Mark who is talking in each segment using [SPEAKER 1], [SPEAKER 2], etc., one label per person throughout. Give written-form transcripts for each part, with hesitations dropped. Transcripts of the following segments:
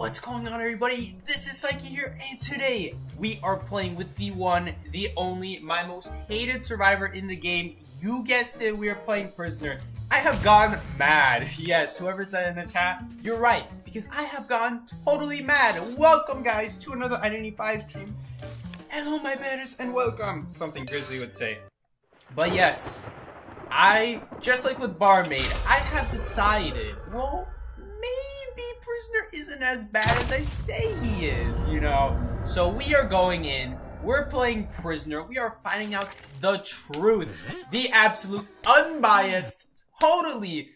[SPEAKER 1] What's going on, everybody? This is Sikey here, and today we are playing with the one, the only, my most hated survivor in the game. You guessed it, we are playing Prisoner. I have gone mad. Yes, whoever said it in the chat, you're right, because I have gone totally mad. Welcome, guys, to another Identity 5 stream. Hello, my betters, and welcome. Something Grizzly would say. But yes, just like with Barmaid, I have decided, well, maybe Prisoner isn't as bad as I say he is, you know? So we are going in, we're playing Prisoner, we are finding out the truth, the absolute, unbiased, totally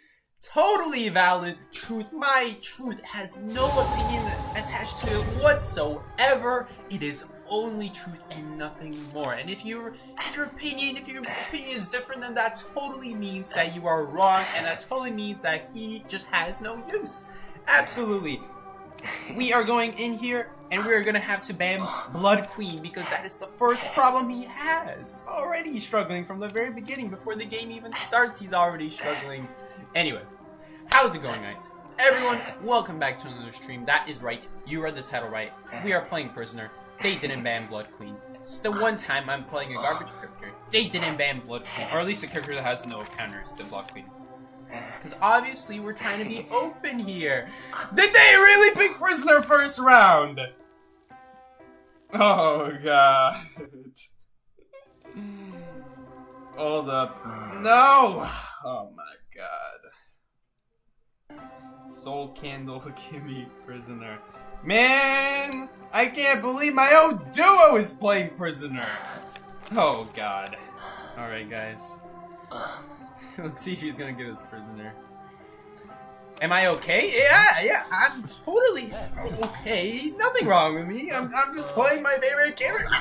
[SPEAKER 1] valid truth. My truth has no opinion attached to it whatsoever. It is only truth and nothing more. And if your opinion is different, then that totally means that you are wrong, and that totally means that he just has no use. Absolutely. We are going in here, and we are gonna have to ban Blood Queen, because that is the first problem he has. Already he's struggling from the very beginning. Before the game even starts, he's already struggling. Anyway, how's it going, guys? Everyone, welcome back to another stream. That is right, you read the title right. We are playing Prisoner. They didn't ban Blood Queen. It's the one time I'm playing a garbage character. They didn't ban Blood Queen, or at least a character that has no counters to Blood Queen. Because obviously we're trying to be open here. Did they really pick Prisoner first round? Oh god. All the... No! Oh my god. Soul Candle, give me Prisoner. Man! I can't believe my own duo is playing Prisoner! Oh god. Alright guys. Let's see if he's gonna give us Prisoner. Am I okay? Yeah, I'm totally okay. Nothing wrong with me. I'm just playing my favorite character.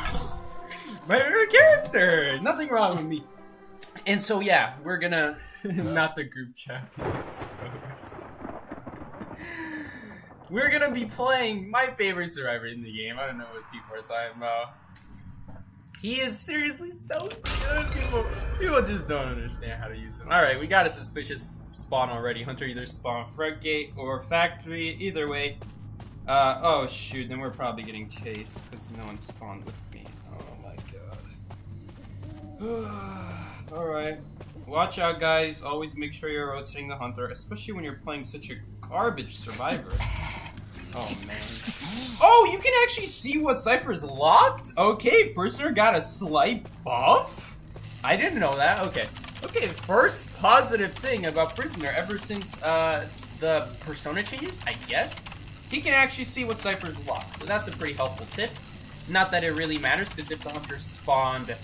[SPEAKER 1] My favorite character. Nothing wrong with me. And so yeah, we're gonna not the group chat being exposed. We're gonna be playing my favorite survivor in the game. I don't know what people are talking about. He is seriously so good. People just don't understand how to use him. Alright, we got a suspicious spawn already. Hunter either spawned front gate or factory. Either way. Oh shoot, then we're probably getting chased because no one spawned with me. Oh my god. Alright. Watch out, guys. Always make sure you're rotating the Hunter, especially when you're playing such a garbage survivor. Oh man. Oh, you can actually see what Cipher's locked? Okay, Prisoner got a slight buff? I didn't know that. Okay. Okay, first positive thing about Prisoner ever since the persona changes, I guess. He can actually see what Cipher's locked, so that's a pretty helpful tip. Not that it really matters, because if the Hunter spawned...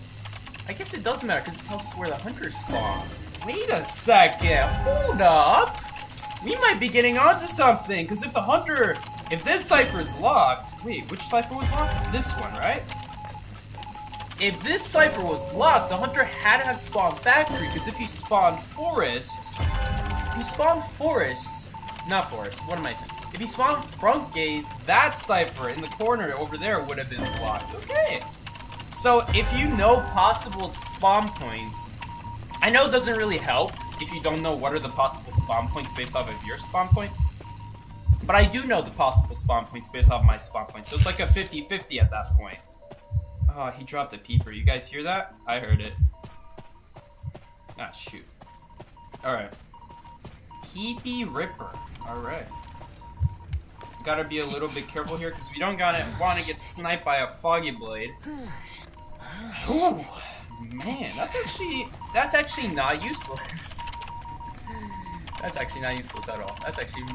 [SPEAKER 1] I guess it does matter, because it tells us where the Hunter spawned. Wait a second. Hold up. We might be getting onto something, because if the Hunter... If this Cipher's locked... Wait, which Cipher was locked? This one, right? If this Cipher was locked, the Hunter had to have spawned Factory, because if he spawned Forest... If he spawned Forest... Not Forest, what am I saying? If he spawned Front Gate, that Cipher in the corner over there would have been blocked. Okay. So, if you know possible spawn points... I know it doesn't really help if you don't know what are the possible spawn points based off of your spawn point. But I do know the possible spawn points based off my spawn points. So it's like a 50-50 at that point. Oh, he dropped a peeper. You guys hear that? I heard it. Ah, shoot. Alright. Peepee Ripper. Alright. Gotta be a little bit careful here because we don't want to get sniped by a Foggy Blade. Ooh, man, that's actually not useless. That's actually not useless at all. That's actually...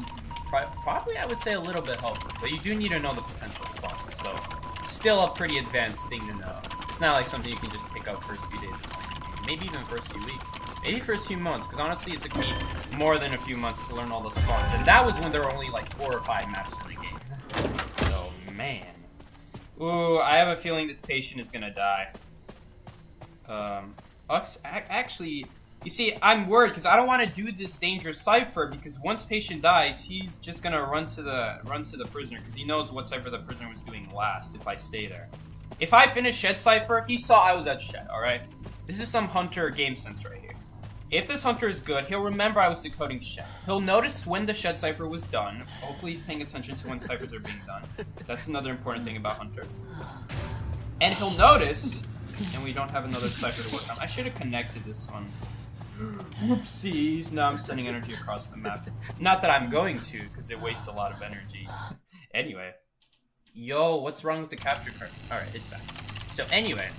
[SPEAKER 1] Probably, I would say a little bit helpful, but you do need to know the potential spawns, so still a pretty advanced thing to know. It's not like something you can just pick up first few days of playing the game. Maybe even first few weeks. Maybe first few months, because honestly it took me more than a few months to learn all the spawns, and that was when there were only like 4 or 5 maps in the game. So, man. Ooh, I have a feeling this patient is gonna die. Actually... You see, I'm worried because I don't want to do this dangerous Cipher because once patient dies, he's just gonna run to the prisoner because he knows what Cipher the prisoner was doing last if I stay there. If I finish Shed Cipher, he saw I was at Shed, alright? This is some Hunter game sense right here. If this hunter is good, he'll remember I was decoding shed. He'll notice when the shed cipher was done. Hopefully he's paying attention to when ciphers are being done. That's another important thing about hunter. And he'll notice, and we don't have another cipher to work on. I should have connected this one. Whoopsies. Now I'm sending energy across the map. Not that I'm going to, because it wastes a lot of energy. Anyway. Yo, what's wrong with the capture card? Alright, it's back. So anyway.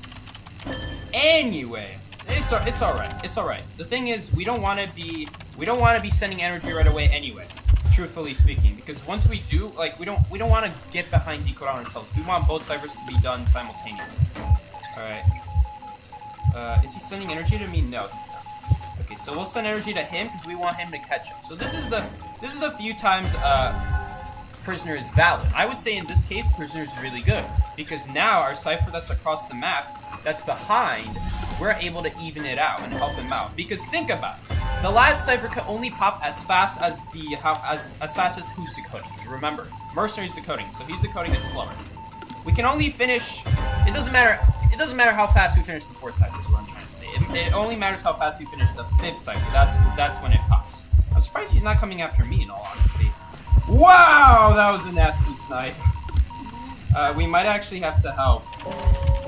[SPEAKER 1] It's alright. It's alright. The thing is, we don't want to be sending energy right away anyway. Truthfully speaking, because once we do, like, we don't want to get behind decode on ourselves. We want both ciphers to be done simultaneously. Alright. Is he sending energy to me? No, he's not. Okay, so we'll send energy to him because we want him to catch up. So this is the few times prisoner is valid. I would say in this case, prisoner is really good because now our cipher that's across the map, that's behind, we're able to even it out and help him out. Because think about it. The last cipher can only pop as fast as who's decoding. Remember, Mercenary's decoding, so he's decoding it slower. We can only finish. It doesn't matter how fast we finish the fourth cipher. Is what I'm trying to say. It only matters how fast we finish the fifth cipher. That's when it pops. I'm surprised he's not coming after me. In all honesty. Wow, that was a nasty snipe. We might actually have to help.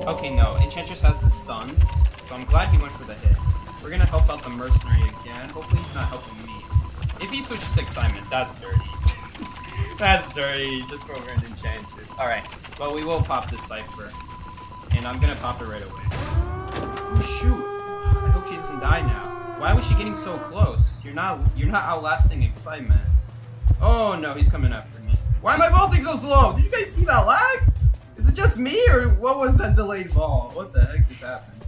[SPEAKER 1] Okay, no. Enchantress has the stuns, so I'm glad he went for the hit. We're gonna help out the Mercenary again. Hopefully he's not helping me. If he switches to excitement, that's dirty. That's dirty. Just over an Enchantress. Alright, well we will pop this cipher. And I'm gonna pop it right away. Oh shoot. I hope she doesn't die now. Why was she getting so close? You're not outlasting excitement. Oh no, he's coming after me. Why am I vaulting so slow? Did you guys see that lag? Is it just me or what was that delayed vault? What the heck just happened?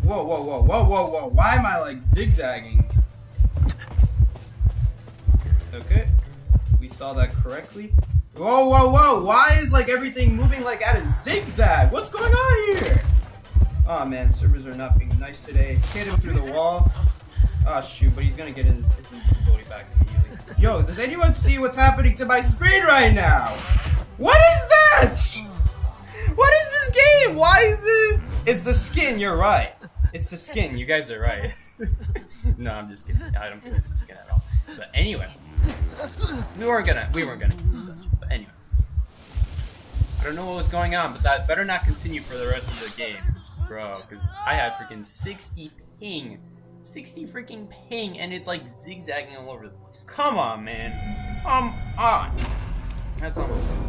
[SPEAKER 1] Whoa, whoa, whoa, whoa, whoa, whoa. Why am I like zigzagging? Okay. We saw that correctly. Whoa, whoa, whoa. Why is like everything moving like at a zigzag? What's going on here? Oh man, servers are not being nice today. Hit him through the wall. Oh shoot, but he's gonna get his invisibility back immediately. Yo, does anyone see what's happening to my screen right now? What is that? What is this game? Why is it? It's the skin, you're right. It's the skin, you guys are right. No, I'm just kidding. I don't think it's the skin at all. But anyway. We weren't gonna get into dungeon. But anyway. I don't know what was going on, but that better not continue for the rest of the game. Bro, because I had freaking 60 ping. 60 freaking ping, and it's like zigzagging all over the place. Come on, man. Come on. That's unbelievable.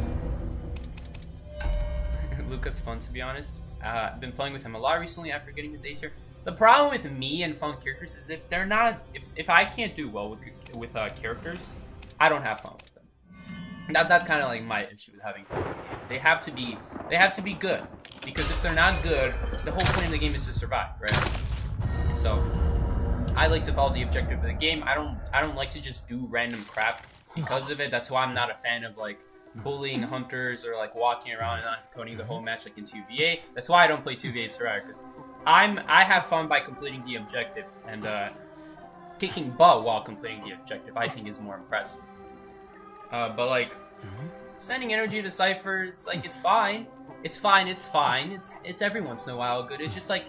[SPEAKER 1] Luca's fun, to be honest. I've been playing with him a lot recently after getting his A tier. The problem with me and fun characters is if they're not, if I can't do well with characters, I don't have fun with them. That's kind of like my issue with having fun with the game. They have to be good, because if they're not good, the whole point of the game is to survive, right? So I like to follow the objective of the game. I don't like to just do random crap because of it. That's why I'm not a fan of like bullying hunters or like walking around and not decoding the whole match like in 2v8. That's why I don't play 2v8 Survivor, because I have fun by completing the objective, and kicking butt while completing the objective I think is more impressive. But like sending energy to ciphers, like it's fine. It's every once in a while good. It's just like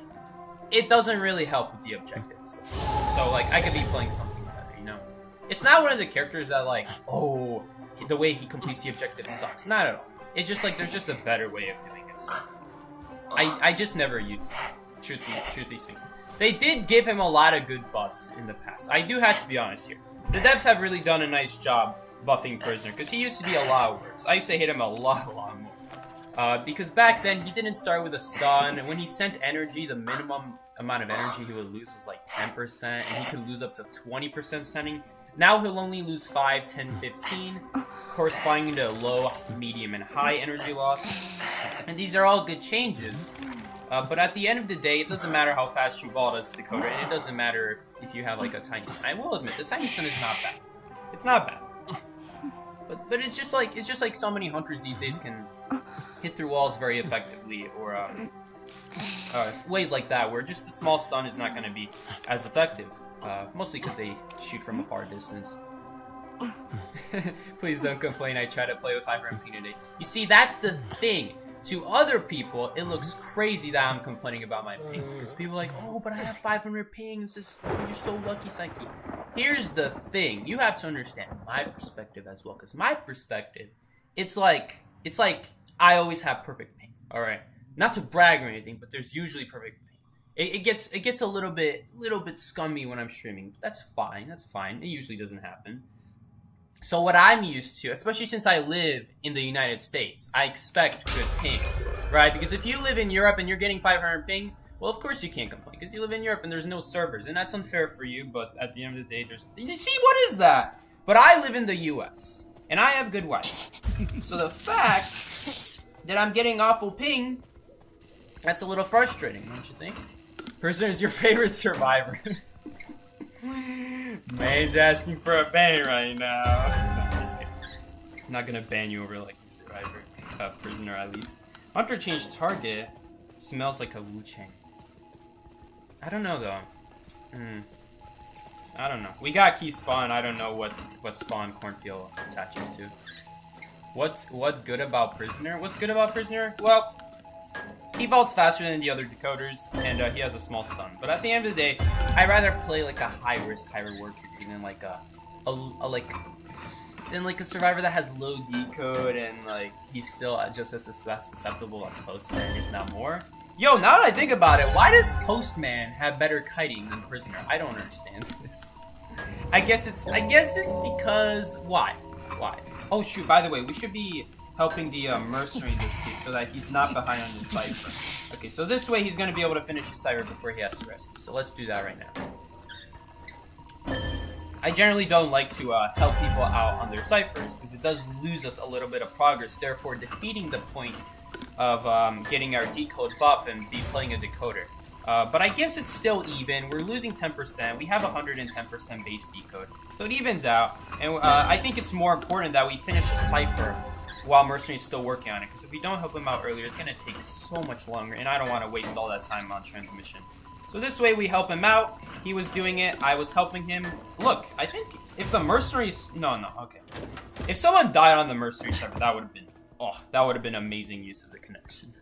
[SPEAKER 1] it doesn't really help with the objective stuff. So like I could be playing something better, you know? It's not one of the characters that like, oh, the way he completes the objective sucks. Not at all. It's just like there's just a better way of doing it. So I just never used it. Truth be speaking. They did give him a lot of good buffs in the past. I do have to be honest here. The devs have really done a nice job buffing Prisoner, because he used to be a lot worse. I used to hit him a lot more. Because back then, he didn't start with a stun, and when he sent energy, the minimum amount of energy he would lose was like 10%, and he could lose up to 20% sending. Now he'll only lose 5, 10, 15, corresponding to low, medium, and high energy loss. And these are all good changes. But at the end of the day, it doesn't matter how fast you vault as a decoder, and it doesn't matter if you have like a tiny stun. I will admit, the tiny stun is not bad. It's not bad. But it's just like so many hunters these days can hit through walls very effectively, or ways like that, where just a small stun is not going to be as effective. Mostly because they shoot from a far distance. Please don't complain, I try to play with Hyper MP today. You see, that's the thing. To other people, it looks crazy that I'm complaining about my ping. Because people are like, oh, but I have 500 pings. You're so lucky, Sikey. Here's the thing. You have to understand my perspective as well. Because my perspective, it's like I always have perfect ping. Alright? Not to brag or anything, but there's usually perfect ping. It gets a little bit scummy when I'm streaming. But that's fine. That's fine. It usually doesn't happen. So what I'm used to, especially since I live in the United States, I expect good ping, right? Because if you live in Europe and you're getting 500 ping, well, of course you can't complain because you live in Europe and there's no servers, and that's unfair for you. But at the end of the day, you see, what is that? But I live in the U.S. and I have good Wi-Fi, so the fact that I'm getting awful ping, that's a little frustrating, don't you think? Prisoner is your favorite survivor. Man's asking for a ban right now. No, I'm just kidding. I'm not gonna ban you over like a survivor. Prisoner at least. Hunter changed target. Smells like a Wu Chang. I don't know though. I don't know. We got key spawn. I don't know what spawn cornfield attaches to. What good about Prisoner? What's good about Prisoner? Well, he vaults faster than the other decoders, and he has a small stun. But at the end of the day, I'd rather play like a high risk, high reward character than like a survivor that has low decode and like he's still just as susceptible as Postman, if not more. Yo, now that I think about it, why does Postman have better kiting than Prisoner? I don't understand this. I guess it's because why? Oh shoot! By the way, we should be helping the Mercenary in this case so that he's not behind on the Cipher. Okay, so this way he's going to be able to finish his Cipher before he has to rescue. So let's do that right now. I generally don't like to help people out on their Ciphers because it does lose us a little bit of progress, therefore defeating the point of getting our decode buff and playing a decoder. But I guess it's still even. We're losing 10%. We have 110% base decode. So it evens out. And I think it's more important that we finish a Cipher while Mercenary is still working on it, because if we don't help him out earlier, it's going to take so much longer, and I don't want to waste all that time on transmission. So this way we help him out. He was doing it, I was helping him. Look, I think if the Mercenaries... No, okay. If someone died on the Mercenary server, that would have been amazing use of the connection.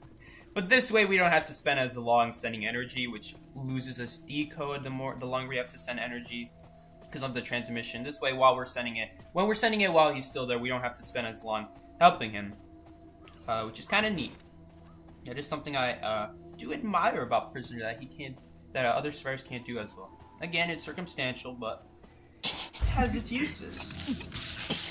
[SPEAKER 1] But this way we don't have to spend as long sending energy, which loses us decode the longer we have to send energy because of the transmission. This way, when we're sending it while he's still there, we don't have to spend as long helping him, which is kind of neat. That is something I do admire about Prisoner that other survivors can't do as well. Again, it's circumstantial, but it has its uses.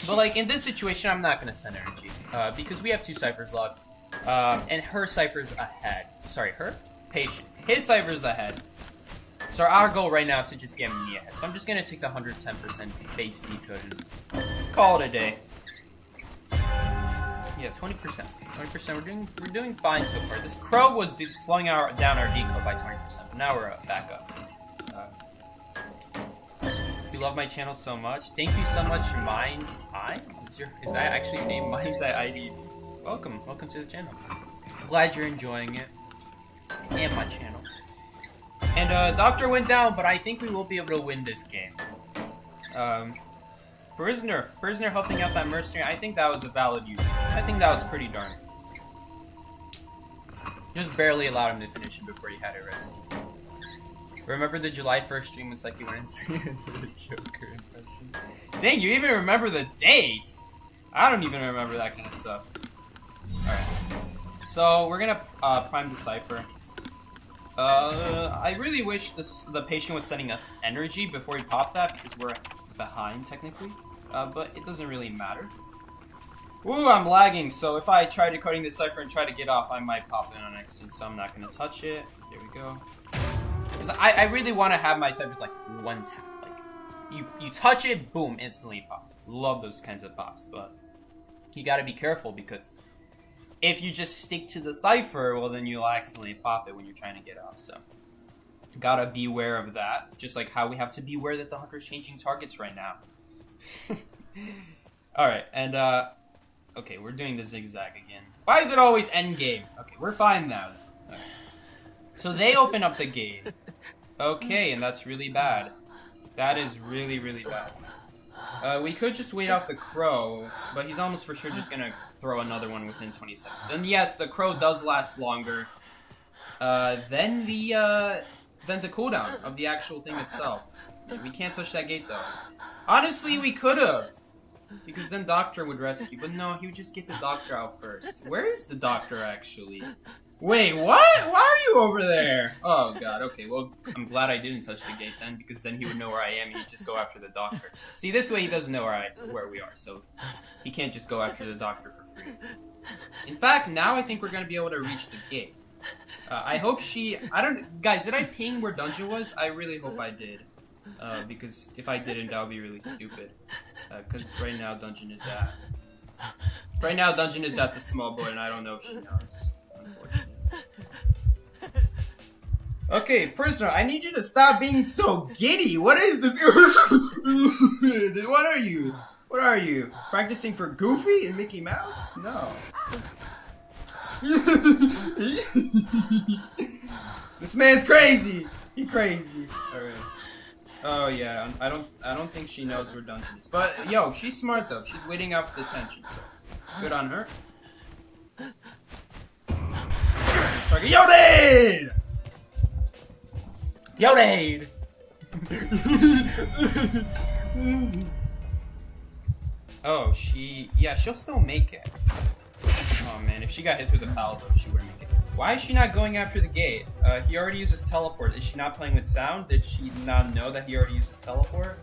[SPEAKER 1] But like in this situation, I'm not gonna send energy because we have 2 Ciphers left, and her Cipher's ahead. Sorry, patient. His Cipher's ahead. So our goal right now is to just get me ahead. So I'm just gonna take the 110% base decode and call it a day. Yeah, 20%. 20%. We're doing fine so far. This crow was slowing down our decode by 20%, but now we're back up. You love my channel so much. Thank you so much, Mind's Eye. Is that actually your name, Mind's Eye ID? Welcome to the channel. I'm glad you're enjoying it and my channel. And Doctor went down, but I think we will be able to win this game. Prisoner helping out that Mercenary, I think that was a valid use. I think that was pretty darn. Just barely allowed him to finish it before he had it rescue. Remember the July 1st stream when Sikey went insane and did a Joker impression? Dang, you even remember the dates? I don't even remember that kind of stuff. Alright. So, we're gonna prime the Cipher. I really wish the patient was sending us energy before he popped that because we're behind technically. But it doesn't really matter. Ooh, I'm lagging, so if I try decoding the Cipher and try to get off, I might pop in on accident, so I'm not gonna touch it. There we go. Because I really want to have my Ciphers like one tap. Like, you touch it, boom, instantly pop. Love those kinds of pops, but you gotta be careful because if you just stick to the Cipher, well then you'll accidentally pop it when you're trying to get off, so gotta beware of that. Just like how we have to beware that the Hunter's changing targets right now. Alright, and okay, we're doing the zigzag again. Why is it always endgame? Okay, we're fine now. Okay. So they open up the gate. Okay, and that's really bad. That is really, really bad. We could just wait out the crow, but he's almost for sure just gonna throw another one within 20 seconds. And yes, the crow does last longer than the cooldown of the actual thing itself. We can't touch that gate though. Honestly, we could have, because then Doctor would rescue. But no, he would just get the Doctor out first. Where is the Doctor actually? Wait, what? Why are you over there? Oh god, okay, well, I'm glad I didn't touch the gate then, because then he would know where I am and he'd just go after the Doctor. See, this way he doesn't know where we are, so he can't just go after the Doctor for free. In fact, now I think we're gonna be able to reach the gate. I hope guys, did I ping where dungeon was? I really hope I did. Because if I didn't, that would be really stupid. Because right now dungeon is at the small board and I don't know if she knows. Okay, prisoner, I need you to stop being so giddy. What is this? What are you? What are you? Practicing for Goofy and Mickey Mouse? No. This man's crazy. He crazy. All right. Oh yeah, I don't think she knows where dungeon is. But yo, she's smart though. She's waiting out for the tension. So good on her. Yodade! Yodade! Oh, she'll still make it. Oh man, if she got hit through the pal though, she wouldn't make it. Why is she not going after the gate? He already uses teleport. Is she not playing with sound? Did she not know that he already uses teleport?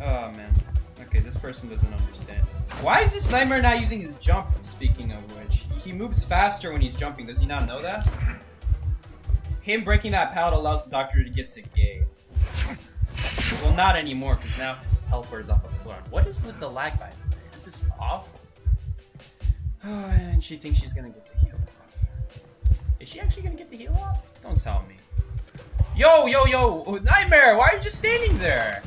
[SPEAKER 1] Oh man. Okay, this person doesn't understand. Why is this nightmare not using his jump, speaking of which? He moves faster when he's jumping. Does he not know that? Him breaking that pallet allows the Doctor to get to gate. Well, not anymore, because now his teleport is off of the cooldown. What is with the lag by the way? This is awful. Oh, and she thinks she's gonna get the heal off. Is she actually gonna get the heal off? Don't tell me. Yo! Nightmare! Why are you just standing there?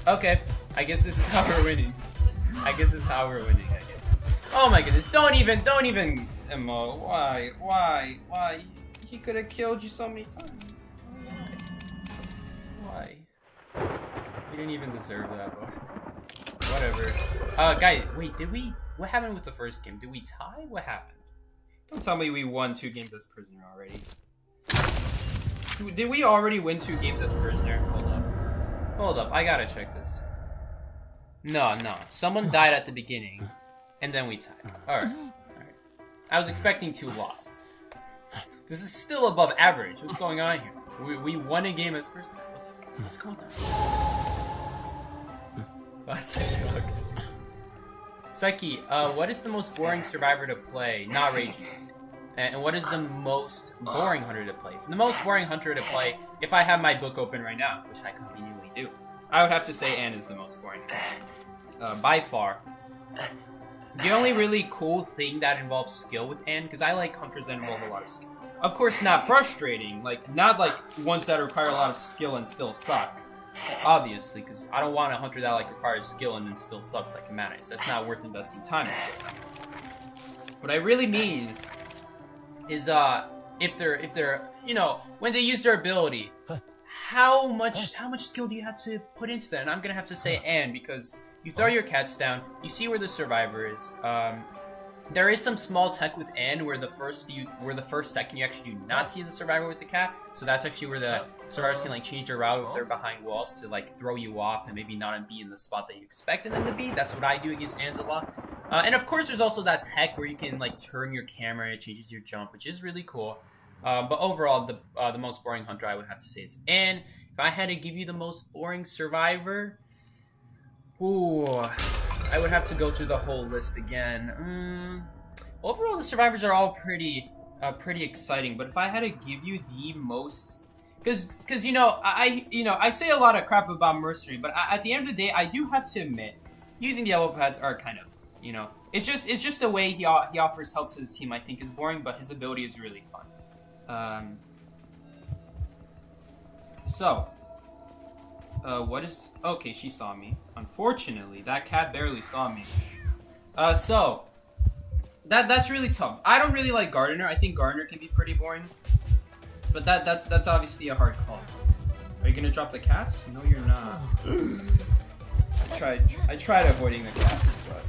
[SPEAKER 1] Okay. I guess this is how we're winning. I guess. Oh my goodness, don't even, Emo. Why? He could have killed you so many times. Why? You didn't even deserve that, but whatever. Guys, wait, what happened with the first game? Did we tie? What happened? Don't tell me we won 2 games as prisoner already. Did we already win 2 games as prisoner? Hold up, I gotta check this. No. Someone died at the beginning, and then we tied. Alright. I was expecting 2 losses. This is still above average. What's going on here? We won a game as prisoner. What's going on? Last I looked. Sikey, what is the most boring survivor to play? Not raging. And what is the most boring hunter to play? The most boring hunter to play, if I have my book open right now, which I conveniently do, I would have to say Anne is the most boring. By far. The only really cool thing that involves skill with Anne, because I like hunters that involve a lot of skill. Of course, not frustrating, not like ones that require a lot of skill and still suck. Obviously, because I don't want a hunter that requires skill and then still sucks like a Mantis. That's not worth investing time into. What I really mean is if they're when they use their ability, how much skill do you have to put into that? And I'm gonna have to say Anne, because you throw your cats down, you see where the survivor is. There is some small tech with Anne where the first second you actually do not see the survivor with the cat, so that's actually where the survivors can change their route if they're behind walls to throw you off and maybe not be in the spot that you expected them to be. That's what I do against Anne's a lot. And of course there's also that tech where you can turn your camera, it changes your jump, which is really cool. But overall the most boring hunter I would have to say is Anne. If I had to give you the most boring survivor, I would have to go through the whole list again. Overall, the survivors are all pretty exciting. But if I had to give you the most, because I say a lot of crap about Mercenary, but at the end of the day, I do have to admit, using the yellow pads are kind of, it's just the way he offers help to the team. I think is boring, but his ability is really fun. Okay, she saw me. Unfortunately, that cat barely saw me. So that's really tough. I don't really like Gardener. I think Gardener can be pretty boring. But that's obviously a hard call. Are you gonna drop the cats? No, you're not. I tried avoiding the cats, but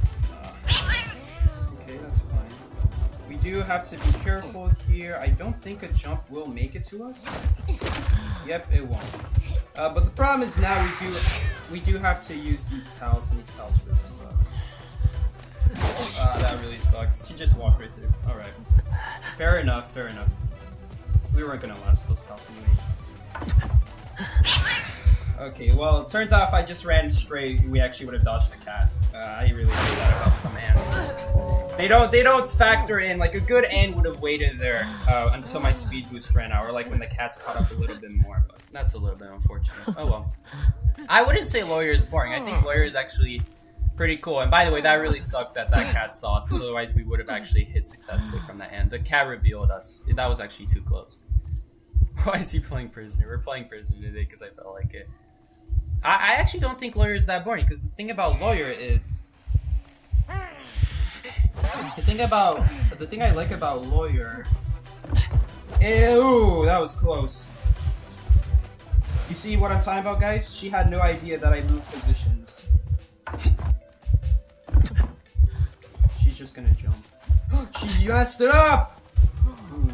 [SPEAKER 1] okay, that's fine. We do have to be careful here. I don't think a jump will make it to us. Yep, it won't. But the problem is now we do have to use these pallets, and these pallets really suck. That really sucks. She just walked right through. All right. Fair enough. Fair enough. We weren't gonna last those pallets anyway. Okay, well, it turns out if I just ran straight, we actually would have dodged the cats. I really hate that about some ants. They don't factor in, like, a good ant would have waited there until my speed boost ran out, or like when the cats caught up a little bit more, but that's a little bit unfortunate. Oh well. I wouldn't say Lawyer is boring. I think Lawyer is actually pretty cool. And by the way, that really sucked that cat saw us, because otherwise we would have actually hit successfully from the end. The cat revealed us. That was actually too close. Why is he playing Prisoner? We're playing Prisoner today because I felt like it. I actually don't think Lawyer is that boring, because the thing about Lawyer is... The thing I like about Lawyer... Ew, that was close. You see what I'm talking about, guys? She had no idea that I moved positions. She's just gonna jump. She messed it up! Ooh.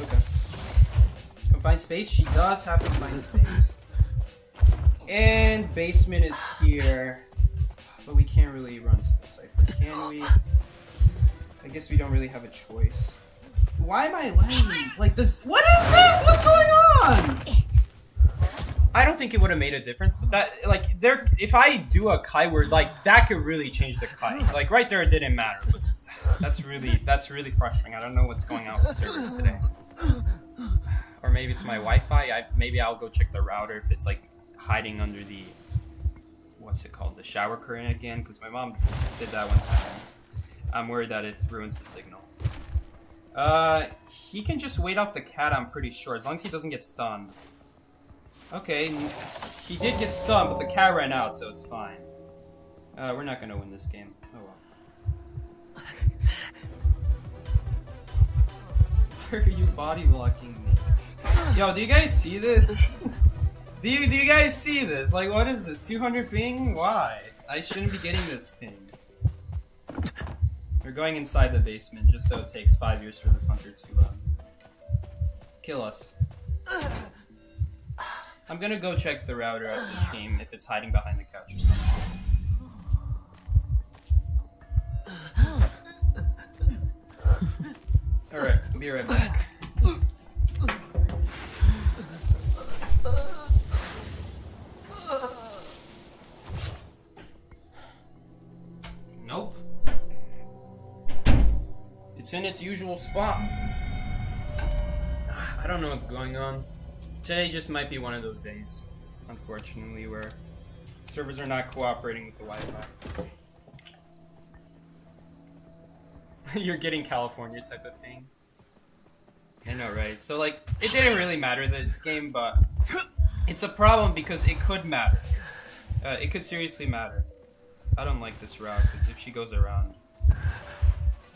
[SPEAKER 1] Okay. Confined space? She does have confined space. And basement is here. But we can't really run to the Cipher, can we? I guess we don't really have a choice. Why am I lagging? Like this? What is this? What's going on? I don't think it would have made a difference, but that, like, there. If I do a Kai word, like, that could really change the Kai. Like, right there, it didn't matter. But that's really frustrating. I don't know what's going on with the servers today. Or maybe it's my Wi-Fi. Maybe I'll go check the router if it's like hiding under the, what's it called, the shower curtain again, because my mom did that one time. I'm worried that it ruins the signal. He can just wait out the cat, I'm pretty sure, as long as he doesn't get stunned. Okay, he did get stunned, but the cat ran out, so it's fine. We're not gonna win this game. Oh well. Why are you body blocking me? Yo, do you guys see this? Do you guys see this? Like, what is this? 200 ping? Why? I shouldn't be getting this ping. We're going inside the basement just so it takes 5 years for this hunter to kill us. I'm gonna go check the router of this game if it's hiding behind the couch or something. Alright, be right back. Nope. It's in its usual spot. I don't know what's going on. Today just might be one of those days, unfortunately, where servers are not cooperating with the Wi-Fi. You're getting California type of thing. I know, right? So, like, it didn't really matter this game, but it's a problem because it could matter. It could seriously matter. I don't like this route, because if she goes around,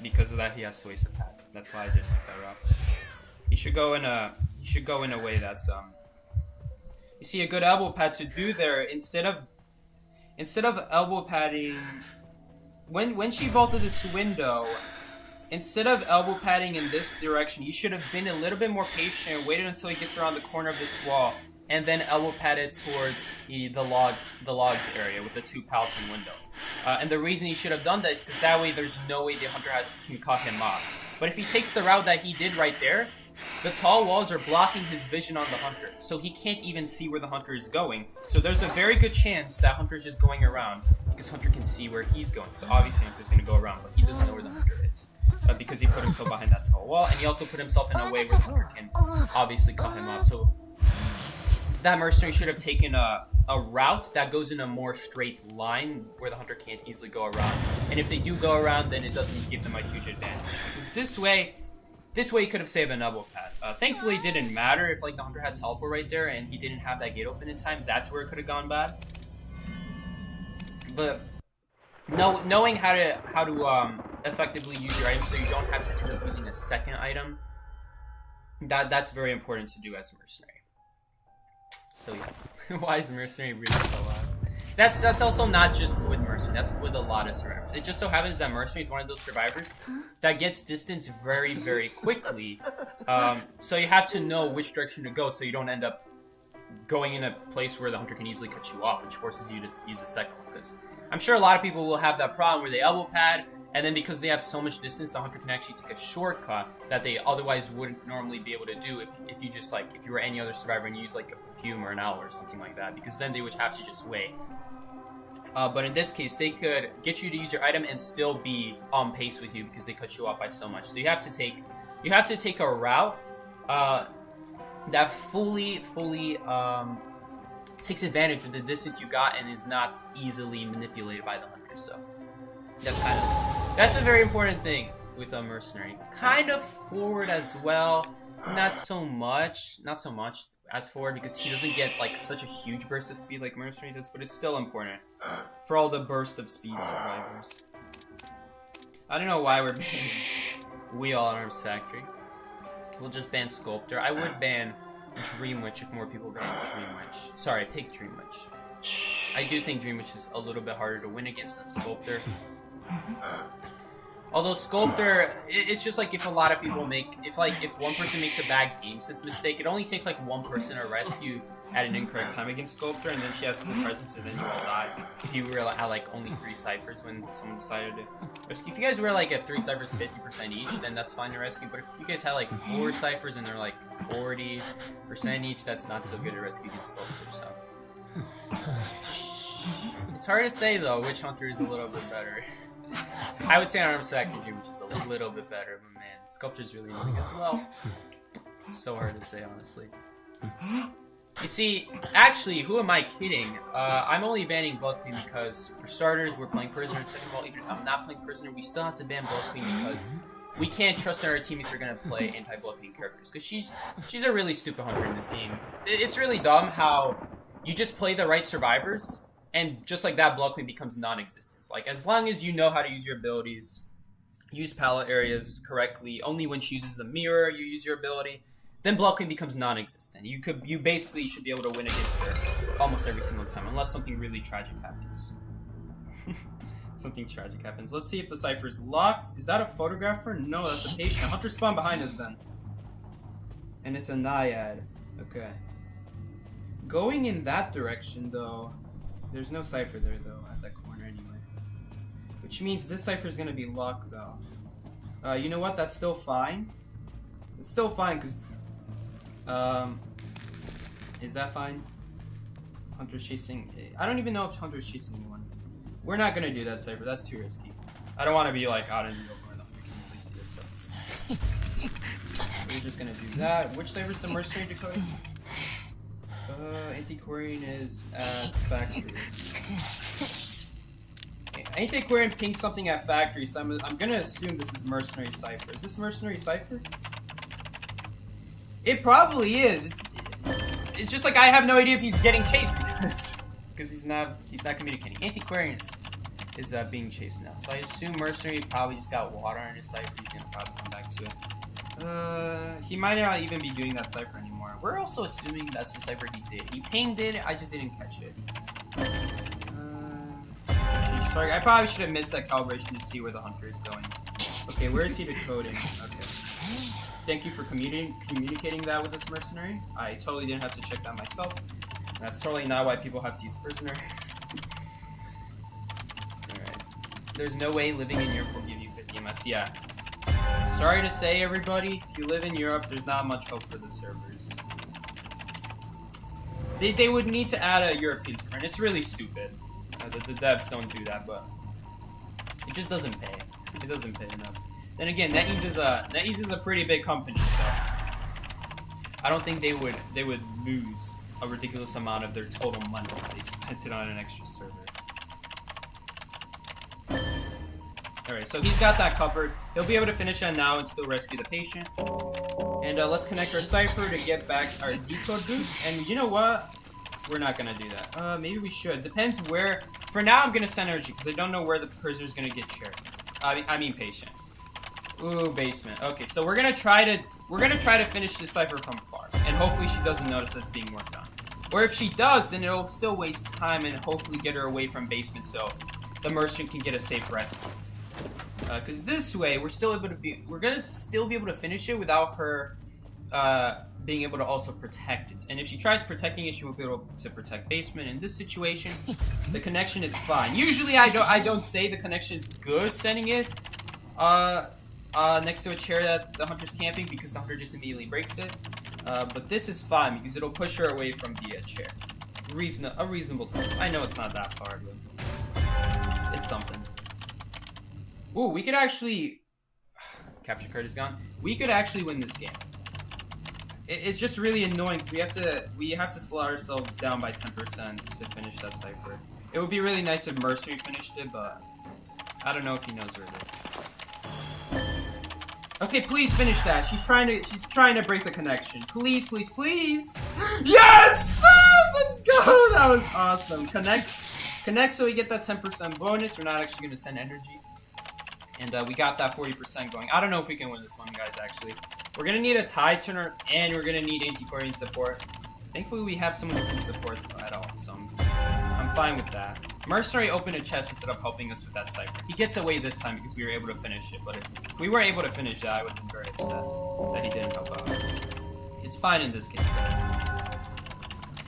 [SPEAKER 1] because of that, he has to waste a pad. That's why I didn't like that route. He should go in a way that's you see, a good elbow pad to do there instead of elbow padding when she vaulted this window. Instead of elbow padding in this direction, he should have been a little bit more patient and waited until he gets around the corner of this wall, and then elbow padded towards the logs area with the 2 pallets and window. And the reason he should have done that is because that way there's no way the hunter can cut him off. But if he takes the route that he did right there, the tall walls are blocking his vision on the hunter, so he can't even see where the hunter is going. So there's a very good chance that hunter's just going around, because hunter can see where he's going. So obviously hunter's going to go around, but he doesn't know where the hunter is. Because he put himself behind that tall wall, and he also put himself in a way where the hunter can obviously cut him off. So that mercenary should have taken a route that goes in a more straight line where the hunter can't easily go around. And if they do go around, then it doesn't give them a huge advantage. Because this way he could have saved an elbow pad. Thankfully, it didn't matter if, like, the hunter had teleport right there and he didn't have that gate open in time. That's where it could have gone bad. But knowing how to effectively use your item so you don't have to end up using a second item, that's very important to do as a mercenary. So yeah. Why is Mercenary really so loud? That's also not just with Mercenary, that's with a lot of survivors. It just so happens that Mercenary is one of those survivors that gets distance very, very quickly. So you have to know which direction to go so you don't end up going in a place where the hunter can easily cut you off, which forces you to use a second one. Because I'm sure a lot of people will have that problem where they elbow pad, and then because they have so much distance, the hunter can actually take a shortcut that they otherwise wouldn't normally be able to do if you just like, if you were any other survivor and you use like a perfume or an owl or something like that, because then they would have to just wait. But in this case, they could get you to use your item and still be on pace with you because they cut you off by so much. So you have to take a route that fully takes advantage of the distance you got and is not easily manipulated by the hunter. So that's a very important thing with a Mercenary. Kind of forward as well. Not so much as forward because he doesn't get like such a huge burst of speed like Mercenary does, but it's still important for all the burst of speed survivors. I don't know why we're banning Wheel on Arms Factory. We'll just ban Sculptor. I would ban Dream Witch if more people ban Dream Witch. Sorry, pick Dream Witch. I do think Dream Witch is a little bit harder to win against than Sculptor. Although Sculptor, it's just like if a lot of people if one person makes a bad game sense mistake, it only takes like one person to rescue at an incorrect time against Sculptor, and then she has full presence, and then you all die. If you were at like only 3 ciphers when someone decided to rescue. If you guys were like at 3 ciphers 50% each, then that's fine to rescue. But if you guys had like 4 ciphers and they're like 40% each, that's not so good to rescue against Sculptor. So it's hard to say though which hunter is a little bit better. I would say Arms Factory, which is a little bit better, but man, Sculptor's really annoying as well. It's so hard to say, honestly. You see, actually, who am I kidding? I'm only banning Blood Queen because, for starters, we're playing Prisoner, and second of all, even if I'm not playing Prisoner, we still have to ban Blood Queen because we can't trust that our teammates are gonna play anti-Blood Queen characters, because she's a really stupid hunter in this game. It's really dumb how you just play the right survivors, and just like that, Blood Queen becomes non-existent. Like, as long as you know how to use your abilities, use palette areas correctly, only when she uses the mirror you use your ability, then Blood Queen becomes non-existent. You basically should be able to win against her almost every single time, unless something really tragic happens. Something tragic happens. Let's see if the cipher is locked. Is that a photographer? No, that's a patient. Hunter spawn behind us then. And it's a Naiad. Okay. Going in that direction, though, there's no cipher there, though, at that corner anyway. Which means this cipher is going to be locked, though. You know what? That's still fine. It's still fine, because... is that fine? Hunter's chasing... I don't even know if Hunter's chasing anyone. We're not going to do that cipher. That's too risky. I don't want to be, like, out in the open where the Hunter can easily see us, so... We're just going to do that. Which cipher's the Mercenary decoding? Antiquarian is at Factory. Antiquarian pinged something at Factory, so I'm gonna assume this is Mercenary Cipher. Is this Mercenary Cipher? It probably is. It's just like I have no idea if he's getting chased because he's not communicating. Antiquarian is being chased now, so I assume Mercenary probably just got water on his cipher. He's gonna probably come back to it. He might not even be doing that cipher anymore. We're also assuming that's the cipher he did. He pinged it, I just didn't catch it. Sorry, I probably should have missed that calibration to see where the hunter is going. Okay, where is he decoding? Okay. Thank you for communicating that with this Mercenary. I totally didn't have to check that myself. That's totally not why people have to use Prisoner. Alright. There's no way living in Europe will give you 50 MS. Yeah. Sorry to say, everybody, if you live in Europe, there's not much hope for the servers. They would need to add a European server, and it's really stupid. The devs don't do that, but it just doesn't pay. It doesn't pay enough. Then again, NetEase is a pretty big company, so I don't think they would lose a ridiculous amount of their total money if they spent it on an extra server. Alright, so he's got that covered. He'll be able to finish that now and still rescue the patient. And let's connect our cipher to get back our decode boost. And you know what? We're not gonna do that. Maybe we should. Depends where. For now, I'm gonna send energy because I don't know where the prisoner's gonna get shared. I mean patient. Ooh, basement. Okay, so we're gonna try to finish this cipher from far, and hopefully she doesn't notice that's being worked on. Or if she does, then it'll still waste time and hopefully get her away from basement so the merchant can get a safe rescue. Because this way, we're gonna still be able to finish it without her being able to also protect it. And if she tries protecting it, she won't be able to protect basement. In this situation, the connection is fine. Usually, I don't say the connection is good sending it next to a chair that the hunter's camping because the hunter just immediately breaks it. But this is fine because it'll push her away from the chair. A reasonable distance. I know it's not that far, but it's something. Ooh, we could actually... Capture card is gone. We could actually win this game. It's just really annoying because we have to slow ourselves down by 10% to finish that cipher. It would be really nice if Mercenary finished it, but I don't know if he knows where it is. Okay, please finish that. She's trying to break the connection. Please, please, please. Yes! Let's go! That was awesome. Connect so we get that 10% bonus. We're not actually gonna send energy. And we got that 40% going. I don't know if we can win this one, guys, actually. We're gonna need a tie turner, and we're gonna need anti-parrying support. Thankfully, we have someone who can support at all, so I'm fine with that. Mercenary opened a chest instead of helping us with that cipher. He gets away this time because we were able to finish it, but if we weren't able to finish that, I would have been very upset that he didn't help out. It's fine in this case, though.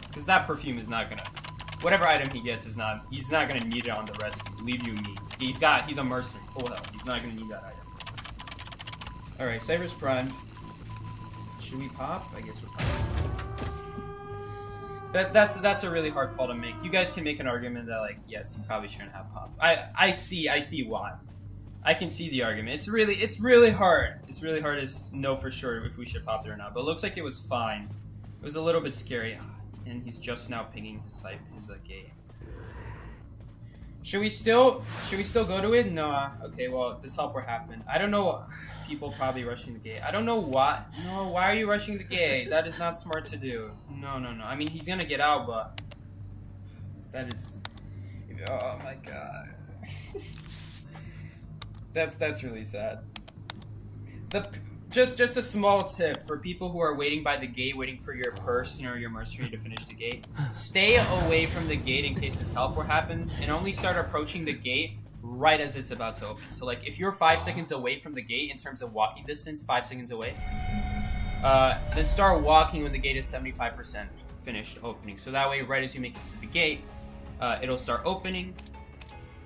[SPEAKER 1] Because that perfume is not gonna... Whatever item he gets is not... He's not gonna need it on the rescue. Believe you me. He's a mercenary. Full health. He's not gonna need that item. Alright, Cipher's primed. Should we pop? I guess we're popping. That's a really hard call to make. You guys can make an argument that, like, yes, you probably shouldn't have pop. I see why. I can see the argument. It's really hard. It's really hard to know for sure if we should pop it or not. But it looks like it was fine. It was a little bit scary. And he's just now pinging his gate. Should we still go to it? No. Okay, well, the teleport happened. I don't know. People probably rushing the gate. I don't know why. No, why are you rushing the gate? That is not smart to do. No. I mean, he's gonna get out, but that is. Oh my god. that's really sad. Just a small tip for people who are waiting by the gate, waiting for your person or your mercenary to finish the gate. Stay away from the gate in case the teleport happens, and only start approaching the gate right as it's about to open. So, like, if you're 5 seconds away from the gate in terms of walking distance, 5 seconds away, then start walking when the gate is 75% finished opening. So that way, right as you make it to the gate, it'll start opening.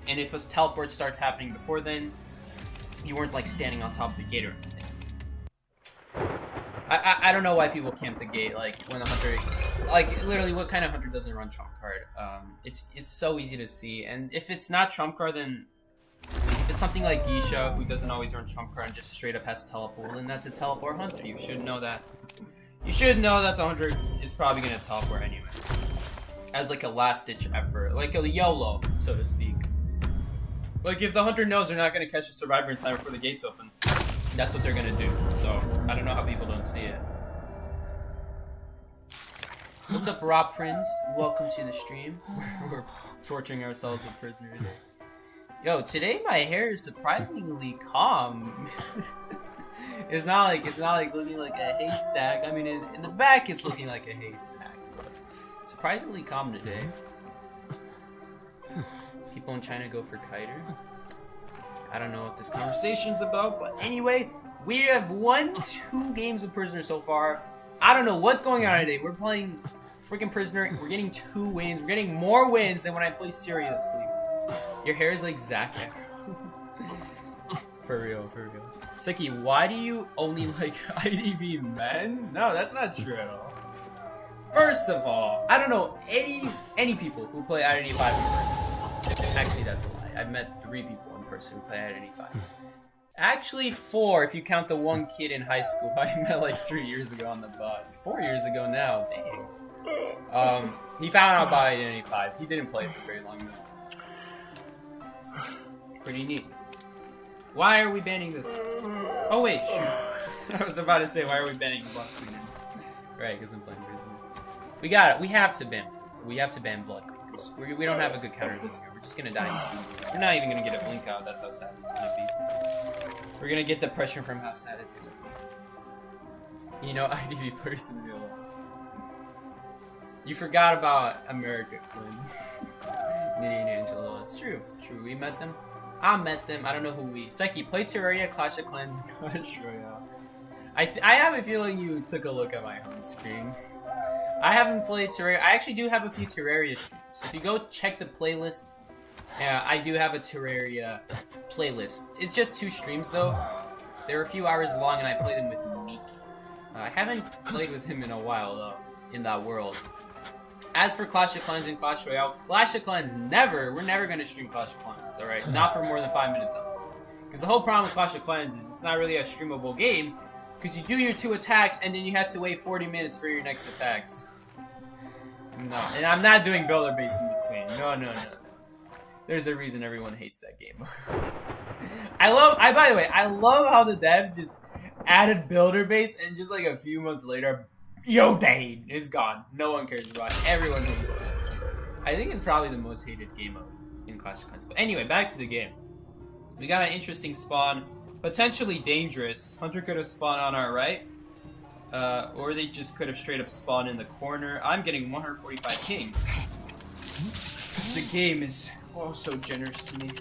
[SPEAKER 1] And if a teleport starts happening before then, you weren't, like, standing on top of the gate or anything. I don't know why people camp the gate, like, when the hunter, like, literally, what kind of hunter doesn't run trump card? It's so easy to see, and if it's not trump card, then if it's something like Geisha, who doesn't always run trump card and just straight up has teleport, then that's a teleport hunter. You should know that. You should know that the hunter is probably gonna teleport anyway, as like a last-ditch effort, like a YOLO, so to speak. Like, if the hunter knows they're not gonna catch a survivor in time before the gates open, that's what they're gonna do. So I don't know how people don't see it. What's up, Raw Prince? Welcome to the stream. We're torturing ourselves with Prisoner today. Yo, today my hair is surprisingly calm. it's not like looking like a haystack. I mean, in the back it's looking like a haystack. Surprisingly calm today. People in China go for kiter. I don't know what this conversation's about, but anyway, we have won 2 games with Prisoner so far. I don't know what's going on today. We're playing freaking Prisoner. We're getting 2 wins. We're getting more wins than when I play seriously. Your hair is like Zac Efron. For real. Sikey, why do you only like IDV men? No, that's not true at all. First of all, I don't know any people who play IDV 5 in person. Actually, that's a lie. I've met 3 people who play IDV 5. Actually 4 if you count the one kid in high school I met like 3 years ago on the bus. 4 years ago now, dang. He found out about IDV 5. He didn't play it for very long though. Pretty neat. Why are we banning this? Oh wait, shoot. I was about to say, why are we banning Blood Queen? Right, because I'm playing Prisoner. We got it. We have to ban Blood Queen. Because we don't have a good counter here. We're just gonna die in 2 moves. We're not even gonna get a blink out. That's how sad it's gonna be. We're gonna get depression from how sad it's gonna be. You know, IDV person real. You forgot about America, Quinn. Nitty and Angelo. It's true. True. We met them. I met them. I don't know who we. Sikey, play Terraria, Clash of Clans, and Clash Royale. I have a feeling you took a look at my home screen. I haven't played Terraria. I actually do have a few Terraria streams. So if you go check the playlists, I do have a Terraria playlist. It's just 2 streams though. They're a few hours long, and I play them with Miki. I haven't played with him in a while though, in that world. As for Clash of Clans and Clash Royale, Clash of Clans we're never going to stream Clash of Clans, alright? Not for more than 5 minutes on this. Because the whole problem with Clash of Clans is it's not really a streamable game, because you do your 2 attacks, and then you have to wait 40 minutes for your next attacks. No, and I'm not doing builder base in between. No. There's a reason everyone hates that game. By the way, I love how the devs just added builder base, and just like a few months later, Yo Dane is gone. No one cares about it. Everyone hates it. I think it's probably the most hated game mode in Clash of Clans. But anyway, back to the game. We got an interesting spawn. Potentially dangerous. Hunter could have spawned on our right. Or they just could have straight up spawned in the corner. I'm getting 145 ping. The game is so generous to me.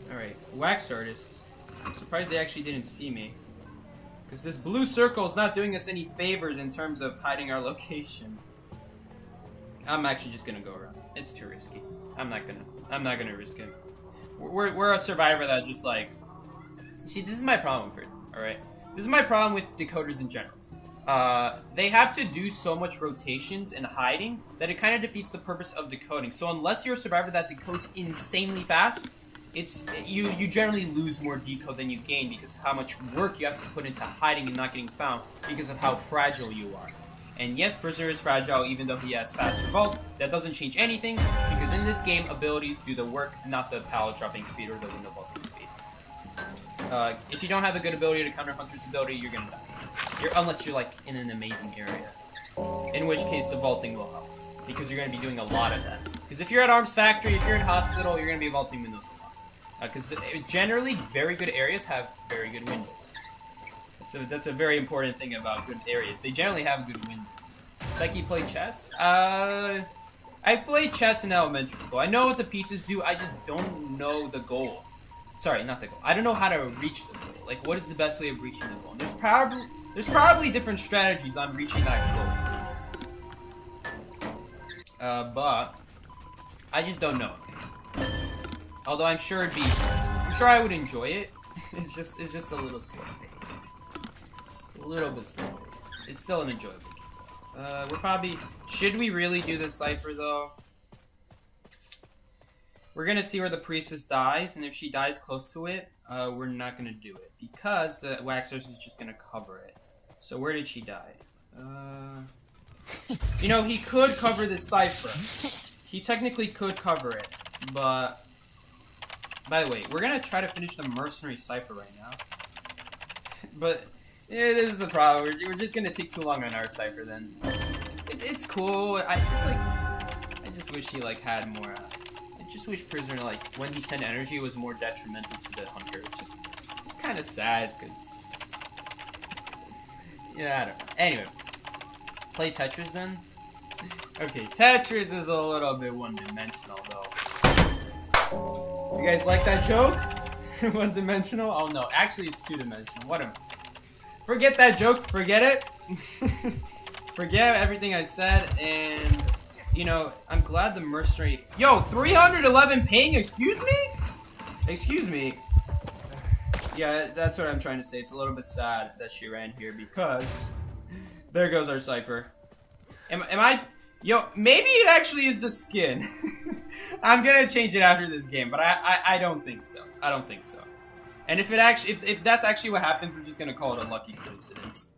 [SPEAKER 1] Alright, Wax Artist. I'm surprised they actually didn't see me. Because this blue circle is not doing us any favors in terms of hiding our location. I'm actually just gonna go around. It's too risky. I'm not gonna risk it. We're a survivor that just like... See, this is my problem with prison, alright? This is my problem with decoders in general. They have to do so much rotations and hiding that it kind of defeats the purpose of decoding. So unless you're a survivor that decodes insanely fast, you generally lose more decode than you gain because of how much work you have to put into hiding and not getting found because of how fragile you are. And yes, Prisoner is fragile even though he has faster vault. That doesn't change anything because in this game, abilities do the work, not the pallet dropping speed or the window vaulting speed. If you don't have a good ability to counter Hunter's ability, you're gonna die. Unless you're like in an amazing area. In which case the vaulting will help. Because you're gonna be doing a lot of that. Because if you're at Arms Factory, if you're in Hospital, you're gonna be vaulting windows a lot. Because generally, very good areas have very good windows. That's a very important thing about good areas. They generally have good windows. Sikey play chess? I played chess in elementary school. I know what the pieces do, I just don't know the goal. Sorry, not the goal. I don't know how to reach the goal. Like, what is the best way of reaching the goal? There's probably different strategies on reaching that goal. But I just don't know. Although I'm sure I would enjoy it. It's just a little slow paced. It's a little bit slow paced. It's still an enjoyable game. Should we really do the Cipher though? We're gonna see where the priestess dies, and if she dies close to it, we're not gonna do it because the Waxers is just gonna cover it. So where did she die? You know, he could cover the Cipher. He technically could cover it, but. By the way, we're gonna try to finish the Mercenary Cipher right now. But, yeah, this is the problem. We're just gonna take too long on our Cipher then. It's cool. I just wish he, like, had more, I just wish Prisoner, like, when he sent energy, was more detrimental to the Hunter. It's kind of sad, because... Yeah, I don't know. Anyway. Play Tetris, then? Okay, Tetris is a little bit one-dimensional, though. You guys like that joke? One-dimensional? Oh no, actually it's two-dimensional. What am I? Forget that joke, forget it. Forget everything I said, and you know, I'm glad the Mercenary. Yo, 311 ping, excuse me? Excuse me. Yeah, that's what I'm trying to say. It's a little bit sad that she ran here because there goes our Cipher. Am I? Yo, maybe it actually is the skin. I'm gonna change it after this game, but I don't think so. I don't think so. And if that's actually what happens, we're just gonna call it a lucky coincidence.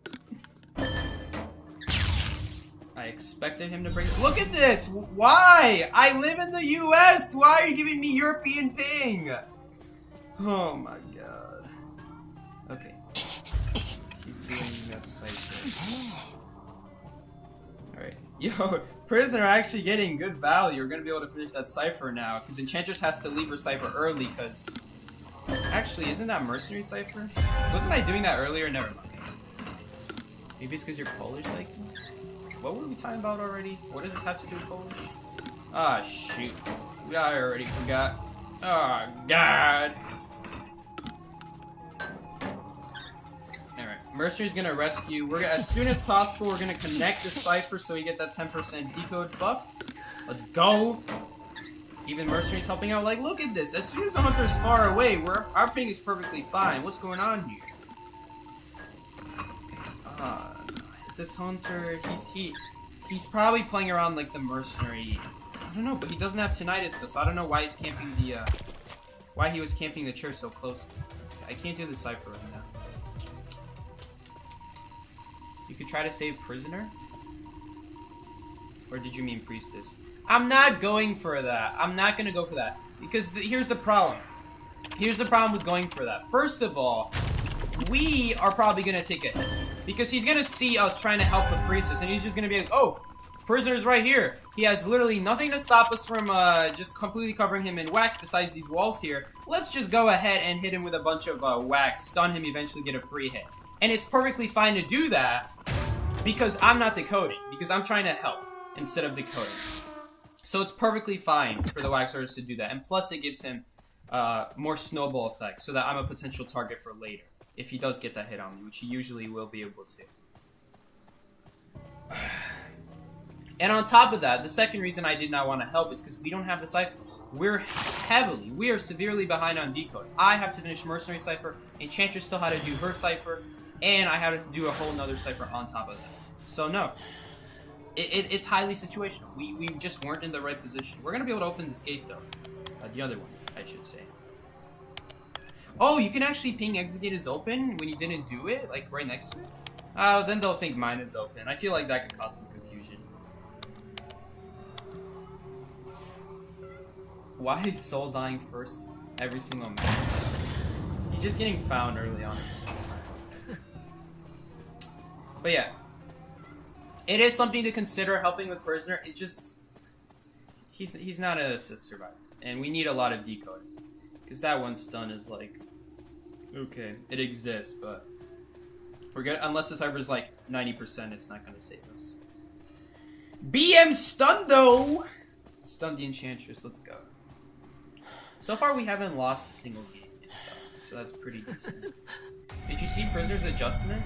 [SPEAKER 1] I expected him to bring. Look at this. Why? I live in the U.S. Why are you giving me European ping? Oh my god. Okay. He's doing that Cipher. Alright. Yo, Prisoner actually getting good value. We're gonna be able to finish that Cipher now. Because Enchantress has to leave her Cipher early because... Actually, isn't that Mercenary Cipher? Wasn't I doing that earlier? Never mind. Maybe it's because you're Polish, Sikey? what were we talking about already? What does this have to do with Polish? Ah, shoot. I already forgot. Oh, God. Alright, Mercenary's gonna rescue. As soon as possible, we're gonna connect the Cipher so we get that 10% decode buff. Let's go. Even Mercenary's helping out. Like, look at this. As soon as the Hunter's far away, our ping is perfectly fine. What's going on here? This Hunter, he's probably playing around like the Mercenary. I don't know, but he doesn't have tinnitus though, so I don't know why he's camping why he was camping the chair so close. I can't do the Cipher right now. You could try to save Prisoner? Or did you mean Priestess? I'm not going for that. I'm not gonna go for that. Because here's the problem. Here's the problem with going for that. First of all, we are probably gonna take it. Because he's gonna see us trying to help the Priestess, and he's just gonna be like, oh, Prisoner's right here. He has literally nothing to stop us from just completely covering him in wax besides these walls here. Let's just go ahead and hit him with a bunch of wax, stun him, eventually get a free hit. And it's perfectly fine to do that because I'm not decoding, because I'm trying to help instead of decoding. So it's perfectly fine for the wax artist to do that. And plus it gives him more snowball effect so that I'm a potential target for later. If he does get that hit on me, which he usually will be able to. And on top of that, the second reason I did not want to help is because we don't have the ciphers. We are severely behind on decode. I have to finish Mercenary Cipher, Enchantress still had to do her Cipher, and I had to do a whole nother Cipher on top of that. So no, it's highly situational. We just weren't in the right position. We're going to be able to open this gate though. The other one, I should say. Oh, you can actually ping exit gate is open when you didn't do it? Like right next to it? Oh, then they'll think mine is open. I feel like that could cause some confusion. Why is Soul dying first every single match? He's just getting found early on every single time. But yeah. It is something to consider helping with Prisoner. It just... He's not an assist survivor. And we need a lot of decode. Because that one stun is like... Okay, it exists, but... We're good. Unless the Cypher's like 90%, it's not going to save us. BM stun though! Stun the Enchantress, let's go. So far we haven't lost a single game yet, though, so that's pretty decent. Did you see Prisoner's adjustment?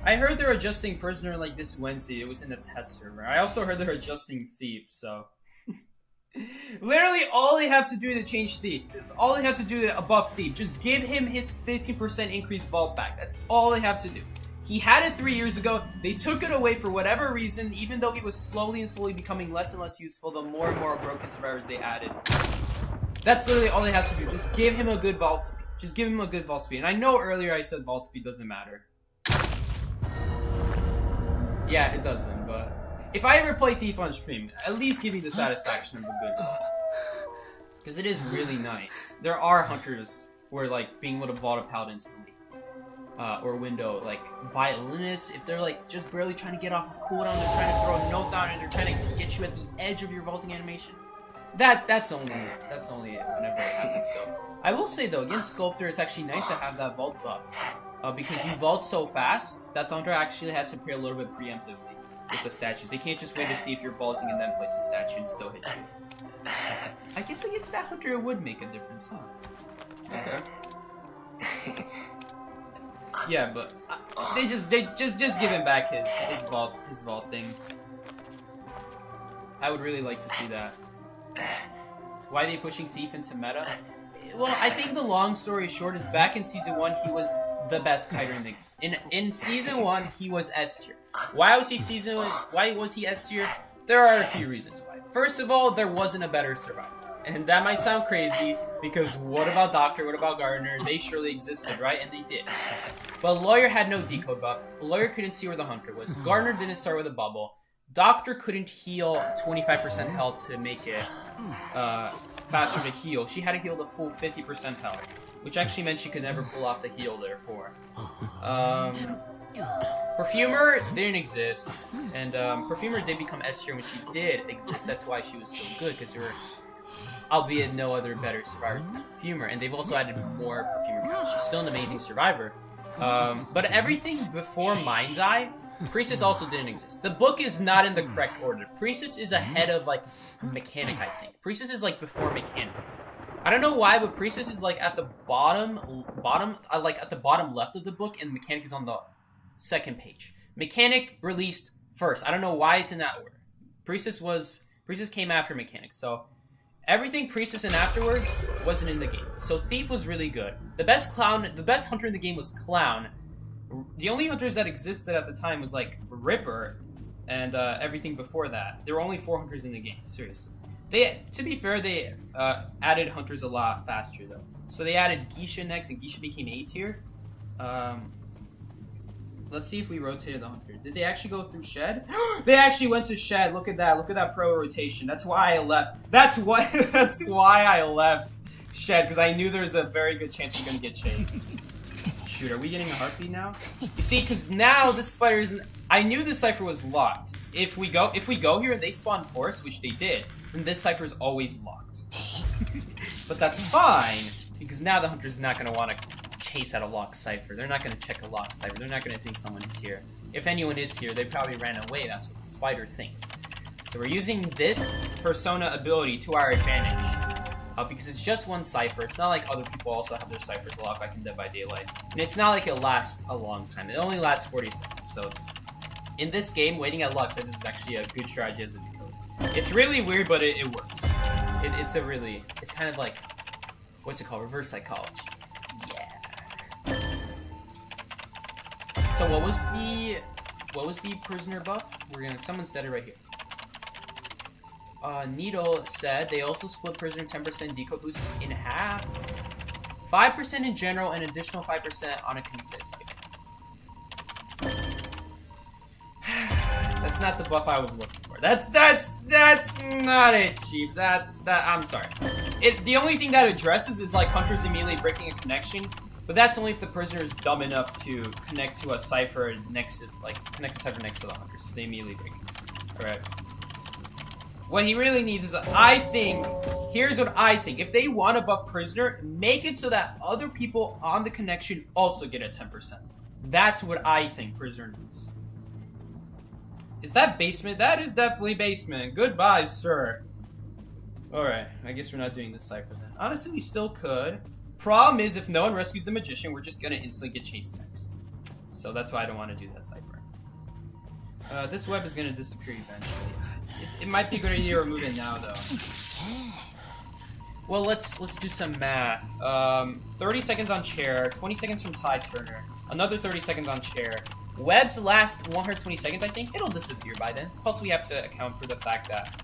[SPEAKER 1] I heard they're adjusting Prisoner like this Wednesday. It was in the test server. I also heard they're adjusting Thief, so... Literally, all they have to do to change Thief, all they have to do to buff Thief, just give him his 15% increased vault back. That's all they have to do. He had it 3 years ago. They took it away for whatever reason, even though he was slowly and slowly becoming less and less useful the more and more broken survivors they added. That's literally all they have to do. Just give him a good vault speed. Just give him a good vault speed. And I know earlier I said vault speed doesn't matter. Yeah, it doesn't, but... If I ever play Thief on stream, at least give me the satisfaction of a good vault. Because it is really nice. There are hunters where, like, being able to vault a paladin instantly. Or window, like, violinist, if they're, like, just barely trying to get off of cooldown, they're trying to throw a note down, and they're trying to get you at the edge of your vaulting animation. That's only it whenever it happens, though. I will say, though, against Sculptor, it's actually nice to have that vault buff. Because you vault so fast, that the hunter actually has to play a little bit preemptively with the statues. They can't just wait to see if you're vaulting and then place a statue and still hit you. I guess against that hunter it would make a difference, huh? Okay. Yeah, but they just give him back his vault thing. I would really like to see that. Why are they pushing Thief into meta? Well, I think the long story short is back in Season 1, he was the best kiter in the... In Season 1, he was S tier. Why was he S tier? There are a few reasons why. First of all, there wasn't a better survivor. And that might sound crazy, because what about Doctor, what about Gardener? They surely existed, right? And they did. But Lawyer had no decode buff. Lawyer couldn't see where the hunter was. Gardener didn't start with a bubble. Doctor couldn't heal 25% health to make it faster to heal. She had to heal the full 50% health, which actually meant she could never pull off the heal, therefore. Perfumer didn't exist, and Perfumer did become S tier when she did exist. That's why she was so good, because there were, albeit no other better survivors than Perfumer, and they've also added more Perfumer cards. She's still an amazing survivor. But everything before Mind's Eye
[SPEAKER 2] Priestess also didn't exist. The book is not in the correct order. Priestess is ahead of, like, Mechanic, I think. Priestess is, like, before Mechanic. I don't know why, but Priestess is, like, at the bottom, like, at the bottom left of the book, and Mechanic is on the second page. Mechanic released first. I don't know why it's in that order. Priestess came after Mechanic, so everything Priestess and afterwards wasn't in the game. So Thief was really good. The best hunter in the game was Clown. The only hunters that existed at the time was like Ripper and everything before that. There were only 4 hunters in the game, seriously. To be fair, they added hunters a lot faster though. So they added Geisha next, and Geisha became A tier. Let's see if we rotated the hunter. Did they actually go through Shed? They actually went to Shed. Look at that. Look at that pro rotation. That's why I left. That's why I left Shed, because I knew there was a very good chance we were gonna get chased. Shoot, are we getting a heartbeat now? You see, because now this spider isn't... I knew this Cipher was locked. If we go here and they spawn force, which they did, then this Cipher is always locked. But that's fine, because now the hunter's not going to want to chase out a locked Cipher. They're not going to check a locked Cipher. They're not going to think someone is here. If anyone is here, they probably ran away. That's what the spider thinks. So we're using this persona ability to our advantage. Because it's just one Cipher. It's not like other people also have their Ciphers locked back in Dead by Daylight. And it's not like it lasts a long time. It only lasts 40 seconds. So in this game, waiting at locked Ciphers is actually a good strategy as a decoder. It's really weird, but it works. It's kind of like, what's it called? Reverse psychology. Yeah. So what was the prisoner buff? Someone said it right here. Needle said they also split prisoner 10% decode boost in half. 5% in general and additional 5% on a convincing. That's not the buff I was looking for. That's not it, Chief. I'm sorry. The only thing that addresses is like hunters immediately breaking a connection, but that's only if the prisoner is dumb enough to connect to a Cipher next to the hunter, so they immediately break it. Alright. What he really needs is, here's what I think. If they want to buff prisoner, make it so that other people on the connection also get a 10%. That's what I think prisoner needs. Is that basement? That is definitely basement. Goodbye, sir. Alright, I guess we're not doing this Cipher then. Honestly, we still could. Problem is, if no one rescues the magician, we're just gonna instantly get chased next. So that's why I don't want to do that Cipher. This web is gonna disappear eventually. It might be a good idea to remove it now, though. Well, let's do some math. 30 seconds on chair, 20 seconds from Ty Turner, another 30 seconds on chair. Webs last 120 seconds, I think. It'll disappear by then. Plus, we have to account for the fact that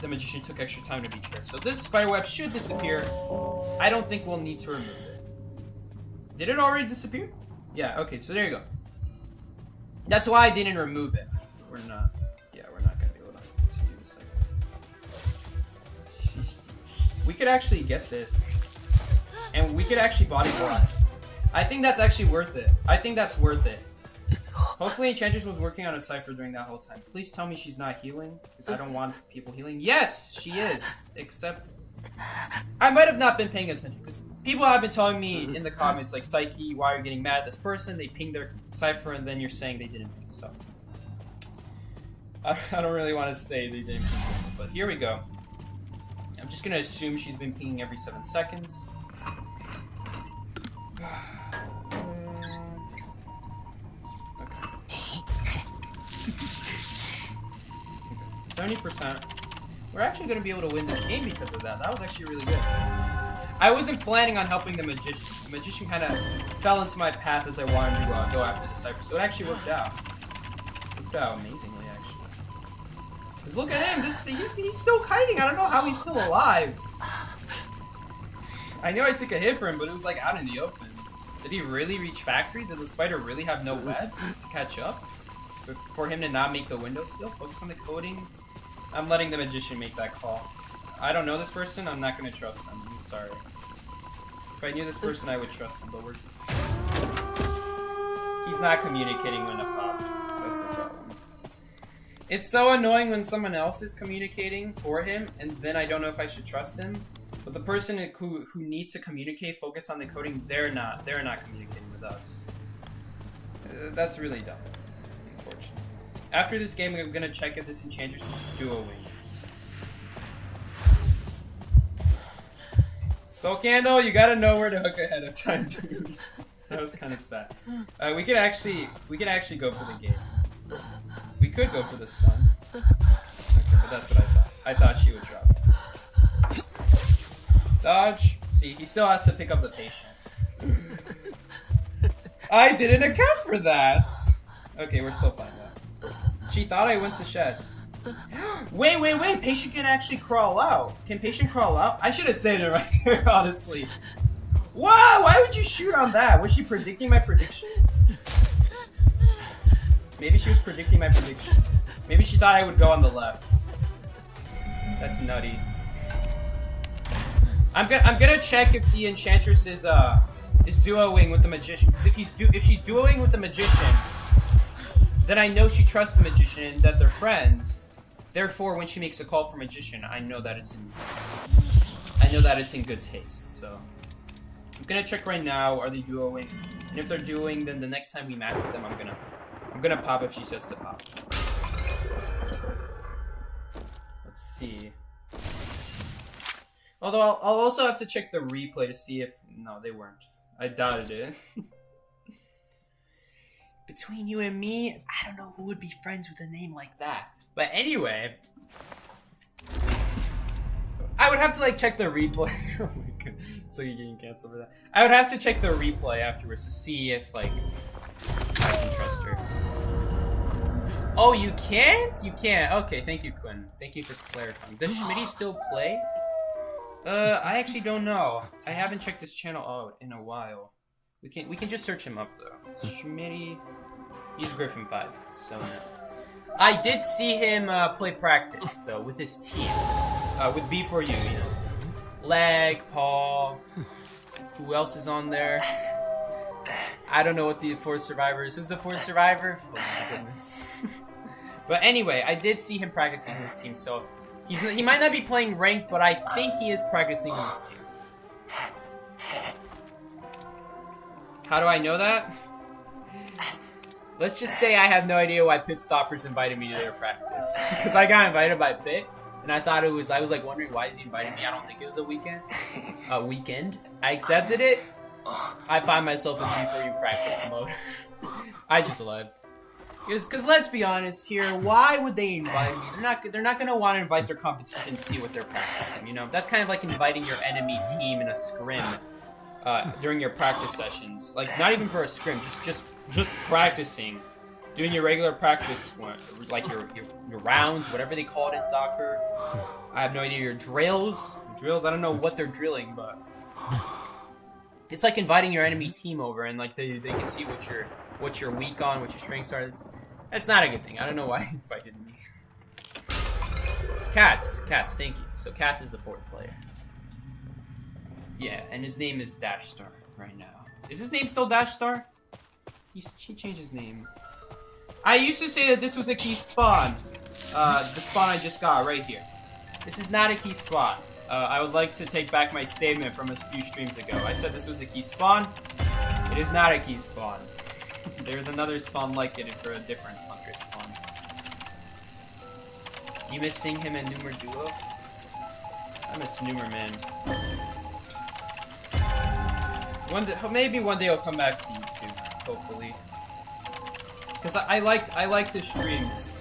[SPEAKER 2] the magician took extra time to be chaired. So this spider web should disappear. I don't think we'll need to remove it. Did it already disappear? Yeah. Okay. So there you go. That's why I didn't remove it. We're not gonna be able to do this like that. We could actually get this. And we could actually body block. I think that's actually worth it. I think that's worth it. Hopefully Enchantress was working on a Cipher during that whole time. Please tell me she's not healing, because I don't want people healing. Yes, she is. Except, I might have not been paying attention, because people have been telling me in the comments, like, Sikey, why are you getting mad at this person? They pinged their Cipher, and then you're saying they didn't ping, so. I don't really want to say they didn't ping, but here we go. I'm just going to assume she's been pinging every 7 seconds. Okay. 70%. We're actually going to be able to win this game because of that. That was actually really good. I wasn't planning on helping the magician. The magician kind of fell into my path as I wanted to go after the Cipher, so it actually worked out. Worked out amazingly, actually. Because look at him, he's still kiting. I don't know how he's still alive. I know I took a hit for him, but it was like out in the open. Did he really reach factory? Did the spider really have no webs to catch up? For him to not make the window still? Focus on the coding? I'm letting the magician make that call. I don't know this person, I'm not going to trust them. I'm sorry. If I knew this person, I would trust him, but he's not communicating when it popped. That's the problem. It's so annoying when someone else is communicating for him, and then I don't know if I should trust him. But the person who needs to communicate, focus on the coding, they're not communicating with us.
[SPEAKER 1] That's really dumb. Unfortunately. After this game, I'm gonna check if this Enchantress is duo wing. Soul Candle, you gotta know where to hook ahead of time, dude. That was kind of sad. We could actually go for the game. We could go for the stun. Okay, but that's what I thought. I thought she would drop. Dodge. See, he still has to pick up the patient. I didn't account for that. Okay, we're still fine though. She thought I went to shed. Wait! Patient can actually crawl out. Can patient crawl out? I should have saved it right there, honestly. Whoa! Why would you shoot on that? Was she predicting my prediction? Maybe she was predicting my prediction. Maybe she thought I would go on the left. That's nutty. I'm gonna check if the Enchantress is duoing with the Magician. Because if she's duoing with the Magician, then I know she trusts the Magician and that they're friends. Therefore, when she makes a call for Magician, I know that it's in good taste. So I'm gonna check right now. Are they duoing? And if they're duoing, then the next time we match with them, I'm gonna pop if she says to pop. Let's see. Although I'll also have to check the replay to see if... No, they weren't. I doubted it. Between you and me, I don't know who would be friends with a name like that. But anyway... I would have to, like, check the replay. Oh my god. So you're getting canceled for that. I would have to check the replay afterwards to see if, like, I can trust her. Oh, you can't? You can't. Okay, thank you, Quinn. Thank you for clarifying. Does Schmitty still play? I actually don't know. I haven't checked this channel out in a while. We can just search him up though. Schmitty. He's Griffin 5. So I did see him play practice though with his team. With B4U, you know. Leg, Paul. Who else is on there? I don't know what the fourth survivor is. Who's the fourth survivor? Oh my goodness. But anyway, I did see him practicing with his team, so he might not be playing ranked, but I think he is practicing with his team. How do I know that? Let's just say I have no idea why Pit Stoppers invited me to their practice. Because I got invited by Pit, and I thought I was like wondering why is he inviting me? I don't think it was a weekend. I accepted it. I find myself in B4U practice mode. I just left. Because let's be honest here, why would they invite me? They're not gonna want to invite their competition and see what they're practicing. You know, that's kind of like inviting your enemy team in a scrim during your practice sessions. Like not even for a scrim, just practicing, doing your regular practice, like your rounds, whatever they call it in soccer. I have no idea. Your drills. I don't know what they're drilling, but. It's like inviting your enemy team over and like they can see what you're weak on, what your strengths are. That's not a good thing. I don't know why he invited me. Cats, thank you. So Cats is the fourth player. Yeah, and his name is Dash Star right now. Is his name still Dash Star? He changed his name. I used to say that this was a key spawn. The spawn I just got right here. This is not a key spawn. I would like to take back my statement from a few streams ago. I said this was a key spawn. It is not a key spawn. There's another spawn like it for a different hunter spawn. You miss seeing him in Numer Duo? I miss Numer, man. Maybe one day he'll come back to YouTube, hopefully. Because I like the streams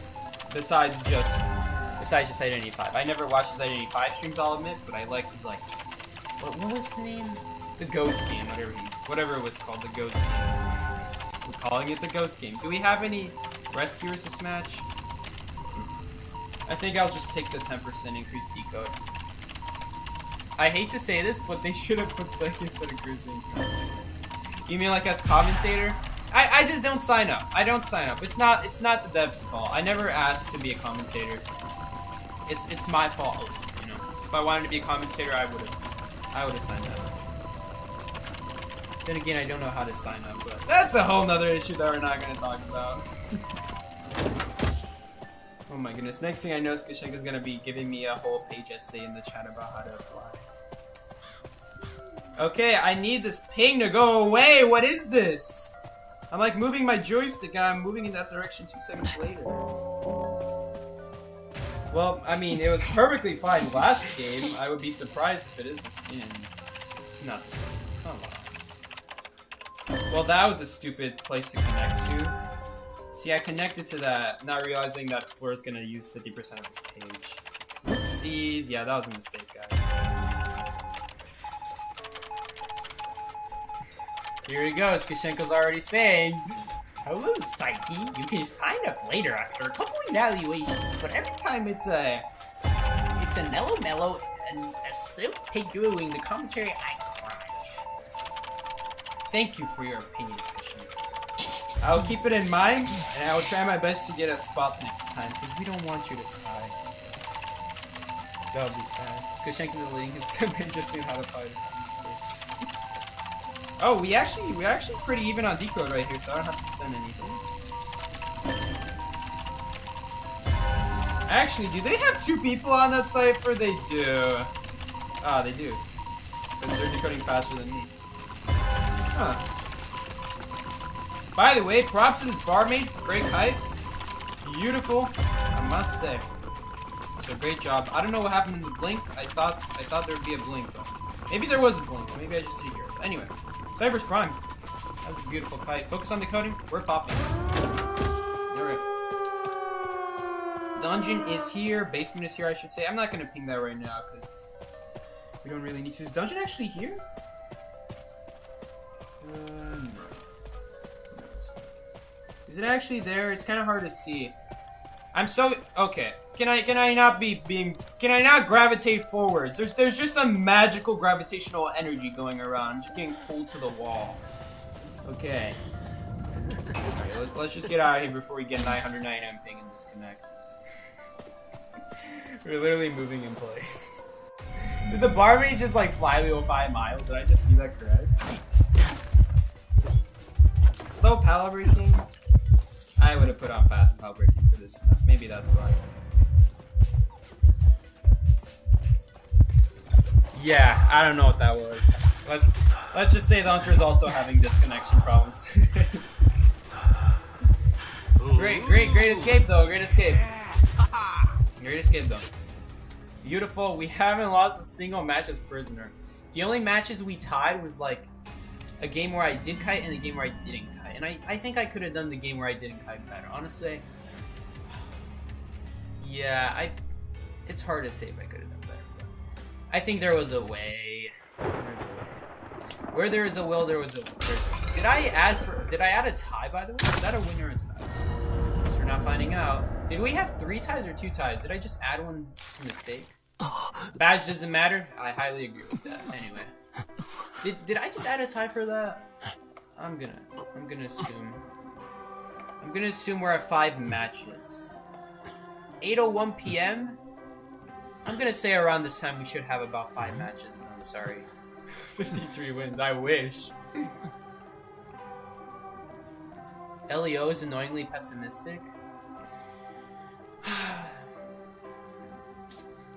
[SPEAKER 1] besides just Identity 5. I never watched his Identity 5 streams, I'll admit, but I liked his, like... What was the name? The Ghost Game, whatever it was called, the Ghost Game. We're calling it the Ghost Game. Do we have any rescuers this match? I think I'll just take the 10% increased decode. I hate to say this, but they should have put Sikey instead of Grizzly in team. You mean like as commentator? I just don't sign up. I don't sign up. It's not the dev's fault. I never asked to be a commentator. It's my fault, you know. If I wanted to be a commentator, I would have signed up. Then again, I don't know how to sign up, but that's a whole nother issue that we're not gonna talk about. Oh my goodness! Next thing I know, Skashek is gonna be giving me a whole page essay in the chat about how to apply. Okay, I need this ping to go away. What is this? I'm like moving my joystick and I'm moving in that direction 2 seconds later. Well, I mean, it was perfectly fine last game. I would be surprised if it is the skin. It's not the skin. Come on. Well, that was a stupid place to connect to. See, I connected to that, not realizing that Slur is gonna use 50% of his page. Oopsies. Yeah, that was a mistake, guys. Here he goes. Skishenko's already saying, "Hello, Sikey. You can sign up later after a couple evaluations, but every time it's a mellow and a so doing the commentary, I cry. Thank you for your opinions, Skishenko. I'll keep it in mind, and I will try my best to get a spot next time, because we don't want you to cry. That would be sad. Skishenko deleting his 10 page just seeing how to fight. Oh, we're actually pretty even on decode right here, so I don't have to send anything. Actually, do they have 2 people on that cipher? They do. Ah, they do. Because they're decoding faster than me. Huh. By the way, props to this barmaid. Great kite. Beautiful, I must say. So great job. I don't know what happened in the blink. I thought there'd be a blink, but maybe there was a blink. Maybe I just didn't hear it. But anyway, Cypher's Prime. That was a beautiful kite. Focus on decoding. We're popping. Alright. Dungeon is here. Basement is here, I should say. I'm not gonna ping that right now because we don't really need to. Is dungeon actually here? No. Is it actually there? It's kind of hard to see. I'm so okay. Can I not gravitate forwards? There's just a magical gravitational energy going around. I'm just getting pulled to the wall. Okay. Alright, let's just get out of here before we get 909 M ping and disconnect. We're literally moving in place. Did the barmaid just like fly wheel 5 miles? Did I just see that correct? Slow pallet breaking. I would have put on fast pallet breaking for this map. Maybe that's why. Yeah, I don't know what that was. Let's just say the hunter's also having disconnection problems. Great escape though. Great escape. Great escape though. Beautiful. We haven't lost a single match as prisoner. The only matches we tied was like a game where I did kite and a game where I didn't kite. And I think I could have done the game where I didn't kite better. Honestly, yeah, it's hard to say if I could have done better. But I think there was a way. There's a way. Where there is a will, there was a. Did I add a tie, by the way? Is that a winner or a tie? Guess we're not finding out. Did we have 3 ties or 2 ties? Did I just add one to mistake? Badge doesn't matter. I highly agree with that. Anyway, did I just add a tie for that? I'm gonna assume we're at 5 matches. 8:01 p.m. I'm gonna say around this time we should have about 5 matches. I'm sorry. 53 wins. I wish. LEO is annoyingly pessimistic.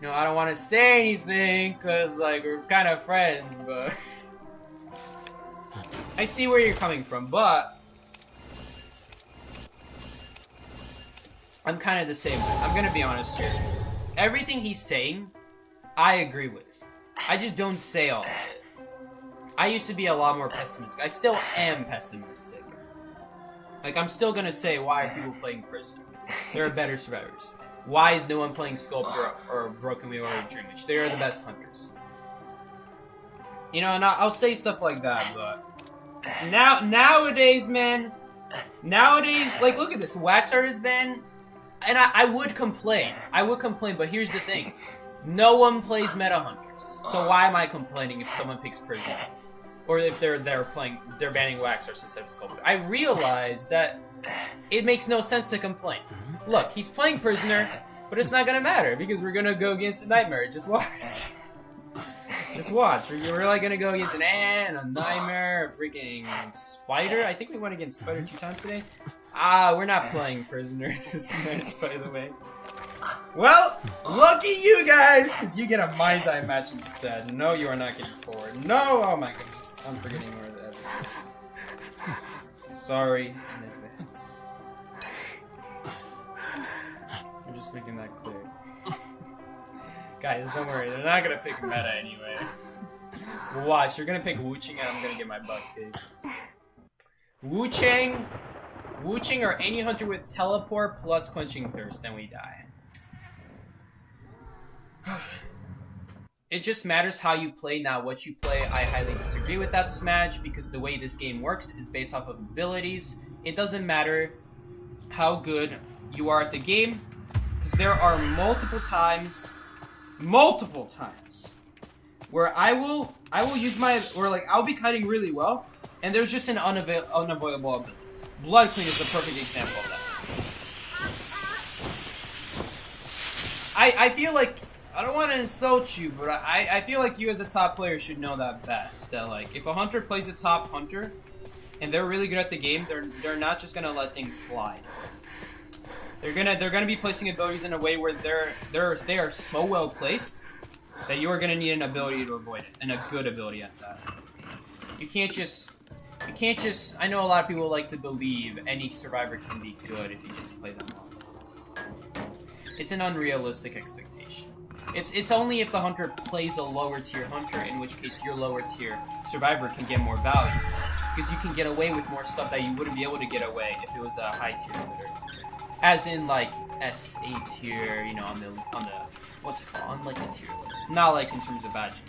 [SPEAKER 1] No, I don't want to say anything because like we're kind of friends, but I see where you're coming from, but I'm kind of the same way. I'm gonna be honest here. Everything he's saying, I agree with. I just don't say all of it. I used to be a lot more pessimistic. I still am pessimistic. Like, I'm still gonna say, why are people playing Prisoner? There are better survivors. Why is no one playing Sculptor or Broken Wheel or Dream Witch? They are the best hunters. You know, and I'll say stuff like that, but nowadays, man, like, look at this. Wax Art has been, and I would complain. But here's the thing. No one plays meta hunters. So why am I complaining if someone picks Prisoner? Or if they're banning Wax Arts instead of Sculptor? I realize that it makes no sense to complain. Look, he's playing Prisoner, but it's not gonna matter because we're gonna go against a Nightmare. Just watch. Just watch. We're like gonna go against an ant, a Nightmare, a freaking Spider. I think we went against Spider 2 times today. We're not playing Prisoner this match, by the way. Well, lucky you guys, because you get a Mind's Eye match instead. No, you are not getting forward. No, oh my goodness. I'm forgetting where the evidence is. Sorry in advance. I'm just making that clear. Guys, don't worry. They're not gonna pick meta anyway. Watch, you're gonna pick Wu-Ching and I'm gonna get my butt kicked. Wu-Ching or any hunter with teleport plus quenching thirst, then we die. It just matters how you play, not what you play. I highly disagree with that, Smash, because the way this game works is based off of abilities. It doesn't matter how good you are at the game, because there are multiple times, where I will use my, or like, I'll be kiting really well, and there's just an unavoidable ability. Blood Queen is the perfect example of that. I feel like, I don't want to insult you, but I feel like you as a top player should know that best. That like, if a hunter plays a top hunter, and they're really good at the game, they're not just gonna let things slide. They're gonna be placing abilities in a way where they are so well placed that you are gonna need an ability to avoid it, and a good ability at that. You can't just. I know a lot of people like to believe any survivor can be good if you just play them well. It's an unrealistic expectation. It's only if the hunter plays a lower tier hunter, in which case your lower tier survivor can get more value. Because you can get away with more stuff that you wouldn't be able to get away if it was a high tier hunter. As in like SA tier, you know, on the what's it called? On like the tier list. Not like in terms of badges.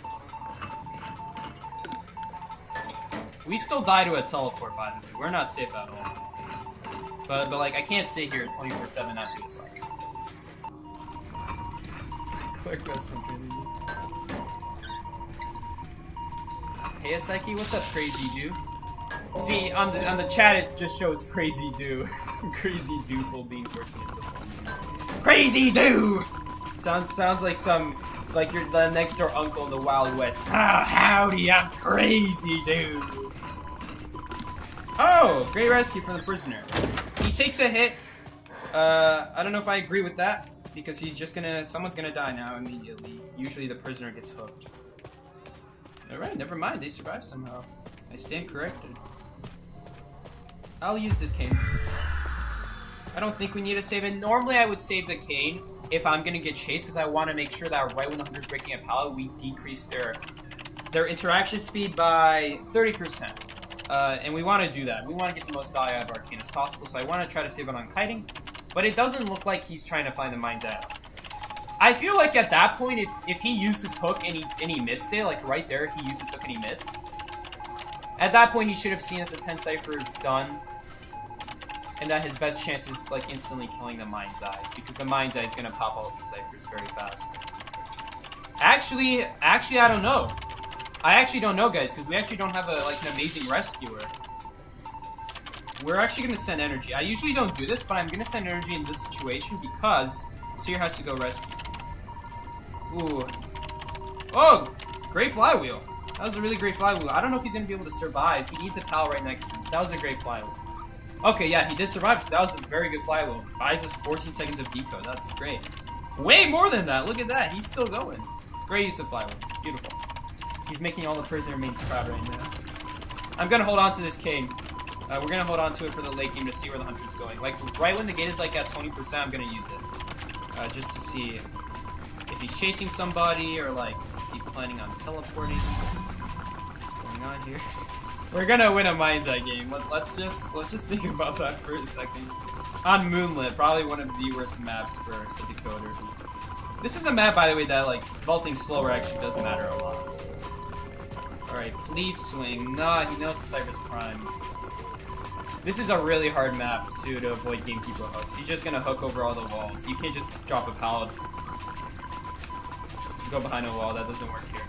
[SPEAKER 1] We still die to a teleport, by the way. We're not safe at all. But like I can't sit here 24/7 not do a cycle. Hey Sikey, what's up, Crazy Do? See, on the chat it just shows Crazy Do. Crazy Do full being 14 is the full name. Crazy Do! Sounds like like you're the next door uncle in the Wild West. Oh, howdy, I'm Crazy Do. Oh, great rescue from the prisoner. He takes a hit. I don't know if I agree with that. Because he's just someone's gonna die now immediately. Usually the prisoner gets hooked. Alright, never mind, they survived somehow. I stand corrected. I'll use this cane. I don't think we need to save it. Normally I would save the cane if I'm gonna get chased, because I want to make sure that right when the hunter's breaking a pallet, we decrease their interaction speed by 30%. And we want to do that. We want to get the most value out of our cane as possible, so I want to try to save it on kiting. But it doesn't look like he's trying to find the mind's eye. I feel like at that point, if he used his hook and he missed it, like right there, he used his hook and he missed. At that point, he should have seen that the 10 Cipher is done, and that his best chance is like instantly killing the mind's eye, because the mind's eye is gonna pop all of the Ciphers very fast. Actually, I don't know. I actually don't know, guys, because we actually don't have an amazing rescuer. We're actually going to send energy. I usually don't do this, but I'm going to send energy in this situation because Seer has to go rescue. Ooh. Oh! Great flywheel. That was a really great flywheel. I don't know if he's going to be able to survive. He needs a pal right next to him. That was a great flywheel. Okay, yeah, he did survive, so that was a very good flywheel. Buys us 14 seconds of deco. That's great. Way more than that. Look at that. He's still going. Great use of flywheel. Beautiful. He's making all the prisoner mains proud right now. I'm going to hold on to this cane. We're going to hold on to it for the late game to see where the hunter's going. Like, right when the gate is, like, at 20%, I'm going to use it. Just to see if he's chasing somebody, or, like, is he planning on teleporting? What's going on here? We're going to win a Mind's Eye game. Let's just think about that for a second. On Moonlit, probably one of the worst maps for a decoder. This is a map, by the way, that, like, vaulting slower actually does matter a lot. Alright, please swing. Nah, he knows the Cypher's prime. This is a really hard map, too, to avoid gamekeeper hooks. He's just gonna hook over all the walls. You can't just drop a pallet. Go behind a wall, that doesn't work here.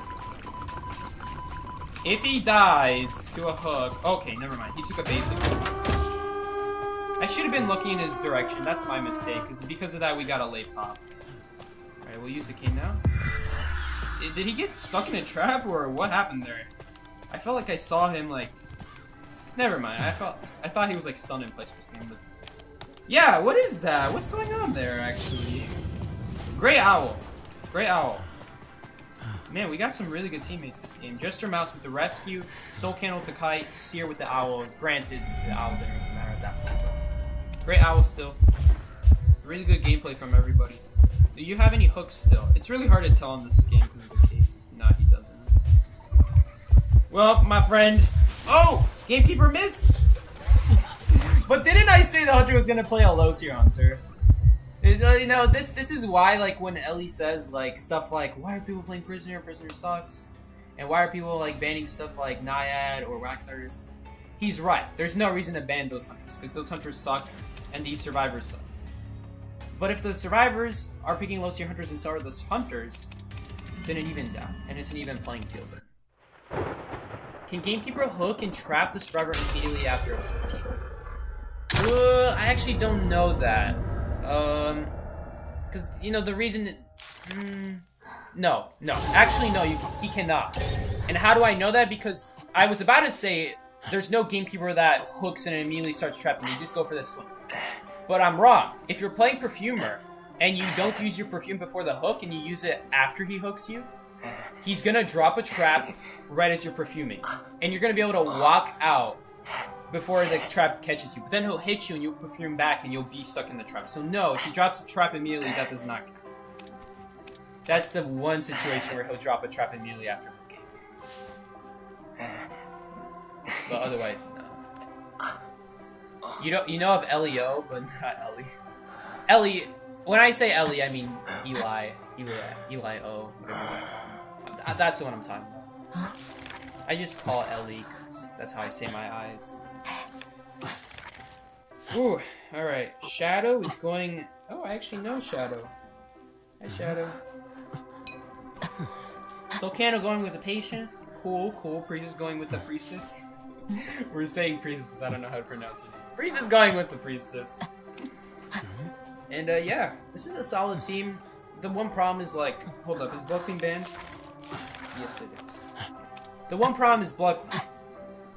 [SPEAKER 1] If he dies to a hook... Okay, never mind. He took a basic hook. I should have been looking in his direction. That's my mistake, because of that we got a late pop. Alright, we'll use the king now. Did he get stuck in a trap, or what happened there? I felt like I saw him, like... Never mind, I thought he was, like, stunned in place for a second, but... Yeah, what is that? What's going on there, actually? Gray Owl. Gray Owl.
[SPEAKER 2] Man, we got some really good teammates this game. Jester Mouse with the rescue, Soul Candle with the kite, Seer with the owl. Granted, the owl didn't matter at that point. But great owl still. Really good gameplay from everybody. Do you have any hooks still? It's really hard to tell in this game because of the cape. No, he doesn't. Well, my friend. Oh! Gamekeeper missed! But didn't I say the hunter was gonna play a low tier hunter? You know, this is why, like, when Ellie says, like, stuff like, why are people playing Prisoner? Prisoner sucks. And why are people, like, banning stuff like Naiad or Wax Artist? He's right. There's no reason to ban those hunters, because those hunters suck, and these survivors suck. But if the survivors are picking low tier hunters and so are the hunters, then it evens out, and it's an even playing field. Can Gamekeeper hook and trap the survivor immediately after hooking? I actually don't know that. Because, you know, the reason... No. Actually, no, he cannot. And how do I know that? Because I was about to say, there's no Gamekeeper that hooks and immediately starts trapping. You just go for the swing. But I'm wrong. If you're playing Perfumer, and you don't use your perfume before the hook, and you use it after he hooks you, he's gonna drop a trap right as you're perfuming. And you're gonna be able to walk out before the trap catches you. But then he'll hit you and you'll perfume back and you'll be stuck in the trap. So no, if he drops a trap immediately, that does not count. That's the one situation where he'll drop a trap immediately after hooking. But otherwise, no. You know of Elio, but not Ellie. Ellie, when I say Ellie, I mean Eli O. That's the one I'm talking about. I just call it Ellie because that's how I say my eyes. Ooh, alright. Shadow is going... Oh, I actually know Shadow. Hi, Shadow. So Candle going with the patient. Cool. Priest is going with the priestess. We're saying priestess because I don't know how to pronounce it. Priest is going with the priestess. And yeah, this is a solid team. The one problem is like... Hold up, is Blood Queen banned? Yes, it is. The one problem is Blood Queen.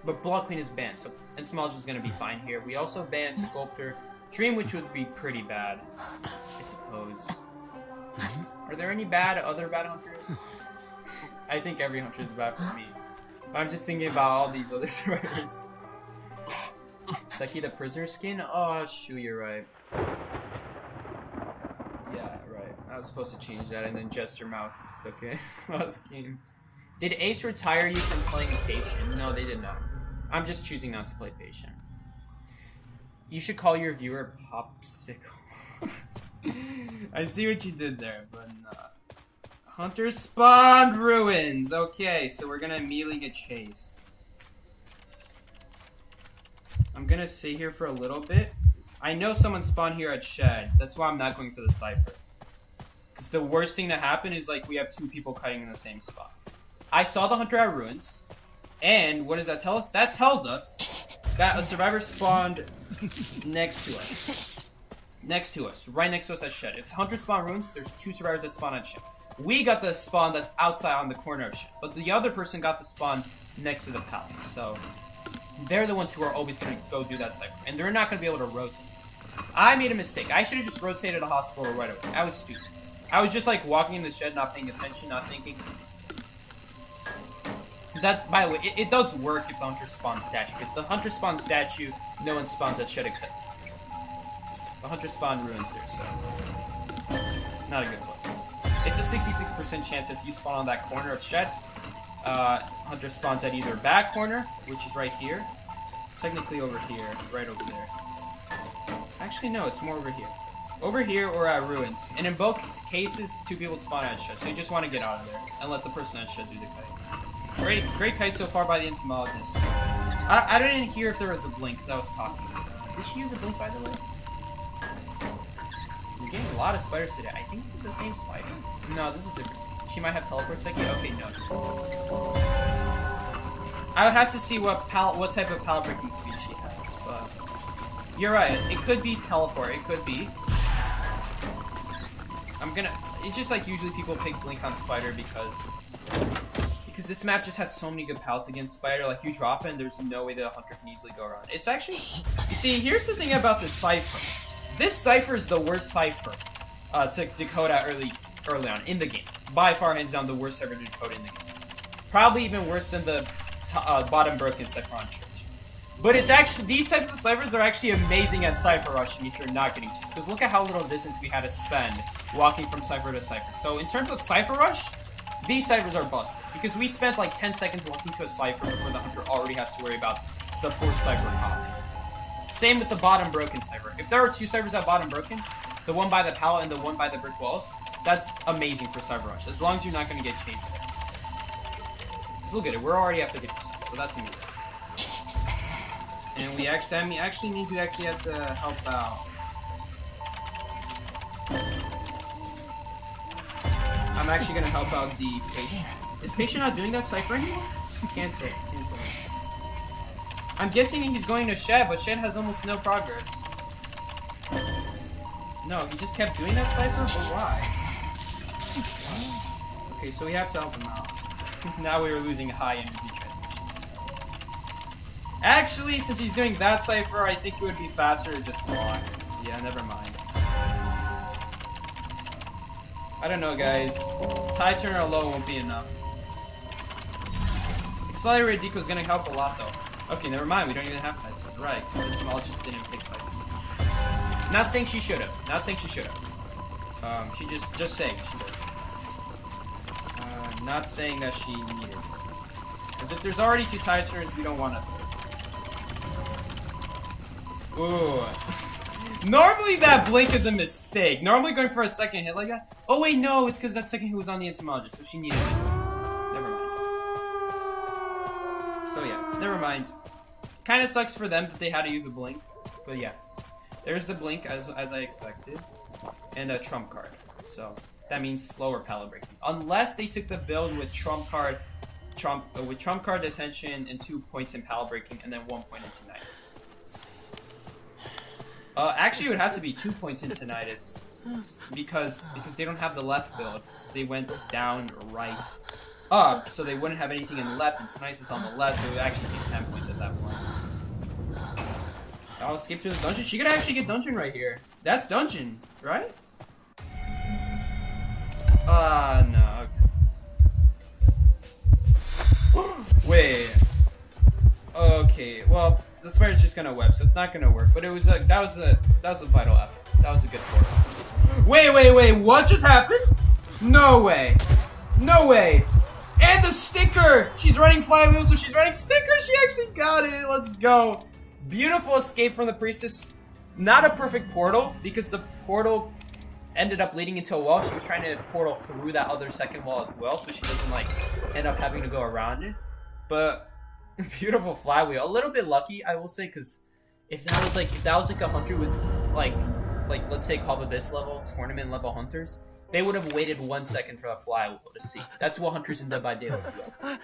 [SPEAKER 2] But Blood Queen is banned, so Entomology is going to be fine here. We also banned Sculptor. Dream, which would be pretty bad, I suppose. Are there any other bad hunters? I think every hunter is bad for me. But I'm just thinking about all these other survivors. Sikey the prisoner skin? Oh, shoot, you're right. Yeah, right. I was supposed to change that, and then Jester Mouse took it last game. Did Ace retire you from playing Patient? No, they did not. I'm just choosing not to play Patient. You should call your viewer Popsicle. I see what you did there, but Hunter spawned ruins. Okay, so we're gonna immediately get chased. I'm gonna sit here for a little bit. I know someone spawned here at Shed. That's why I'm not going for the Cipher. Because the worst thing to happen is like we have two people kiting in the same spot. I saw the Hunter at Ruins. And what does that tell us? That tells us that a survivor spawned next to us. Right next to us at Shed. If Hunter spawned Ruins, there's two survivors that spawn at Shed. We got the spawn that's outside on the corner of Shed. But the other person got the spawn next to the pallet. So they're the ones who are always going to go do that Cipher. And they're not going to be able to rotate. I made a mistake. I should have just rotated a hospital right away. I was stupid. I was just like walking in the Shed, not paying attention, not thinking. That, by the way, it does work if the Hunter spawns statue. If it's the Hunter spawn statue, no one spawns at Shed except the Hunter spawn Ruins there, so not a good play. It's a 66% chance if you spawn on that corner of Shed, Hunter spawns at either back corner, which is right here, technically over here, right over there. Actually, no, it's more over here. Over here or at Ruins. And in both cases, two people spawn at Shed, so you just want to get out of there and let the person at Shed do the kite. Great kite so far by the entomologist. I didn't hear if there was a blink because I was talking. Did she use a blink, by the way? We're getting a lot of spiders today. I think this is the same spider. No, this is different. She might have teleport Sikey. Okay, no. I would have to see what type of pallet breaking speed she has, but you're right. It could be teleport. It could be. It's just like usually people pick blink on spider because this map just has so many good pallets against spider. Like you drop it and there's no way that a hunter can easily go around. It's actually, you see, here's the thing about this Cipher. This Cipher is the worst Cipher to decode at early on in the game. By far, hands down, the worst ever code in the game. Probably even worse than the bottom broken Cipher on Church. But it's actually, these types of ciphers are actually amazing at cipher rushing if you're not getting chased. Because look at how little distance we had to spend walking from cipher to cipher. So in terms of cipher rush, these ciphers are busted. Because we spent like 10 seconds walking to a cipher before the hunter already has to worry about the fourth cipher popping. Same with the bottom broken cipher. If there are two ciphers at bottom broken, the one by the pallet and the one by the brick walls, that's amazing for cipher rush. As long as you're not going to get chased there. Just look at it. We're already at 50%, so that's amazing. And that actually means we actually have to help out. I'm actually gonna help out the patient. Is patient not doing that cipher anymore? Cancel. I'm guessing he's going to Shed, but Shed has almost no progress. No, he just kept doing that cipher, but why? Okay, so we have to help him out. Now we were losing high energy transmission. Actually, since he's doing that cipher, I think it would be faster to just block. Yeah, never mind. I don't know, guys. Tide turner alone won't be enough. Accelerated Deco is gonna help a lot, though. Okay, never mind. We don't even have Tide turner, right? Because Small just didn't pick Tide turner. Not saying she should have. Not saying she should have. She just saying she does. Not saying that she needed. Because if there's already two Tide turners, we don't want to. Ooh. Normally that blink is a mistake. Normally going for a second hit like that. Oh wait, no, it's because that second hit was on the entomologist, so she needed it. Never mind. So yeah, never mind. Kind of sucks for them that they had to use a blink, but yeah. There's the blink as I expected, and a trump card. So that means slower pallet breaking. Unless they took the build with trump card detention and 2 points in pallet breaking, and then 1 point in tinnitus. Actually, it would have to be 2 points in tinnitus because they don't have the left build. So they went down, right, up, so they wouldn't have anything in the left, and tinnitus is on the left, so it would actually take 10 points at that point. I'll escape through the dungeon. She could actually get dungeon right here. That's dungeon, right? No. Okay. Wait. Okay. Well, the spider's just gonna web, so it's not gonna work. But it was that was a vital effort. That was a good portal. Wait. What just happened? No way. And the sticker. She's running flywheel, so she's running sticker. She actually got it. Let's go. Beautiful escape from the priestess. Not a perfect portal because the portal ended up leading into a wall. She was trying to portal through that other second wall as well, so she doesn't like end up having to go around it. But beautiful flywheel. A little bit lucky, I will say, because if that was like a hunter was like let's say Call of Abyss level, tournament level hunters, they would have waited 1 second for the flywheel to see. That's what hunters in Dead by Daylight do.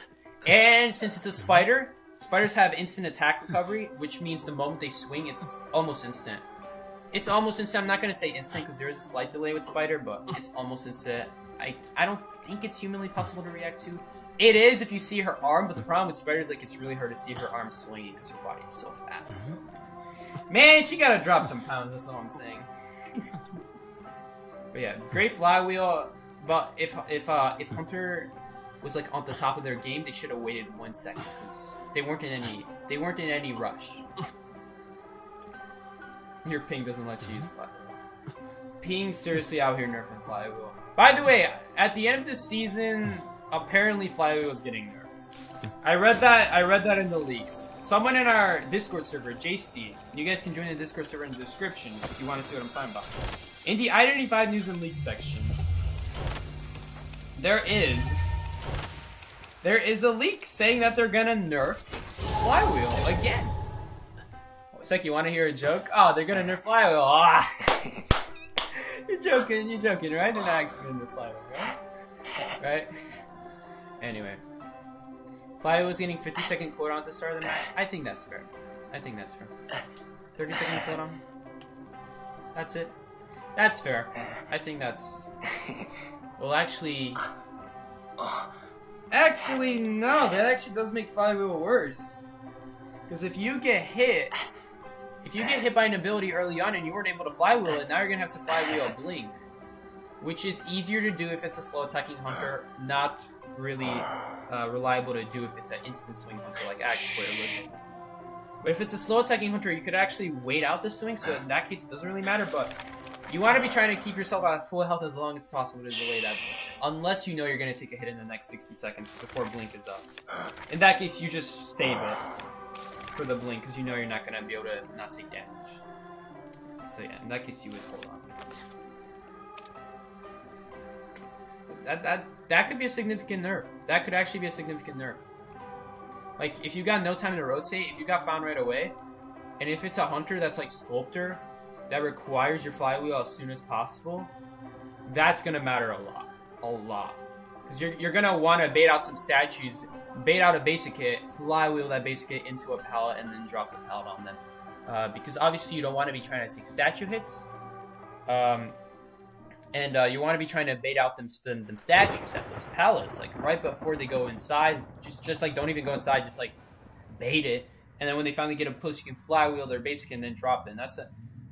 [SPEAKER 2] And since it's a spider, spiders have instant attack recovery, which means the moment they swing, it's almost instant. It's almost instant. I'm not going to say instant because there is a slight delay with spider, but it's almost instant. I don't think it's humanly possible to react to. It is if you see her arm, but the problem with spider is like it's really hard to see her arm swinging because her body is so fat. So. Man, she got to drop some pounds, that's all I'm saying. But yeah, great flywheel, but if Hunter was like on the top of their game, they should have waited 1 second because they weren't in any rush. Your ping doesn't let you use flywheel. Ping seriously out here nerfing flywheel. By the way, at the end of the season, apparently flywheel is getting nerfed. I read that in the leaks. Someone in our Discord server, JST, you guys can join the Discord server in the description if you want to see what I'm talking about. In the I-95 news and leaks section, there is a leak saying that they're gonna nerf flywheel again. Sikey, you want to hear a joke? Oh, they're gonna nerf flywheel. Ah. You're joking, right? They're not actually gonna nerf flywheel, right? Right? Anyway. Flywheel was getting 50-second cooldown at the start of the match. I think that's fair. 30-second cooldown. That's it. That's fair. I think that's... Well, actually, no. That actually does make flywheel worse. Because if you get hit by an ability early on and you weren't able to flywheel it, now you're gonna have to flywheel a blink, which is easier to do if it's a slow attacking hunter, not really reliable to do if it's an instant swing hunter like Axe Player Illusion. But if it's a slow attacking hunter, you could actually wait out the swing, so in that case it doesn't really matter, but you want to be trying to keep yourself at full health as long as possible to delay that blink. Unless you know you're going to take a hit in the next 60 seconds before blink is up. In that case, you just save it for the blink, because you know you're not going to be able to not take damage. So yeah, in that case you would hold on. That could be a significant nerf. That could actually be a significant nerf. Like, if you got no time to rotate, if you got found right away, and if it's a hunter that's like Sculptor, that requires your flywheel as soon as possible, that's going to matter a lot. A lot. Because you're going to want to bait out some statues, bait out a basic hit, flywheel that basic hit into a pallet, and then drop the pallet on them. Because obviously you don't want to be trying to take statue hits. And you want to be trying to bait out them statues at those pallets, like right before they go inside. Just like don't even go inside, just like bait it. And then when they finally get up close, you can flywheel their basic and then drop it. And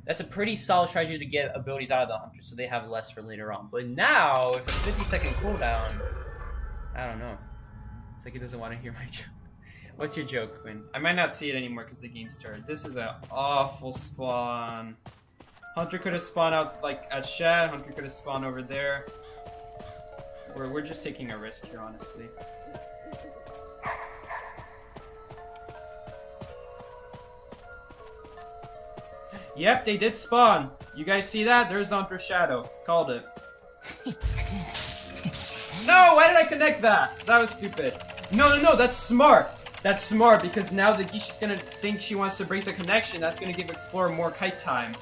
[SPEAKER 2] that's a pretty solid strategy to get abilities out of the hunter, so they have less for later on. But now, if a 50-second cooldown, I don't know. It's like he doesn't want to hear my joke. What's your joke, Quinn? I might not see it anymore because the game started. This is an awful spawn. Hunter could have spawned out like at Shed. Hunter could have spawned over there. We're just taking a risk here, honestly. Yep, they did spawn. You guys see that? There's the Hunter's shadow. Called it. No, why did I connect that? That was stupid. No, that's smart. That's smart because now the Geisha's gonna think she wants to break the connection. That's gonna give Explorer more kite time.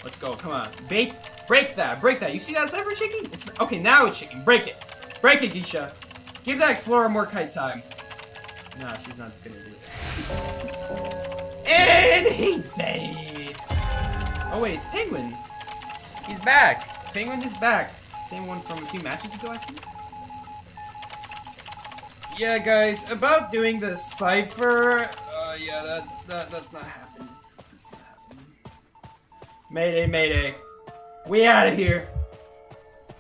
[SPEAKER 2] Let's go, come on. Break that. You see that Cipher shaking? Okay, now it's shaking. Break it, Geisha. Give that Explorer more kite time. No, she's not gonna do it. And he died. Oh wait, it's Penguin. He's back. Penguin is back. Same one from a few matches ago, I think. Yeah, guys, about doing the Cipher. Yeah, that's not happening. That's not happening. Mayday. We out of here.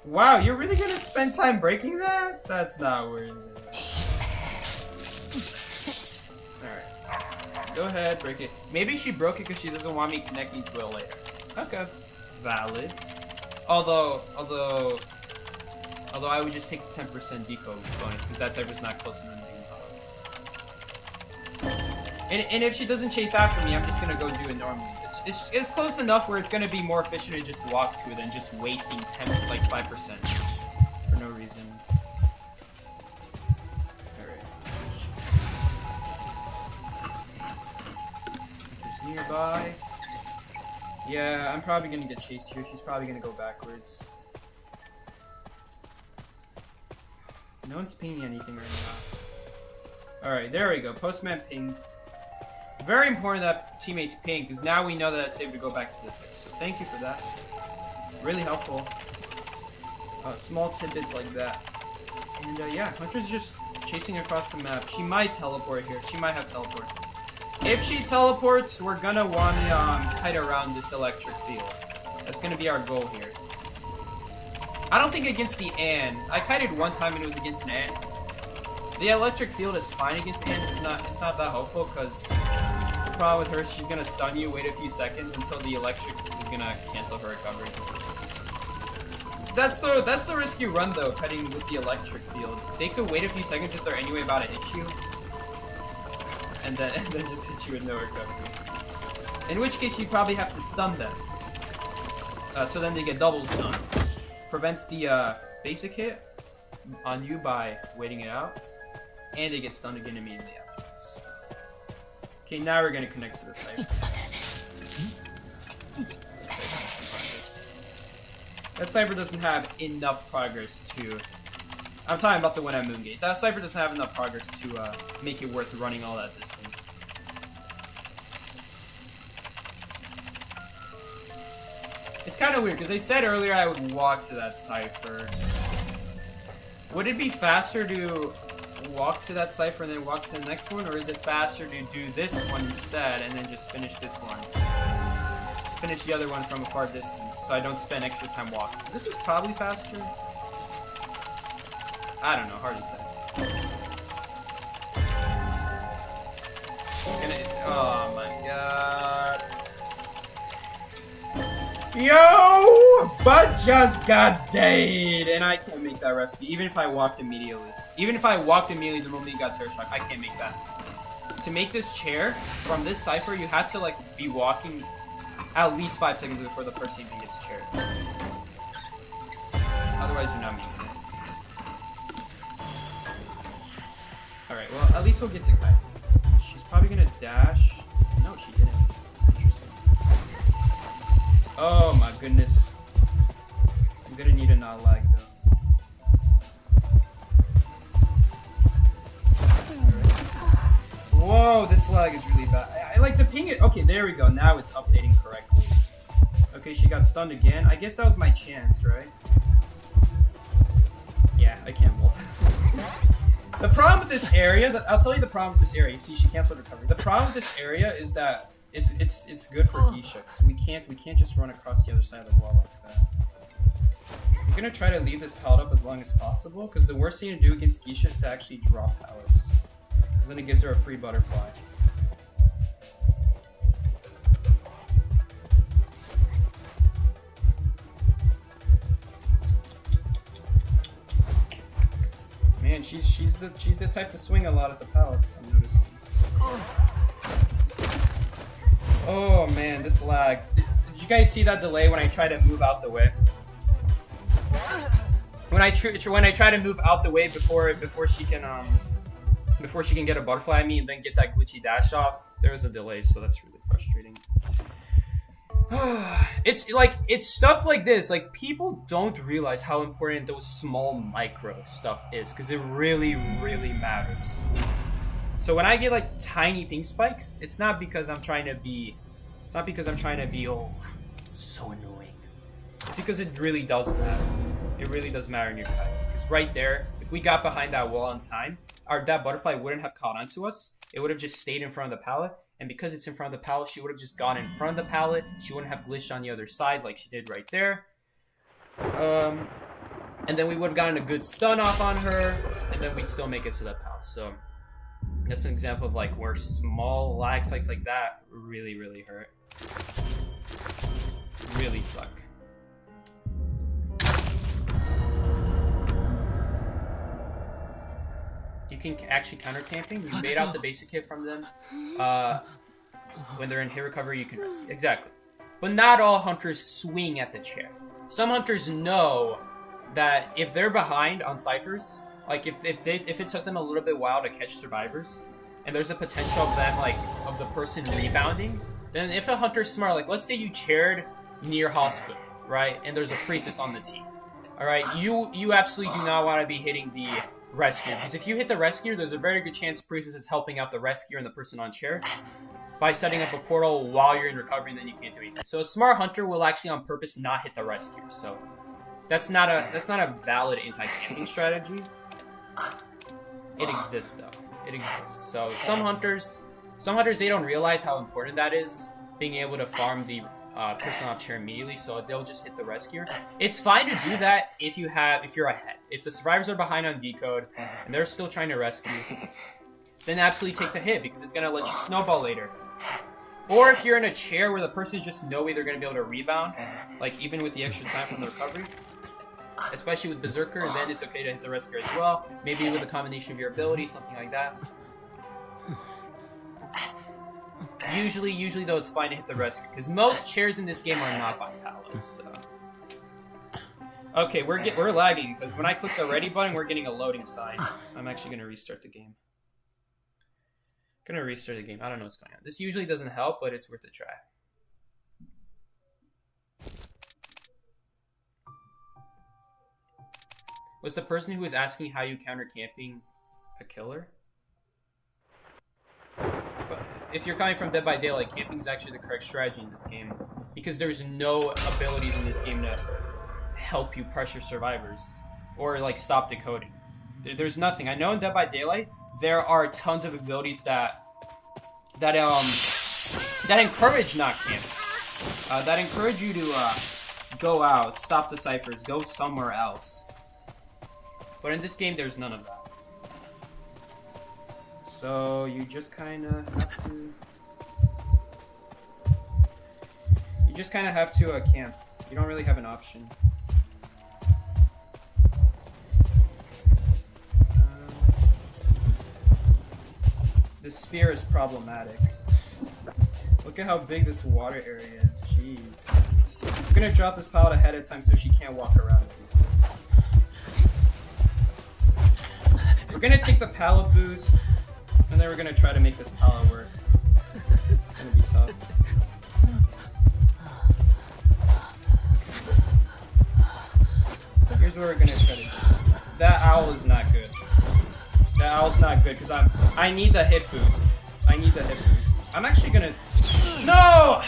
[SPEAKER 2] Wow, you're really gonna spend time breaking that? That's not worth it. Alright. Go ahead, break it. Maybe she broke it because she doesn't want me connecting to it later. Okay. Valid. Although I would just take the 10% deco bonus because that Cypher's not close enough to being and if she doesn't chase after me, I'm just gonna go do it normally. It's close enough where it's gonna be more efficient to just walk to it than just wasting 5% for no reason. Alright. There's nearby. Yeah, I'm probably gonna get chased here. She's probably gonna go backwards. No one's pinging anything right now. Alright, there we go. Postman pinged. Very important that teammates ping, because now we know that it's safe to go back to this area. So thank you for that. Really helpful. Small tidbits like that. And yeah, Hunter's just chasing across the map. She might teleport here. She might have teleport. If she teleports, we're gonna want to kite around this electric field. That's gonna be our goal here. I don't think against the Ann. I kited one time and it was against an Ann. The electric field is fine against Ann. It's not that helpful because the problem with her is she's gonna stun you, wait a few seconds until the electric is gonna cancel her recovery. That's the risk you run though, kiting with the electric field. They could wait a few seconds if they're anyway about to hit you. And then just hit you with no recovery. In which case you probably have to stun them. So then they get double stun. Prevents the basic hit on you by waiting it out. And they get stunned again immediately afterwards. Okay, now we're gonna connect to the Cipher. That Cipher doesn't have enough progress to... I'm talking about the one at Moongate. That Cipher doesn't have enough progress to make it worth running all that distance. It's kind of weird, because I said earlier I would walk to that Cipher. Would it be faster to walk to that Cipher and then walk to the next one, or is it faster to do this one instead and then just finish this one? finish the other one from a far distance, so I don't spend extra time walking. This is probably faster. I don't know, hard to say. Oh my god. Yo! But just got dead, and I can't make that rescue, even if I walked immediately. Even if I walked immediately the moment he got terror shock, I can't make that. To make this chair, from this Cipher, you had to like be walking at least 5 seconds before the person even gets chaired. Otherwise, you're not making it. Alright, well, at least we'll get to Kai. She's probably gonna dash. No, she didn't. Interesting. Oh my goodness. I'm gonna need a not lag though. Whoa, this lag is really bad. I like the ping it. Okay, there we go. Now it's updating correctly. Okay, she got stunned again. I guess that was my chance, right? Yeah, I can't wolf. The problem with this area, I'll tell you the problem with this area. You see, she canceled recovery. The problem with this area is that it's good for Geisha, because we can't just run across the other side of the wall like that. I'm gonna try to leave this pallet up as long as possible, because the worst thing to do against Geisha is to actually drop pallets. Because then it gives her a free butterfly. Man, she's the type to swing a lot at the pallets, I'm noticing. Oh man, this lag. Did you guys see that delay when I try to move out the way? When I try to move out the way before she can get a butterfly at me and then get that glitchy dash off, there was a delay, so that's really frustrating. It's stuff like this, like people don't realize how important those small micro stuff is, because it really, really matters. So when I get like tiny ping spikes, it's not because I'm trying to be oh so annoying. It's because it really does matter. It really does matter in your cut. Because right there, if we got behind that wall on time, that butterfly wouldn't have caught onto us. It would have just stayed in front of the pallet. And because it's in front of the pallet, she would have just gone in front of the pallet. She wouldn't have glitched on the other side like she did right there. And then we would have gotten a good stun off on her. And then we'd still make it to the pallet. So that's an example of like where small lag spikes like that really, really hurt. Really suck. You can actually counter camping. You bait out the basic hit from them. When they're in hit recovery, you can rescue. Exactly. But not all hunters swing at the chair. Some hunters know that if they're behind on ciphers, like if it took them a little bit while to catch survivors, and there's a potential of them of the person rebounding, then if a hunter's smart, like let's say you chaired near hospital, right, and there's a priestess on the team, all right, you absolutely do not want to be hitting the rescuer, because if you hit the rescuer, there's a very good chance priestess is helping out the rescuer and the person on chair by setting up a portal while you're in recovery, and then you can't do anything. So a smart hunter will actually on purpose not hit the rescuer. So that's not a valid anti-camping strategy. It exists though. It exists. So some hunters they don't realize how important that is, being able to farm the person off chair immediately, so they'll just hit the rescuer. It's fine to do that if you're ahead. If the survivors are behind on decode and they're still trying to rescue, then absolutely take the hit, because it's gonna let you snowball later. Or if you're in a chair where the person's just no way they're gonna be able to rebound, like even with the extra time from the recovery, especially with Berserker, then it's okay to hit the rescuer as well. Maybe with a combination of your ability, something like that. Usually though, it's fine to hit the rescue, because most chairs in this game are not by pallets. So. Okay, we're lagging, because when I click the ready button, we're getting a loading sign. I'm actually gonna restart the game. I don't know what's going on. This usually doesn't help, but it's worth a try. Was the person who was asking how you counter camping a killer? But if you're coming from Dead by Daylight, camping is actually the correct strategy in this game, because there's no abilities in this game to help you pressure survivors or like stop decoding. There's nothing. I know in Dead by Daylight there are tons of abilities that encourage not camping. that encourage you to go out, stop the ciphers, go somewhere else. But in this game, there's none of that. So you just kind of have to. You just kind of have to camp. You don't really have an option. This spear is problematic. Look at how big this water area is. Jeez. I'm gonna drop this pallet ahead of time so she can't walk around it easily. We're gonna take the pallet boost, and then we're gonna try to make this pallet work. It's gonna be tough. Here's what we're gonna try to do. That owl is not good. That owl's not good because I need the hit boost. I need the hit boost. I'm actually gonna. No!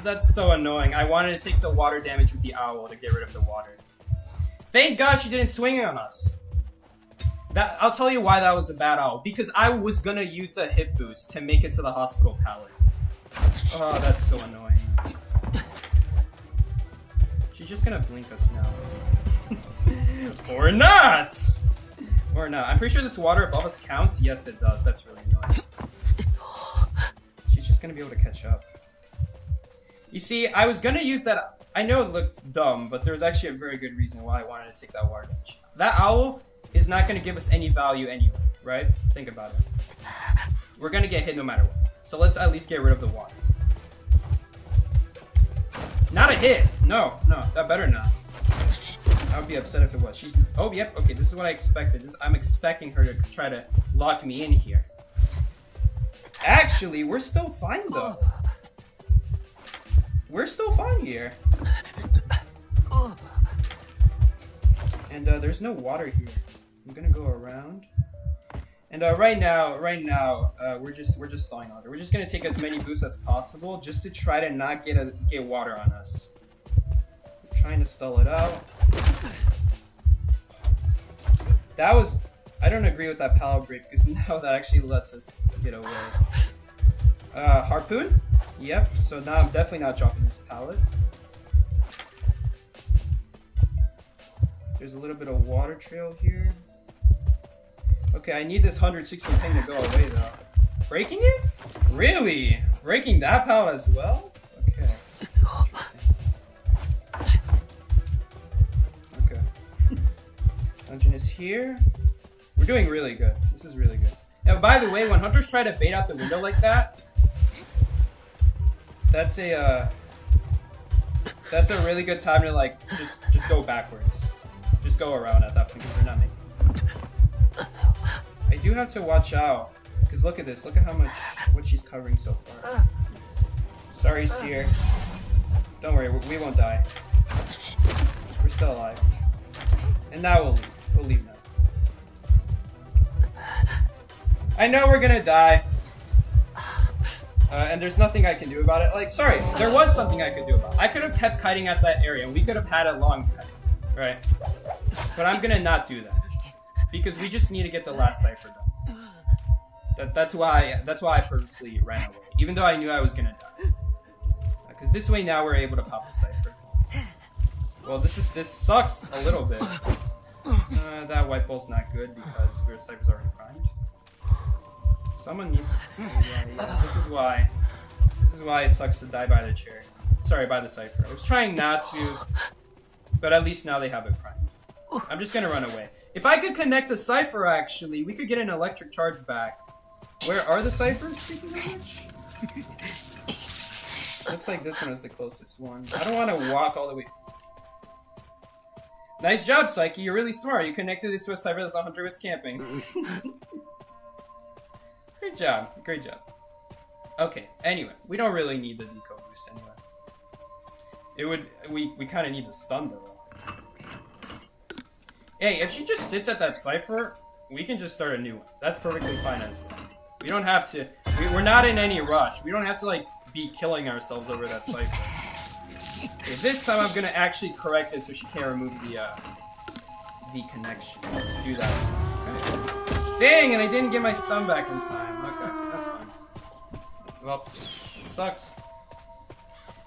[SPEAKER 2] That's so annoying. I wanted to take the water damage with the owl to get rid of the water. Thank God she didn't swing on us. I'll tell you why that was a bad owl. Because I was gonna use the hit boost to make it to the hospital pallet. Oh, that's so annoying. She's just gonna blink us now. Or not! Or not. I'm pretty sure this water above us counts. Yes, it does. That's really annoying. She's just gonna be able to catch up. You see, I was gonna use that. I know it looked dumb, but there was actually a very good reason why I wanted to take that water damage. That owl is not gonna give us any value anyway, right? Think about it. We're gonna get hit no matter what. So let's at least get rid of the water. Not a hit! No, that better not. I would be upset if it was. She's. Oh, yep. Okay, this is what I expected. I'm expecting her to try to lock me in here. Actually, we're still fine though. We're still fine here. And there's no water here. I'm gonna go around. And right now, we're just stalling out there. We're just gonna take as many boosts as possible, just to try to not get water on us. We're trying to stall it out. That was. I don't agree with that pallet break because now that actually lets us get away. Harpoon? Yep. So now I'm definitely not dropping this pallet. There's a little bit of water trail here. Okay, I need this 116 ping to go away though. Breaking it? Really? Breaking that pallet as well? Okay. Interesting. Okay. Dungeon is here. We're doing really good. This is really good. Now, by the way, when hunters try to bait out the window like that, that's a really good time to like just go backwards. Just go around at that point because they're not making it. I do have to watch out because look at this. Look at what she's covering so far. Sorry, Seer. Don't worry, we won't die. We're still alive. And now we'll leave. We'll leave now. I know we're gonna die. And there's nothing I can do about it. Like, sorry, there was something I could do about it. I could have kept kiting at that area and we could have had a long kite. Right? But I'm gonna not do that. Because we just need to get the last cipher done. That's why I purposely ran away. Even though I knew I was gonna die. Because this way now we're able to pop the cipher. Well, this sucks a little bit. That white ball's not good because our cipher's already primed. Someone needs to see that. Yeah, this is why it sucks to die by the chair. Sorry, by the cipher. I was trying not to, but at least now they have it primed. I'm just gonna run away. If I could connect the cipher, actually, we could get an electric charge back. Where are the ciphers, speaking of which? Looks like this one is the closest one. I don't want to walk all the way. Nice job, Sikey. You're really smart. You connected it to a cipher that the hunter was camping. Great job. Great job. Okay, anyway. We don't really need the deco boost anyway. We kind of need the stun, though. Hey, if she just sits at that cipher, we can just start a new one. That's perfectly fine as well. We don't have to... We're not in any rush. We don't have to, like, be killing ourselves over that cipher. Okay, this time I'm gonna actually correct it so she can't remove the connection. Let's do that. Okay. Dang, and I didn't get my stun back in time. Okay, that's fine. Well, sucks.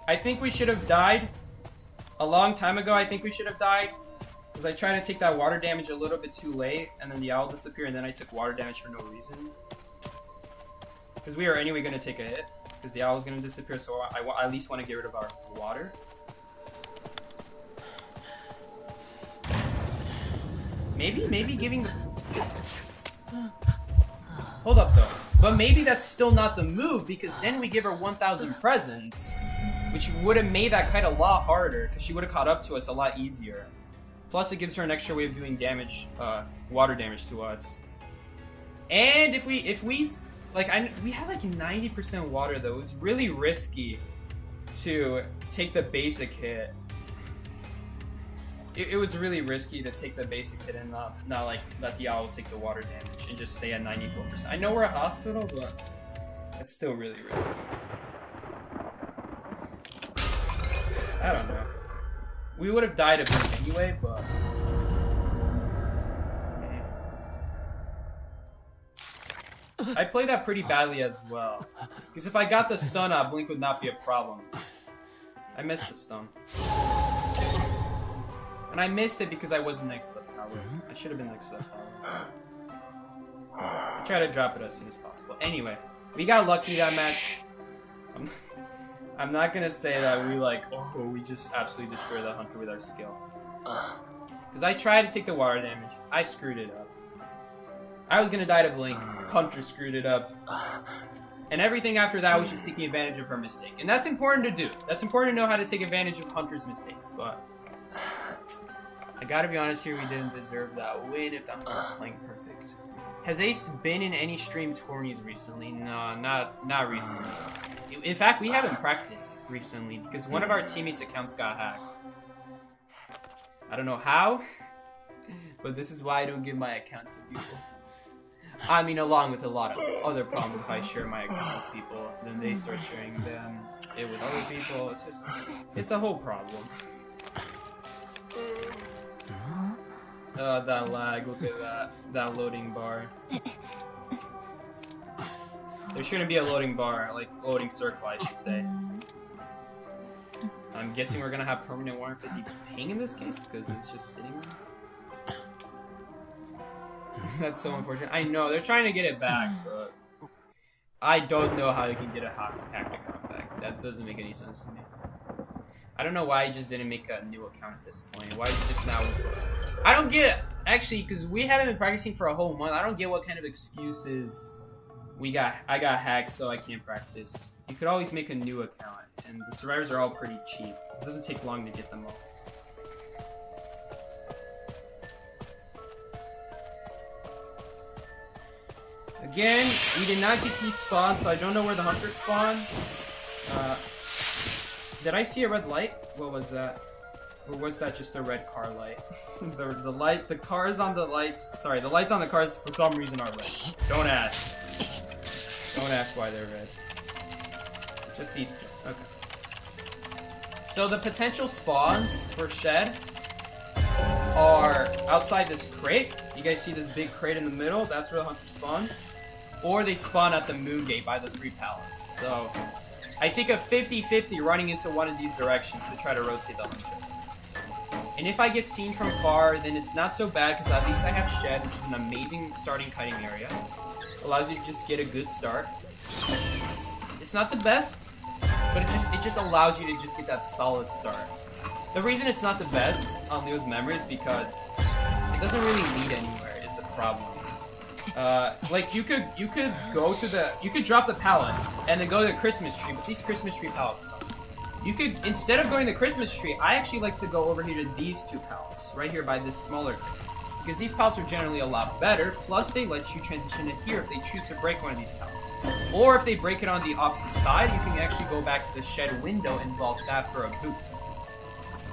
[SPEAKER 2] I think we should have died a long time ago. I think we should have died because I tried to take that water damage a little bit too late, and then the owl disappeared, and then I took water damage for no reason. Because we are anyway going to take a hit because the owl is going to disappear, so I at least want to get rid of our water. Maybe giving the... Hold up, though. But maybe that's still not the move, because then we give her 1,000 presents, which would have made that kind of a lot harder, because she would have caught up to us a lot easier. Plus, it gives her an extra way of doing damage, water damage to us. And if we we had like 90% water, though. It was really risky to take the basic hit. It was really risky to take the basic hit and not like let the owl take the water damage and just stay at 94%. I know we're a hospital, but it's still really risky. I don't know. We would have died a bit anyway, but... I played that pretty badly as well. Because if I got the stun out, Blink would not be a problem. I missed the stun. And I missed it because I wasn't next to the power. I should have been next to the power. I try to drop it as soon as possible. Anyway, we got lucky that match. I'm not gonna say that we just absolutely destroyed the hunter with our skill. Because I tried to take the water damage. I screwed it up. I was gonna die to Blink. Hunter screwed it up. And everything after that was just taking advantage of her mistake. And that's important to do. That's important to know how to take advantage of Hunter's mistakes, but... I gotta be honest here, we didn't deserve that win if that was playing perfect. Has Ace been in any stream tourneys recently? No, not recently. In fact, we haven't practiced recently because one of our teammates' accounts got hacked. I don't know how, but this is why I don't give my account to people. I mean, along with a lot of other problems, if I share my account with people, then they start sharing it with other people. It's a whole problem. That lag, look at that loading bar. There shouldn't be a loading bar, like loading circle, I should say. I'm guessing we're gonna have permanent 150 ping in this case, because it's just sitting there. That's so unfortunate. I know, they're trying to get it back, but I don't know how you can get a hacked account back. That doesn't make any sense to me. I don't know why he just didn't make a new account at this point. Why is he just now... I don't get... Actually, because we haven't been practicing for a whole month, I don't get what kind of excuses I got hacked, so I can't practice. You could always make a new account, and the survivors are all pretty cheap. It doesn't take long to get them all. Again, we did not get key spawn, so I don't know where the hunters spawn. Did I see a red light? What was that? Or was that just a red car light? the cars on the lights, sorry, the lights on the cars for some reason are red. Don't ask. Don't ask why they're red. It's a feast. Okay. So the potential spawns for Shed are outside this crate. You guys see this big crate in the middle? That's where the hunter spawns. Or they spawn at the moon gate by the 3 pallets. So I take a 50-50 running into one of these directions to try to rotate the hunter. And if I get seen from far, then it's not so bad because at least I have Shed, which is an amazing starting kiting area. Allows you to just get a good start. It's not the best, but it just allows you to just get that solid start. The reason it's not the best on Leo's memory is because it doesn't really lead anywhere is the problem. Like you could go to you could drop the pallet and then go to the Christmas tree, but these Christmas tree pallets suck. You could, instead of going to the Christmas tree, I actually like to go over here to these 2 pallets, right here by this smaller crate. Because these pallets are generally a lot better, plus they let you transition it here if they choose to break one of these pallets. Or if they break it on the opposite side, you can actually go back to the Shed window and vault that for a boost.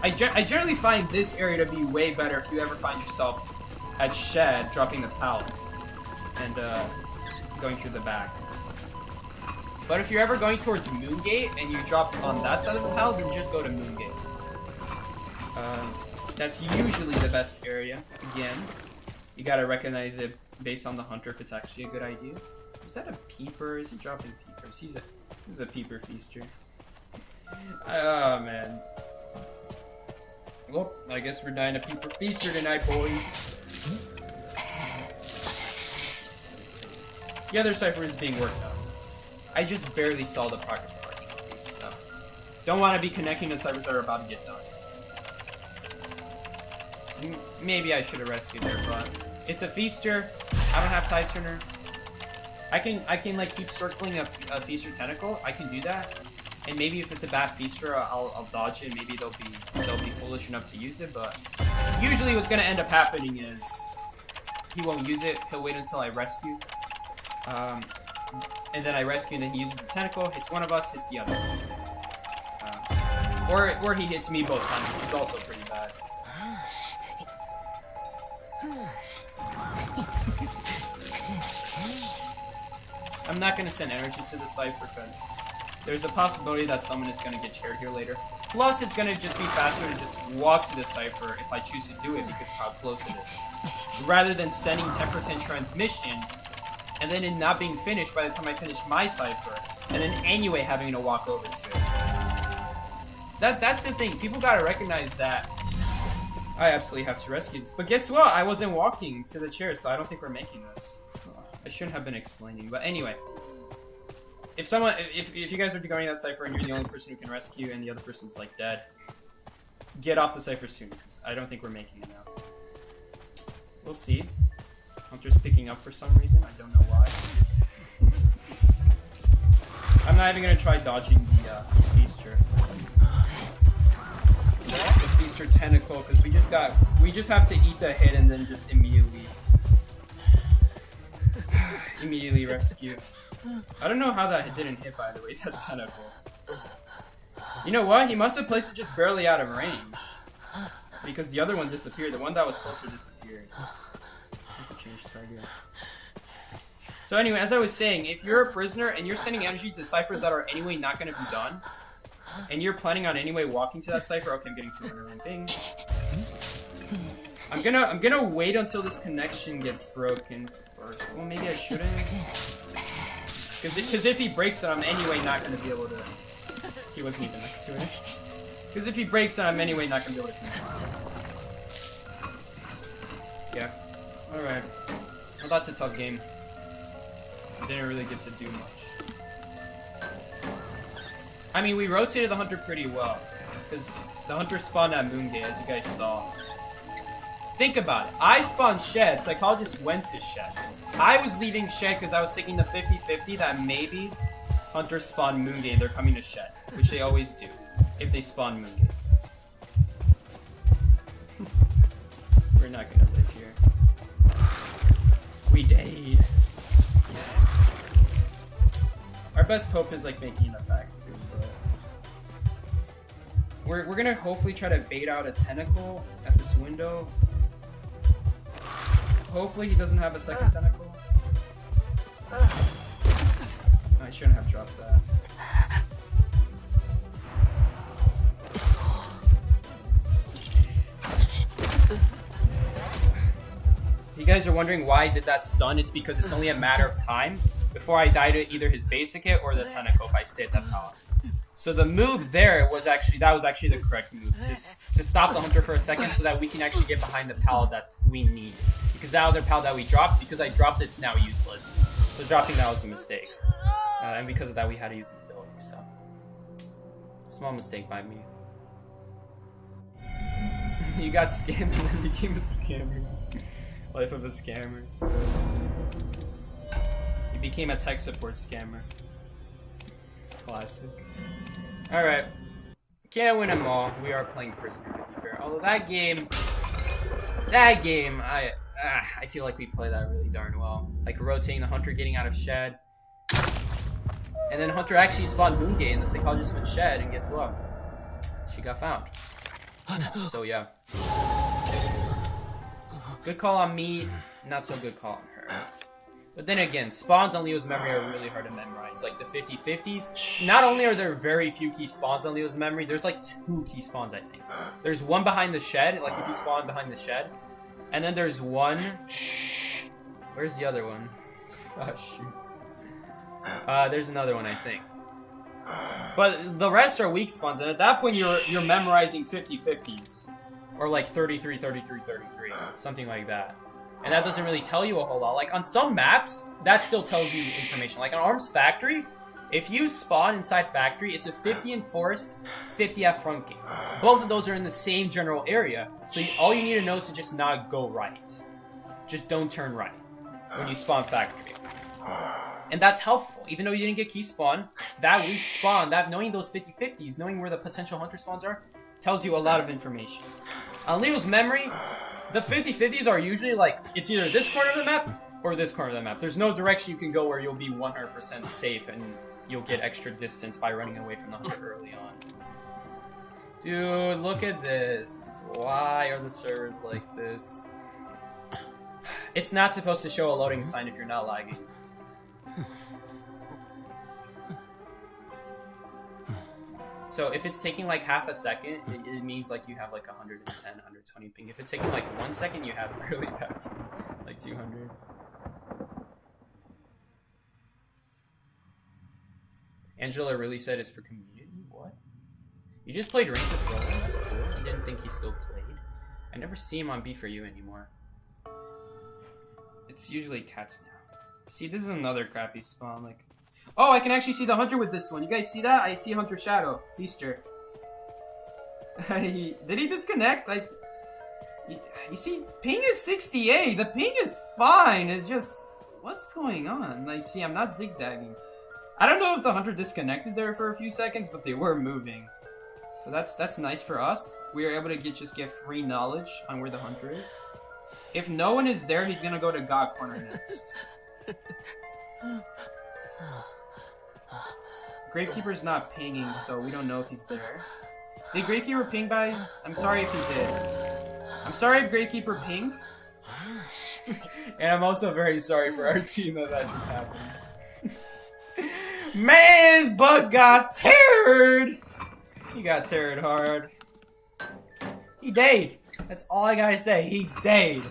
[SPEAKER 2] I generally find this area to be way better if you ever find yourself at Shed dropping the pallet and going through the back. But if you're ever going towards Moongate and you drop on that side of the pallet, then just go to Moongate. That's usually the best area. Again, you gotta recognize it based on the hunter if it's actually a good idea. Is that a peeper? Is he dropping peepers? He's a peeper feaster. Oh man. Well, I guess we're dying a peeper feaster tonight, boys. The other cipher is being worked on. I just barely saw the progress bar. So don't want to be connecting to ciphers that are about to get done. Maybe I should have rescued her, but it's a feaster. I don't have tide turner. I can like keep circling a feaster tentacle. I can do that. And maybe if it's a bad feaster, I'll dodge it. Maybe they'll be foolish enough to use it. But usually, what's gonna end up happening is he won't use it. He'll wait until I rescue, and then I rescue, and then he uses the tentacle, hits one of us, hits the other, or he hits me both times, which is also pretty bad. I'm not gonna send energy to the cipher because there's a possibility that someone is gonna get chaired here later. Plus, it's gonna just be faster to just walk to the cipher if I choose to do it because of how close it is. Rather than sending 10% transmission and then it not being finished by the time I finish my cipher, and then anyway having to walk over to it. That's the thing. People gotta recognize that I absolutely have to rescue this. But guess what? I wasn't walking to the chair, so I don't think we're making this. I shouldn't have been explaining, but anyway. If you guys are going that cipher and you're the only person who can rescue and the other person's like dead, get off the cipher soon, because I don't think we're making it now. We'll see. Hunter's picking up for some reason, I don't know why. I'm not even gonna try dodging the feaster. The feaster tentacle, because we just have to eat the hit and then just immediately rescue. I don't know how that didn't hit, by the way, that tentacle. You know what? He must have placed it just barely out of range. Because the other one disappeared. The one that was closer disappeared. I could change target. So anyway, as I was saying, if you're a prisoner and you're sending energy to ciphers that are anyway not going to be done, and you're planning on anyway walking to that cipher, okay, I'm getting 200 and bing. I'm gonna wait until this connection gets broken first. Well, maybe I shouldn't. Because if he breaks it, I'm anyway not going to be able to... He wasn't even next to it. Because if he breaks it, I'm anyway not going to be able to connect to it. Yeah. Alright. Well, that's a tough game. I didn't really get to do much. I mean, we rotated the hunter pretty well. Because the hunter spawned at Moongate, as you guys saw. Think about it. I spawned Shed, Psychologist went to Shed. I was leaving Shed because I was taking the 50-50 that maybe Hunters spawn Moongate and they're coming to Shed, which they always do, if they spawn Moongate. We're not gonna live here. We died. Our best hope is like making a factory, but we're gonna hopefully try to bait out a tentacle at this window. Hopefully he doesn't have a second tentacle. I shouldn't have dropped that. You guys are wondering why I did that stun? It's because it's only a matter of time before I die to either his basic hit or the tentacle if I stay at that power. So the move there was actually the correct move to stop the hunter for a second so that we can actually get behind the pal that we need. Because that other pal that we dropped, because I dropped it's now useless. So dropping that was a mistake. And because of that we had to use the ability, so. Small mistake by me. You got scammed and then became a scammer. Life of a scammer. You became a tech support scammer. Classic. Alright. Can't win them all. We are playing Prisoner, to be fair. Although that game, I feel like we play that really darn well. Like rotating the hunter, getting out of Shed. And then Hunter actually spawned Moongate and the Psychologist went Shed, and guess what? She got found. So yeah. Good call on me, not so good call on her. But then again, spawns on Leo's memory are really hard to memorize. Like the 50-50s. Not only are there very few key spawns on Leo's memory, there's like 2 key spawns, I think. There's one behind the Shed, like if you spawn behind the Shed. And then there's one... Where's the other one? Oh shoot. There's another one, I think. But the rest are weak spawns, and at that point you're memorizing 50-50s. Or like 33, 33, 33. Something like that. And that doesn't really tell you a whole lot. Like on some maps, that still tells you information. Like on Arms Factory, if you spawn inside Factory, it's a 50 in Forest, 50 at Front Gate. Both of those are in the same general area, so all you need to know is to just not go right. Just don't turn right when you spawn Factory. And that's helpful. Even though you didn't get key spawn, that weak spawn, that knowing those 50-50s, knowing where the potential hunter spawns are, tells you a lot of information. On Leo's memory, the 50-50s are usually like, it's either this corner of the map or this corner of the map. There's no direction you can go where you'll be 100% safe and you'll get extra distance by running away from the hunter early on. Dude, look at this. Why are the servers like this? It's not supposed to show a loading sign if you're not lagging. So if it's taking like half a second, it means like you have like 110, 120 ping. If it's taking like 1 second, you have really bad ping, like 200. Angela really said it's for community? What? You just played ranked with Roland? That's cool. I didn't think he still played. I never see him on B4U anymore. It's usually cats now. See, this is another crappy spawn, like... Oh, I can actually see the hunter with this one. You guys see that? I see Hunter Shadow. Feaster. Did he disconnect? You see, ping is 68. The ping is fine. It's just... What's going on? Like, see, I'm not zigzagging. I don't know if the hunter disconnected there for a few seconds, but they were moving. So that's nice for us. We were able to just get free knowledge on where the hunter is. If no one is there, he's gonna go to God Corner next. Gravekeeper's not pinging, so we don't know if he's there. Did Gravekeeper ping, guys? I'm sorry if he did. I'm sorry if Gravekeeper pinged. And I'm also very sorry for our team that just happened. Man, his bug got teared! He got teared hard. He died. That's all I gotta say. He died.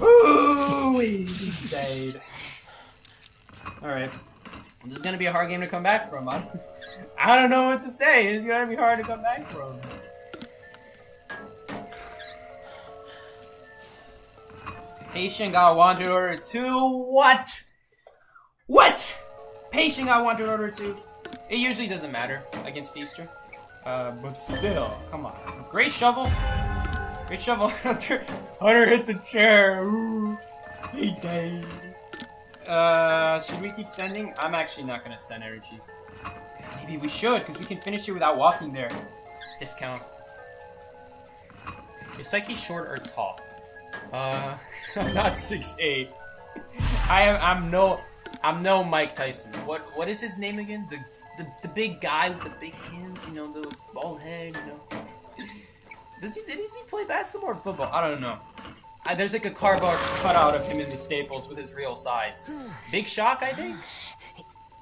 [SPEAKER 2] Ooh, he died. Alright. This is gonna be a hard game to come back from. I don't know what to say. It's gonna be hard to come back from. Patient got wanted order 2. What? What? Patient got wanted order 2. It usually doesn't matter against Feaster. But still, come on. Great shovel. Great shovel. Hunter hit the chair. Ooh, he died. Should we keep sending? I'm actually not gonna send energy. Maybe we should, because we can finish it without walking there. Discount. Is Sikey short or tall? I'm not 6'8". I'm no Mike Tyson. What is his name again? The big guy with the big hands, you know, the bald head, you know. Did he play basketball or football? I don't know. There's like a cardboard cutout of him in the Staples with his real size. Big Shock, I think?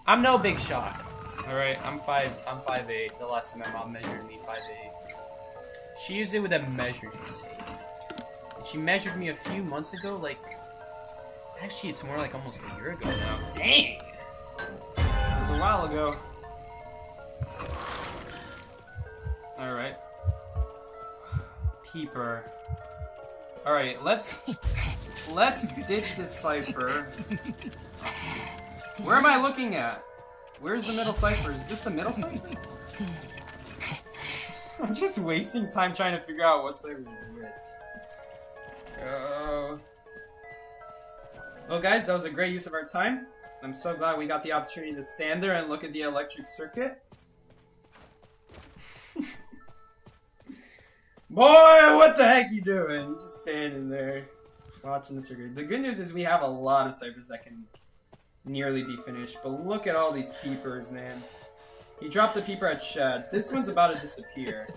[SPEAKER 2] I'm no Big Shock. Alright, I'm 5'8". The last time my mom measured me, 5'8". She used it with a measuring tape. And she measured me a few months ago, like... Actually, it's more like almost a year ago now. Dang! It was a while ago. Alright. Peeper. Alright, let's ditch this Cipher. Oh, where am I looking at? Where's the middle Cipher? Is this the middle Cipher? I'm just wasting time trying to figure out what Cipher is which. Well guys, that was a great use of our time. I'm so glad we got the opportunity to stand there and look at the electric circuit. Boy, what the heck you doing? You're just standing there, watching the circuit. The good news is we have a lot of ciphers that can nearly be finished, but look at all these peepers, man. He dropped the peeper at Shed. This one's about to disappear.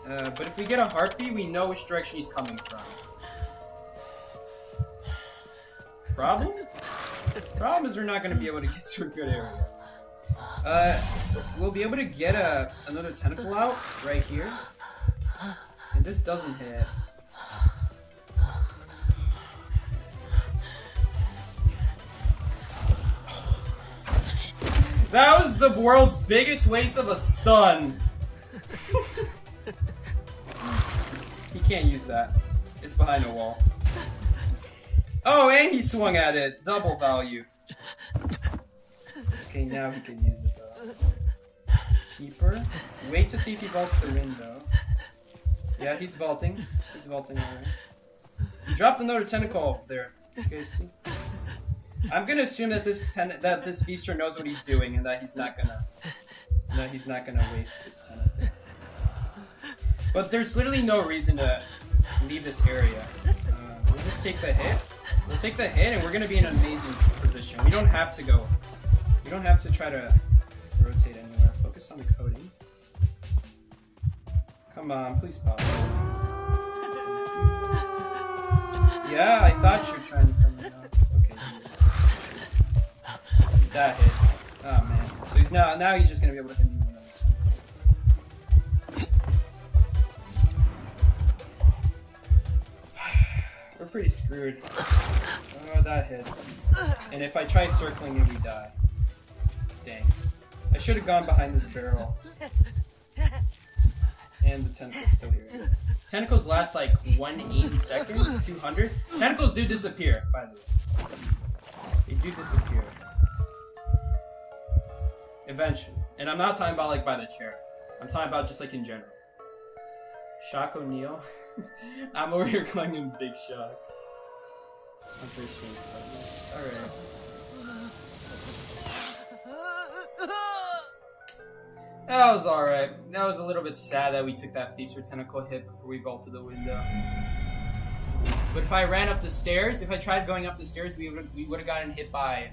[SPEAKER 2] But if we get a heartbeat, we know which direction he's coming from. Problem? Problem is we're not going to be able to get to a good area. We'll be able to get another tentacle out right here. And this doesn't hit. That was the world's biggest waste of a stun. He can't use that. It's behind a wall. Oh, and he swung at it. Double value. Okay, now he can use it though. Keeper. Wait to see if he vaults the window. Yeah, he's vaulting. He's vaulting already. He dropped another tentacle there. You guys see? I'm gonna assume that this feaster knows what he's doing and that he's not gonna waste this tentacle. But there's literally no reason to leave this area. We'll just take the hit. We'll take the hit and we're gonna be in an amazing position. We don't have to go. We don't have to try to rotate anywhere. Focus on the coding. Come on, please pop. Yeah, I thought you were trying to turn me off. Okay, that hits. Oh man. So he's now he's just gonna be able to hit me with another time. We're pretty screwed. Oh, that hits. And if I try circling it, we die. Dang. I should have gone behind this barrel. And the tentacle's still here. Tentacles last like 180 seconds, 200. Tentacles do disappear, by the way. They do disappear. Eventually. And I'm not talking about like by the chair. I'm talking about just like in general. Shock O'Neal. I'm over here calling him Big Shock. I'm pretty sure. Alright. That was alright. That was a little bit sad that we took that feaster tentacle hit before we vaulted the window. But if I ran up the stairs, if I tried going up the stairs, we would have gotten hit by...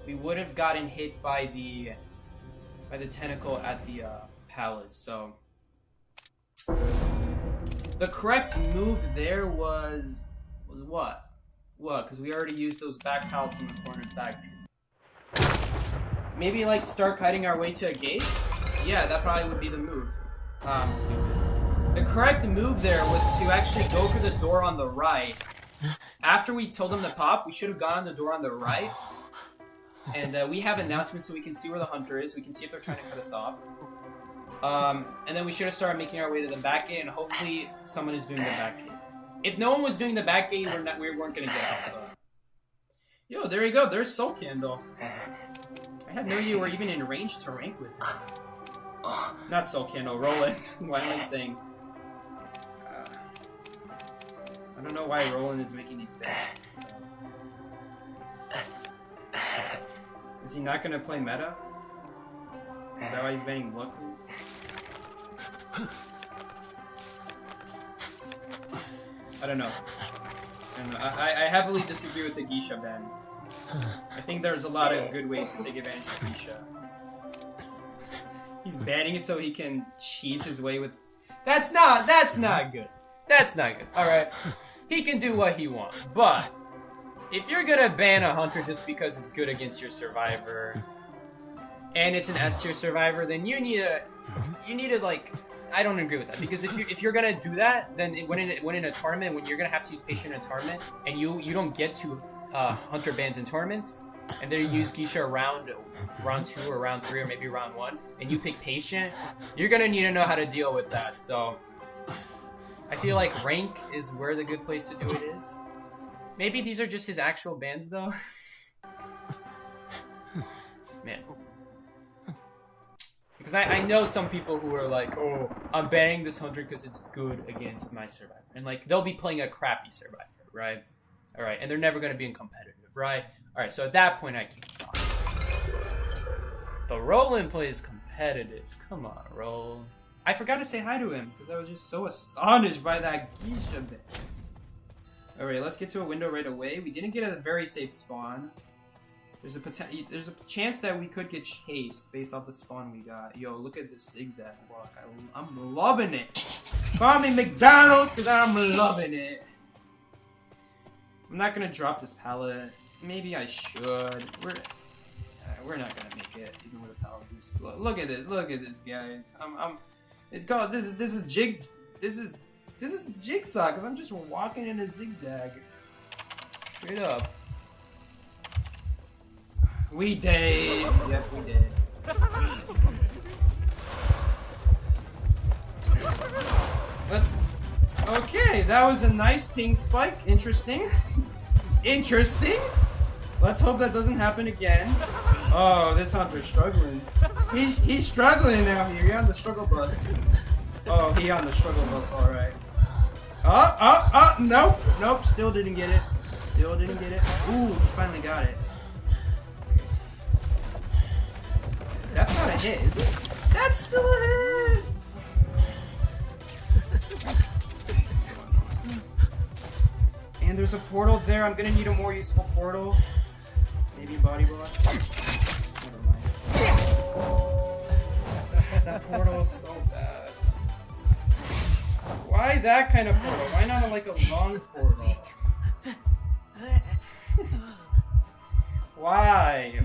[SPEAKER 2] we would have gotten hit by the tentacle at the pallet, so... The correct move there was what? What? Because we already used those back pallets in the corner factory. Maybe like start kiting our way to a gate? Yeah, that probably would be the move. I'm stupid. The correct move there was to actually go for the door on the right. After we told them to pop, we should have gone on the door on the right. And we have announcements so we can see where the hunter is. We can see if they're trying to cut us off. And then we should have started making our way to the back gate, and hopefully someone is doing the back gate. If no one was doing the back gate, we weren't gonna get out. Yo, there you go. There's Soul Candle. I had no idea you were even in range to rank with him. Not Soul Candle, Roland. Why am I saying? I don't know why Roland is making these bans. Is he not gonna play meta? Is that why he's banning Luku? I don't know. I heavily disagree with the Geisha ban. I think there's a lot of good ways to take advantage of Geisha. He's banning it so he can cheese his way with... That's not good. That's not good. Alright. He can do what he wants. But, if you're gonna ban a hunter just because it's good against your survivor, and it's an S tier survivor, then you need to like... I don't agree with that, because if you're gonna do that, then when in a tournament, when you're gonna have to use patient in a tournament, and you don't get to hunter bans in tournaments, and they use Geisha round 2 or round 3 or maybe round 1, and you pick patient, you're gonna need to know how to deal with that. So I feel like rank is where the good place to do it is. Maybe these are just his actual bans though. Man. Because I know some people who are like, oh, I'm banning this hunter because it's good against my survivor. And like, they'll be playing a crappy survivor, right? Alright, and they're never going to be in competitive, right? Alright, so at that point I can't talk. The Roland plays competitive. Come on, Roll. I forgot to say hi to him because I was just so astonished by that Geisha ban. Alright, let's get to a window right away. We didn't get a very safe spawn. There's a chance that we could get chased based off the spawn we got. Yo, look at this zigzag walk. I'm loving it. Call me McDonald's because I'm loving it. I'm not gonna drop this pallet. Maybe I should. We're not gonna make it even with a power boost. Look at this, guys. It's called this is Jigsaw because I'm just walking in a zigzag. Straight up. We did. Yep, we did. Let's. Okay, that was a nice ping spike. Interesting. Interesting. Let's hope that doesn't happen again. Oh, this hunter's struggling. He's struggling now here. He's on the struggle bus. Oh, he on the struggle bus. All right. Nope. Nope. Still didn't get it. Still didn't get it. Ooh, he finally got it. That's not a hit, is it? That's still a hit. And there's a portal there. I'm gonna need a more useful portal. Maybe body block. Never mind. That portal is so bad. Why that kind of portal? Why not like a long portal? Why?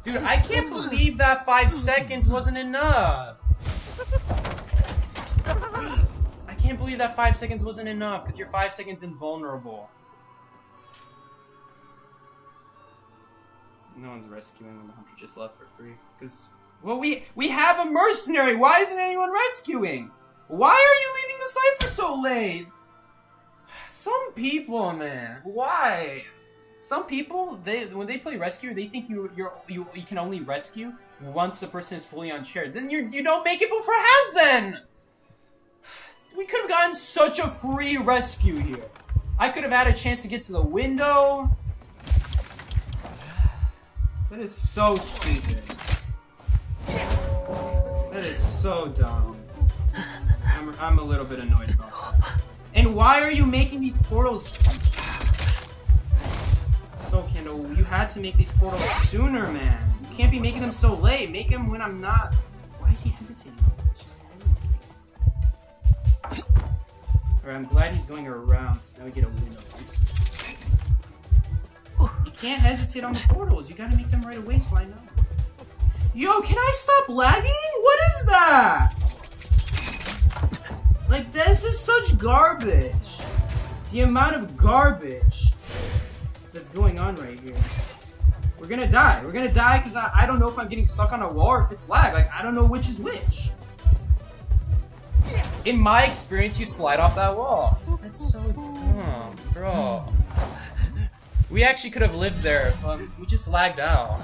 [SPEAKER 2] Dude, I can't believe that 5 seconds wasn't enough. I can't believe that 5 seconds wasn't enough because you're 5 seconds invulnerable. No one's rescuing when the hunter just left for free. Because, well, we have a mercenary. Why isn't anyone rescuing? Why are you leaving the Cipher so late? Some people, man. Why? Some people, when they play rescue, they think you can only rescue once the person is fully unchared. Then you don't make it before half. Then we could have gotten such a free rescue here. I could have had a chance to get to the window. That is so stupid. That is so dumb. I'm a little bit annoyed about that. And why are you making these portals? So Kendall, you had to make these portals sooner, man. You can't be making them so late. Make them when I'm not. Why is he hesitating? He's just hesitating. Alright, I'm glad he's going around because now we get a window boost. You can't hesitate on the portals. You gotta make them right away so I know. Yo, can I stop lagging? What is that? Like, this is such garbage. The amount of garbage that's going on right here. We're gonna die. We're gonna die because I don't know if I'm getting stuck on a wall or if it's lag. Like, I don't know which is which. In my experience, you slide off that wall. That's so dumb, bro. We actually could have lived there, but we just lagged out.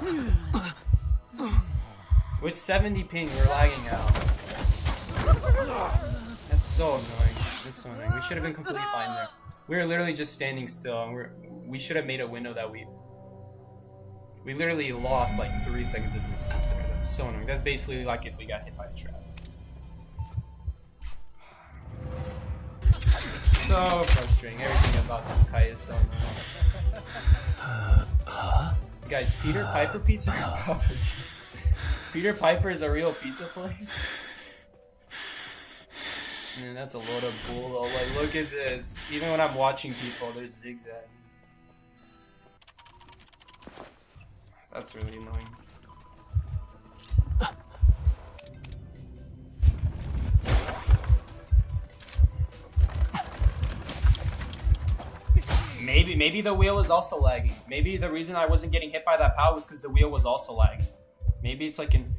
[SPEAKER 2] With 70 ping, we're lagging out. That's so annoying. That's so annoying. We should have been completely fine there. We were literally just standing still, and we should have made a window that we literally lost like 3 seconds of distance there. That's so annoying. That's basically like if we got hit by a trap. So frustrating. Everything about this kite is so annoying. Guys, Peter Piper Pizza or Papa John's? Peter Piper is a real pizza place? Man, that's a load of bull though. Like, look at this. Even when I'm watching people, there's zigzag. That's really annoying. Maybe the wheel is also lagging. Maybe the reason I wasn't getting hit by that pow was because the wheel was also lagging. Maybe it's like an...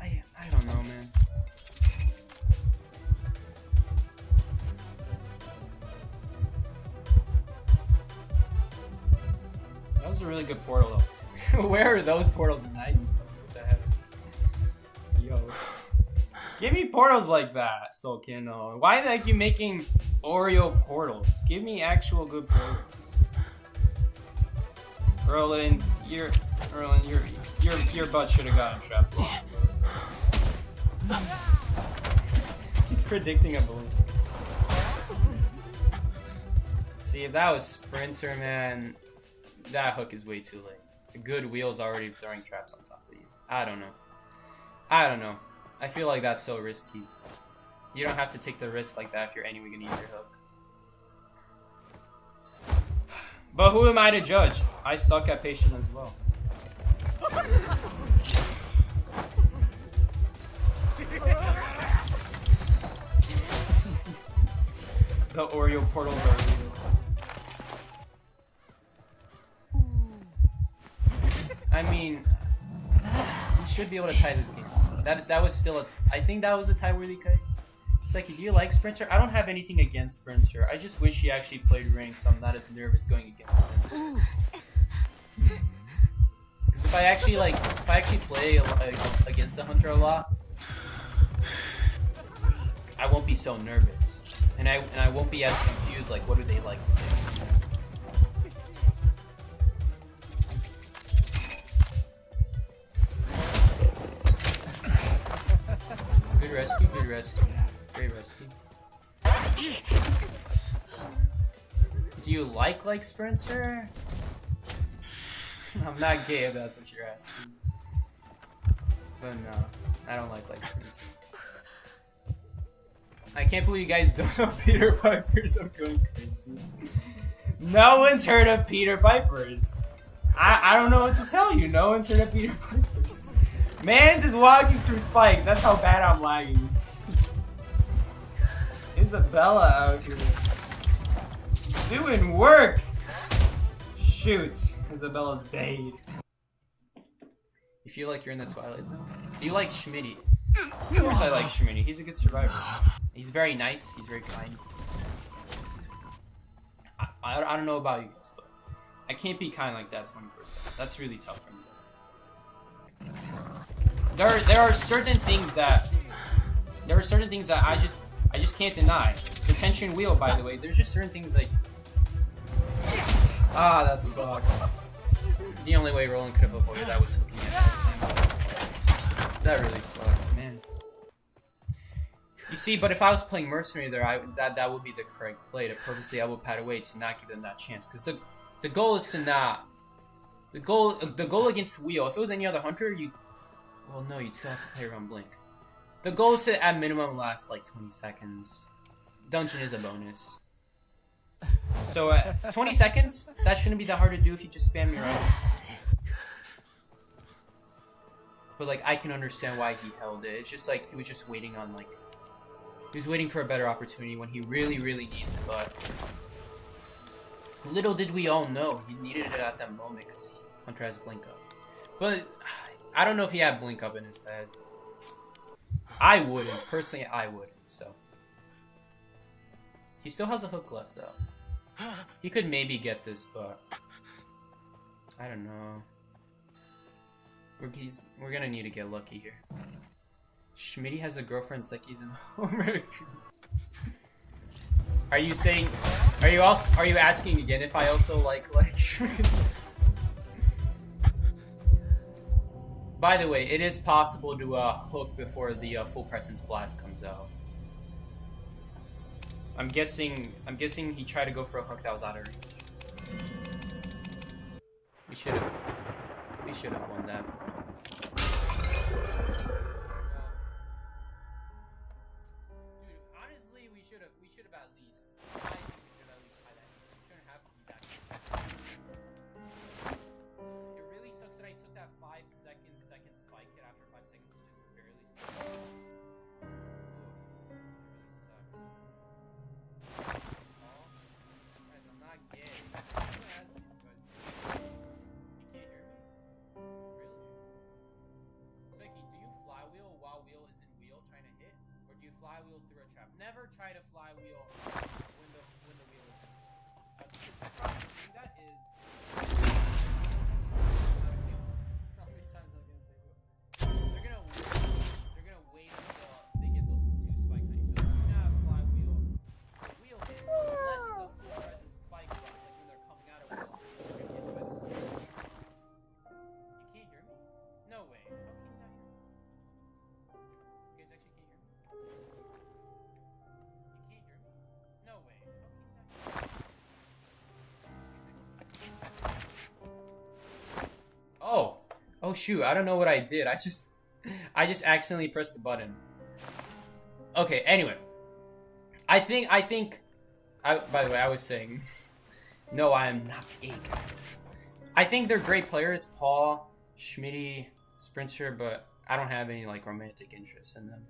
[SPEAKER 2] I don't know, man. That was a really good portal, though. Where are those portals in that? What the heck? Yo. Give me portals like that, Solkino. Why the heck you making Oreo portals? Give me actual good portals. Roland, your butt should have gotten trapped. He's predicting a balloon. See, if that was Sprinter, man, that hook is way too late. The good wheel's already throwing traps on top of you. I don't know. I feel like that's so risky. You don't have to take the risk like that if you're anyway gonna use your hook. But who am I to judge? I suck at patience as well. The Oreo portals are real. should be able to tie this game. That was still a. I think that was a tie-worthy cut. Sikey, do you like Sprinter? I don't have anything against Sprinter. I just wish he actually played rank, so I'm not as nervous going against him. Because if I actually play against the Hunter a lot, I won't be so nervous, and I won't be as confused. Like, what do they like to do? Good rescue, good rescue. Great rescue. Do you like Sprinter? I'm not gay if that's what you're asking. But no, I don't like Sprinter. I can't believe you guys don't know Peter Pipers. I'm going crazy. No one's heard of Peter Pipers. I don't know what to tell you. No one's heard of Peter Pipers. Man's just walking through spikes. That's how bad I'm lagging. Isabella out here doing work. Shoot, Isabella's bait. You feel like you're in the Twilight Zone? Do you like Schmitty? Of course I like Schmitty. He's a good survivor. He's very nice. He's very kind. I don't know about you guys, but I can't be kind like that 24/7. That's really tough for me. There are certain things that I just can't deny. The tension wheel, by the way. There's just certain things like that sucks. The only way Roland could have avoided that was hooking it at. That really sucks, man. You see, but if I was playing Mercenary there, that would be the correct play. To purposely elbow pad away to not give them that chance. Because the goal is to not. The goal against Wheel. If it was any other Hunter, well, no, you'd still have to play around Blink. The goal is to at minimum last like 20 seconds. Dungeon is a bonus. So 20 seconds. That shouldn't be that hard to do if you just spam your items. But like I can understand why he held it. It's just like he was just waiting on like. He was waiting for a better opportunity when he really, really needs it, but little did we all know he needed it at that moment because Hunter has Blink Up. But I don't know if he had Blink Up in his head. I wouldn't. Personally, I wouldn't, so. He still has a hook left, though. He could maybe get this, but I don't know. We're gonna need to get lucky here. Schmitty has a girlfriend, Sikey's in Homer. Are you saying? Are you asking again if I also like Schmitty? By the way, it is possible to hook before the full presence blast comes out. I'm guessing he tried to go for a hook that was out of range. We should have won that. We should have at least. I think we should have at least tied that. We shouldn't have to be that close. It really sucks that I took that 5-second spike hit after 5 seconds to just barely stop. It really sucks. Guys, I'm not gay. I'm gonna ask these questions. You can't hear me? Really? Sikey, do you flywheel while wheel isn't wheel trying to hit? Or do you flywheel through a trap? Never try to flywheel when the wheel is in. That is. How many times am I gonna say wheel? They're gonna wait until they get those 2 spikes on you. So do not flywheel wheel hit unless it's a full presence spike box, like when they're coming out of wheel. You're gonna get hit by the wheel. You can't hear me? No way. How can you not hear me? You guys actually can't hear me? You can't hear me? No way. How can you not hear me? Oh! Oh shoot, I don't know what I did. I just accidentally pressed the button. Okay, anyway. I think by the way, I was saying no, I am not gay, guys. I think they're great players, Paul, Schmitty, Sprinter, but I don't have any like romantic interest in them.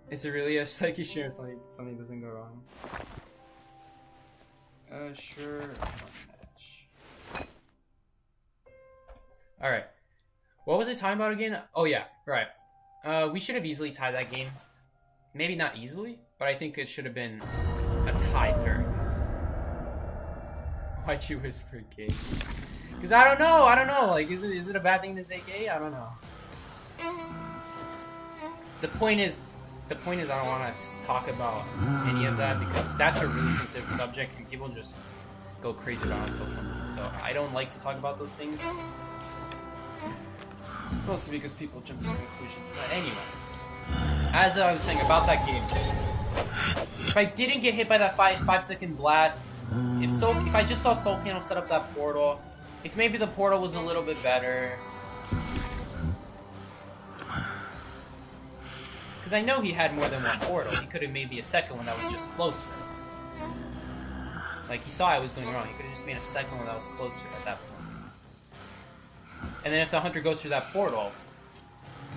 [SPEAKER 2] Is it really a Sikey share? Something doesn't go wrong. Sure. Match. Alright. What was I talking about again? Oh yeah, right. We should have easily tied that game. Maybe not easily, but I think it should have been a tie, fair enough. Why'd you whisper gay? Because I don't know. Like, is it a bad thing to say gay? I don't know. The point is I don't want to talk about any of that because that's a really sensitive subject and people just go crazy about it on social media. So I don't like to talk about those things. Mostly because people jump to conclusions. But anyway, as I was saying about that game, if I didn't get hit by that 5-second blast, if I just saw Soul Panel set up that portal, if maybe the portal was a little bit better. Because I know he had more than one portal. He could have made me a second one that was just closer. Like, he saw I was going wrong. He could have just made a second one that was closer at that point. And then if the hunter goes through that portal,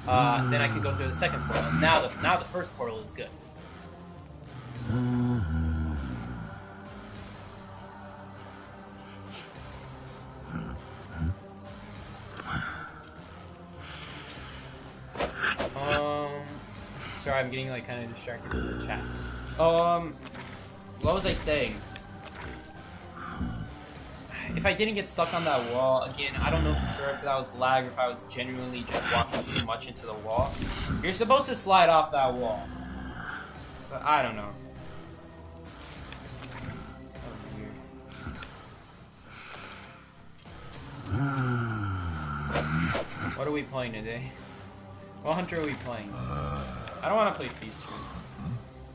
[SPEAKER 2] then I can go through the second portal. Now the first portal is good. Sorry, I'm getting like kind of distracted from the chat. What was I saying? If I didn't get stuck on that wall, again, I don't know for sure if that was lag or if I was genuinely just walking too much into the wall. You're supposed to slide off that wall. But I don't know. What are we playing today? What hunter are we playing? I don't want to play Feaster.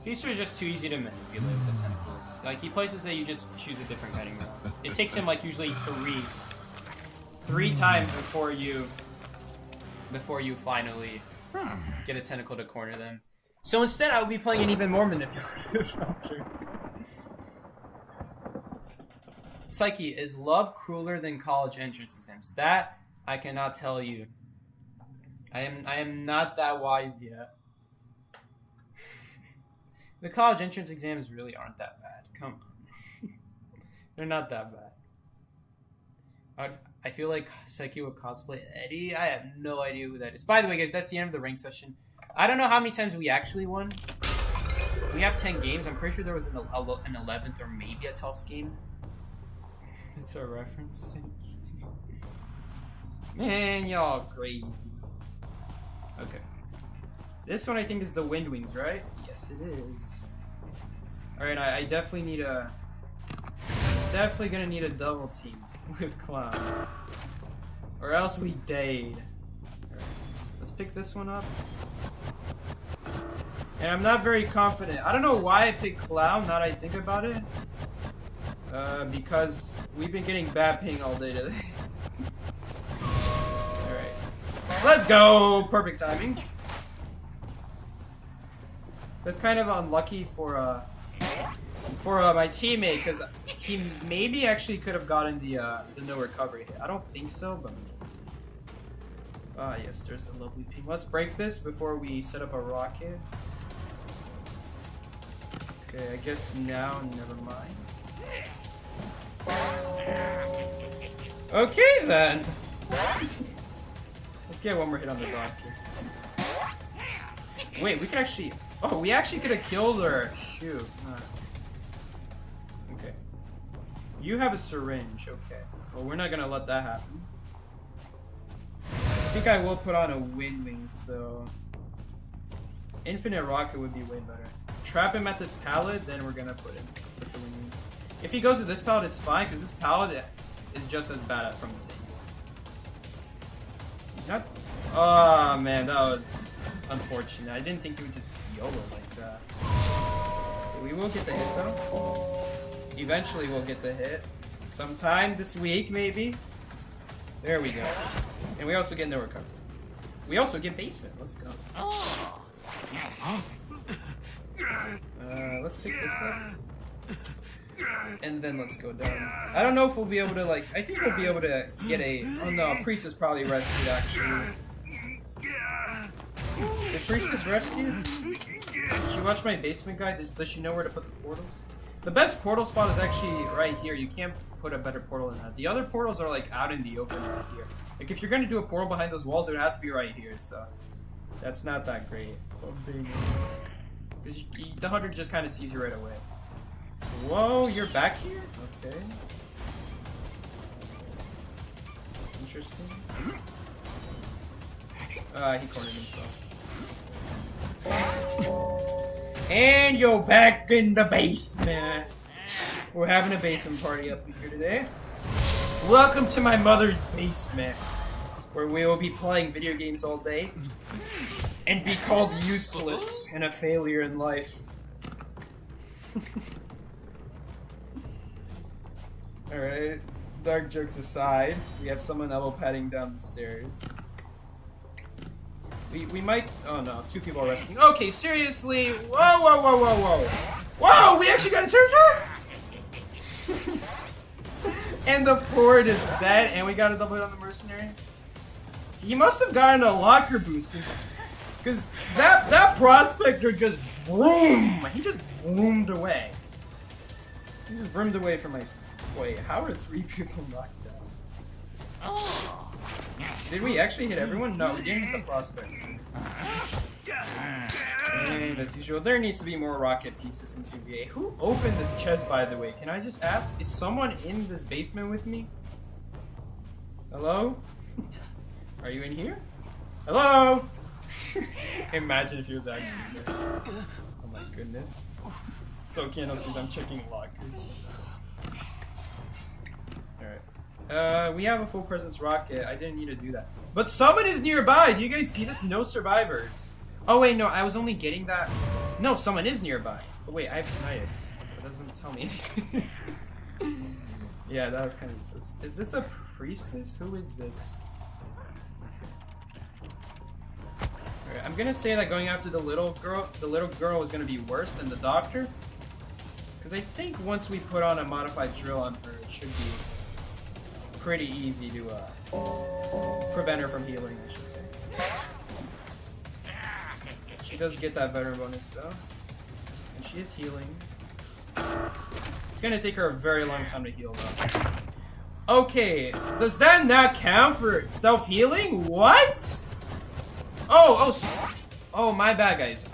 [SPEAKER 2] Feaster is just too easy to manipulate with the tentacles. Like, he places that you just choose a different heading route. It takes him like usually three times before you finally get a tentacle to corner them. So instead, I would be playing an even more manipulative hunter. Sikey, is love crueler than college entrance exams? That I cannot tell you. I am not that wise yet. The college entrance exams really aren't that bad. Come on. They're not that bad. I feel like Sikey would cosplay Eddie. I have no idea who that is. By the way, guys, that's the end of the rank session. I don't know how many times we actually won. We have 10 games. I'm pretty sure there was an 11th or maybe a 12th game. That's our reference. Man, y'all crazy. Okay. This one I think is the Wind Wings, right? Yes, it is. Alright, I definitely need a... Definitely gonna need a double team with Clown. Or else we died. Alright, let's pick this one up. And I'm not very confident. I don't know why I picked Clown, now that I think about it. Because we've been getting bad ping all day today. Alright. Let's go! Perfect timing. That's kind of unlucky for my teammate, because he maybe actually could have gotten the no recovery hit. I don't think so, but yes, there's the lovely ping. Let's break this before we set up a rocket. Okay, I guess now, never mind. Okay then. Let's get one more hit on the doctor. Wait, we could actually. Oh, we actually could have killed her. Shoot. Okay. You have a syringe. Okay. Well, we're not gonna let that happen. I think I will put on a Wind Wings though. Infinite Rocket would be way better. Trap him at this pallet, then we're gonna put the Wind Wings. If he goes to this pallet, it's fine, because this pallet is just as bad from the same. He's not. Oh man, that was unfortunate. I didn't think he would just YOLO like that. We will get the hit though. Eventually we'll get the hit. Sometime this week, maybe. There we go. And we also get no recovery. We also get basement. Let's go. Let's pick this up. And then let's go down. I don't know if we'll be able to, like, I think we'll be able to get a... Oh no, Priest is probably rescued, actually. Did Priest is rescued? Did she watch my basement guide? Does she know where to put the portals? The best portal spot is actually right here. You can't put a better portal than that. The other portals are like out in the open right here. Like if you're gonna do a portal behind those walls, it would have to be right here. So that's not that great. Because the hunter just kind of sees you right away. Whoa, you're back here? Okay. Interesting. He cornered himself. And you're back in the basement. We're having a basement party up here today. Welcome to my mother's basement, where we will be playing video games all day and be called useless and a failure in life. Alright, dark jokes aside, we have someone elbow padding down the stairs. We might... Oh no, 2 people are rescuing. Okay, seriously? Whoa, whoa, whoa, whoa, whoa! Whoa, we actually got a turn shot? And the forward is dead, and we got a double hit on the mercenary. He must have gotten a locker boost, because that prospector just vroom! He just vroomed away. He just vroomed away from my... Wait, how are 3 people knocked down? Did we actually hit everyone? No, we didn't hit the prospect. And as usual, there needs to be more rocket pieces in 2v8. Who opened this chest, by the way? Can I just ask? Is someone in this basement with me? Hello? Are you in here? Hello? Imagine if he was actually here. Oh my goodness. So Candle says I'm checking lockers. Alright. We have a full presence rocket. I didn't need to do that. But someone is nearby! Do you guys see this? No survivors. Oh wait, no, I was only getting that. No, someone is nearby. But wait, I have tinnitus. That doesn't tell me anything. Yeah, that was kind of useless. Is this a priestess? Who is this? Alright, I'm gonna say that going after the little girl is gonna be worse than the doctor. Because I think once we put on a modified drill on her, it should be pretty easy to prevent her from healing, I should say. She does get that veteran bonus though. And she is healing. It's gonna take her a very long time to heal though. Okay, does that not count for self-healing? What? Oh, my bad guys.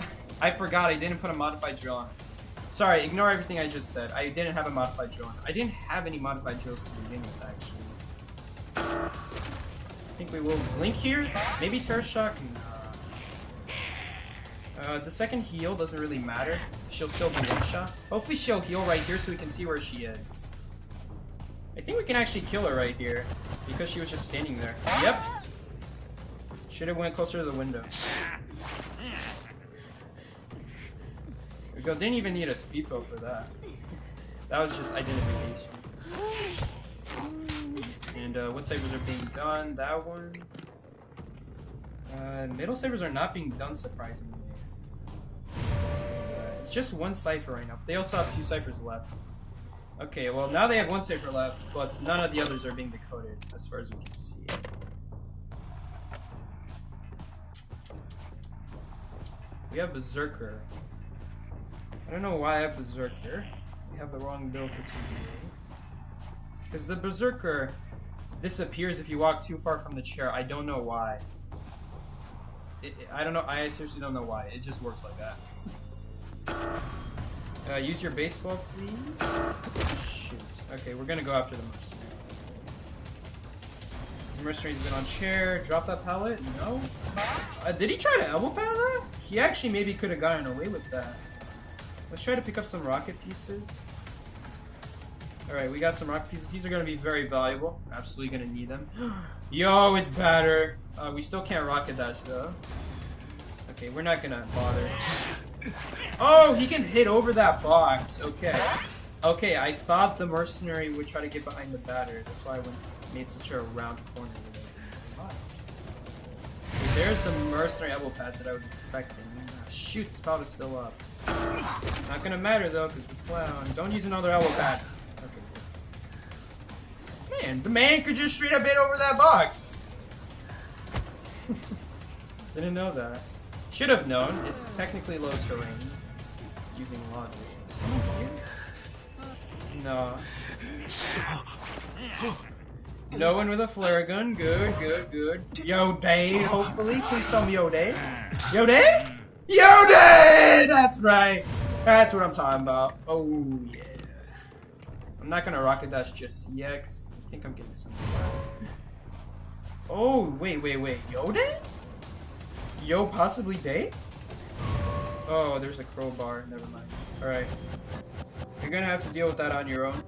[SPEAKER 2] I forgot I didn't put a modified drill on. Sorry, ignore everything I just said. I didn't have a modified drill on. I didn't have any modified drills to begin with, actually. I think we will blink here. Maybe Terror Shock. The second heal doesn't really matter. She'll still be one shot. Hopefully she'll heal right here so we can see where she is. I think we can actually kill her right here because she was just standing there. Yep. Should have went closer to the window. There we go. Didn't even need a speed bow for that. That was just identification. And what sabers are being done? That one. Middle sabers are not being done, surprisingly. It's just one Cipher right now. They also have 2 Ciphers left. Okay, well now they have 1 Cipher left, but none of the others are being decoded, as far as we can see. We have Berserker. I don't know why I have Berserker. We have the wrong build for 2v8. Because the Berserker disappears if you walk too far from the chair. I don't know why. I don't know. I seriously don't know why. It just works like that. Use your baseball, please. Shoot. Okay, we're gonna go after the mercenary. The mercenary's been on chair. Drop that pallet? No. Did he try to elbow pad that? He actually maybe could have gotten away with that. Let's try to pick up some rocket pieces. Alright, we got some rocket pieces. These are going to be very valuable. Absolutely going to need them. Yo, it's batter. We still can't rocket dash though. Okay, we're not going to bother. Oh, he can hit over that box. Okay. Okay, I thought the mercenary would try to get behind the batter. That's why I made such a round corner with it. Okay, there's the mercenary elbow pads that I was expecting. Shoot, the spout is still up. Not gonna matter though, because we're clown. Don't use another elbow pad. Okay. Man, the man could just straight up hit over that box. Didn't know that. Should have known. It's technically low terrain. Using logic. Is someone here? No. No one with a flare gun. Good, good, good. Yo, Dade, hopefully. Please tell me Yo, Dade. Yo, Dade? Yo, Dade! That's right. That's what I'm talking about. Oh, yeah. I'm not gonna rocket dash just yet, because I think I'm getting some. Oh, wait. Yo, Dade? Yo, possibly Dade? Oh, there's a crowbar. Never mind. Alright. You're gonna have to deal with that on your own.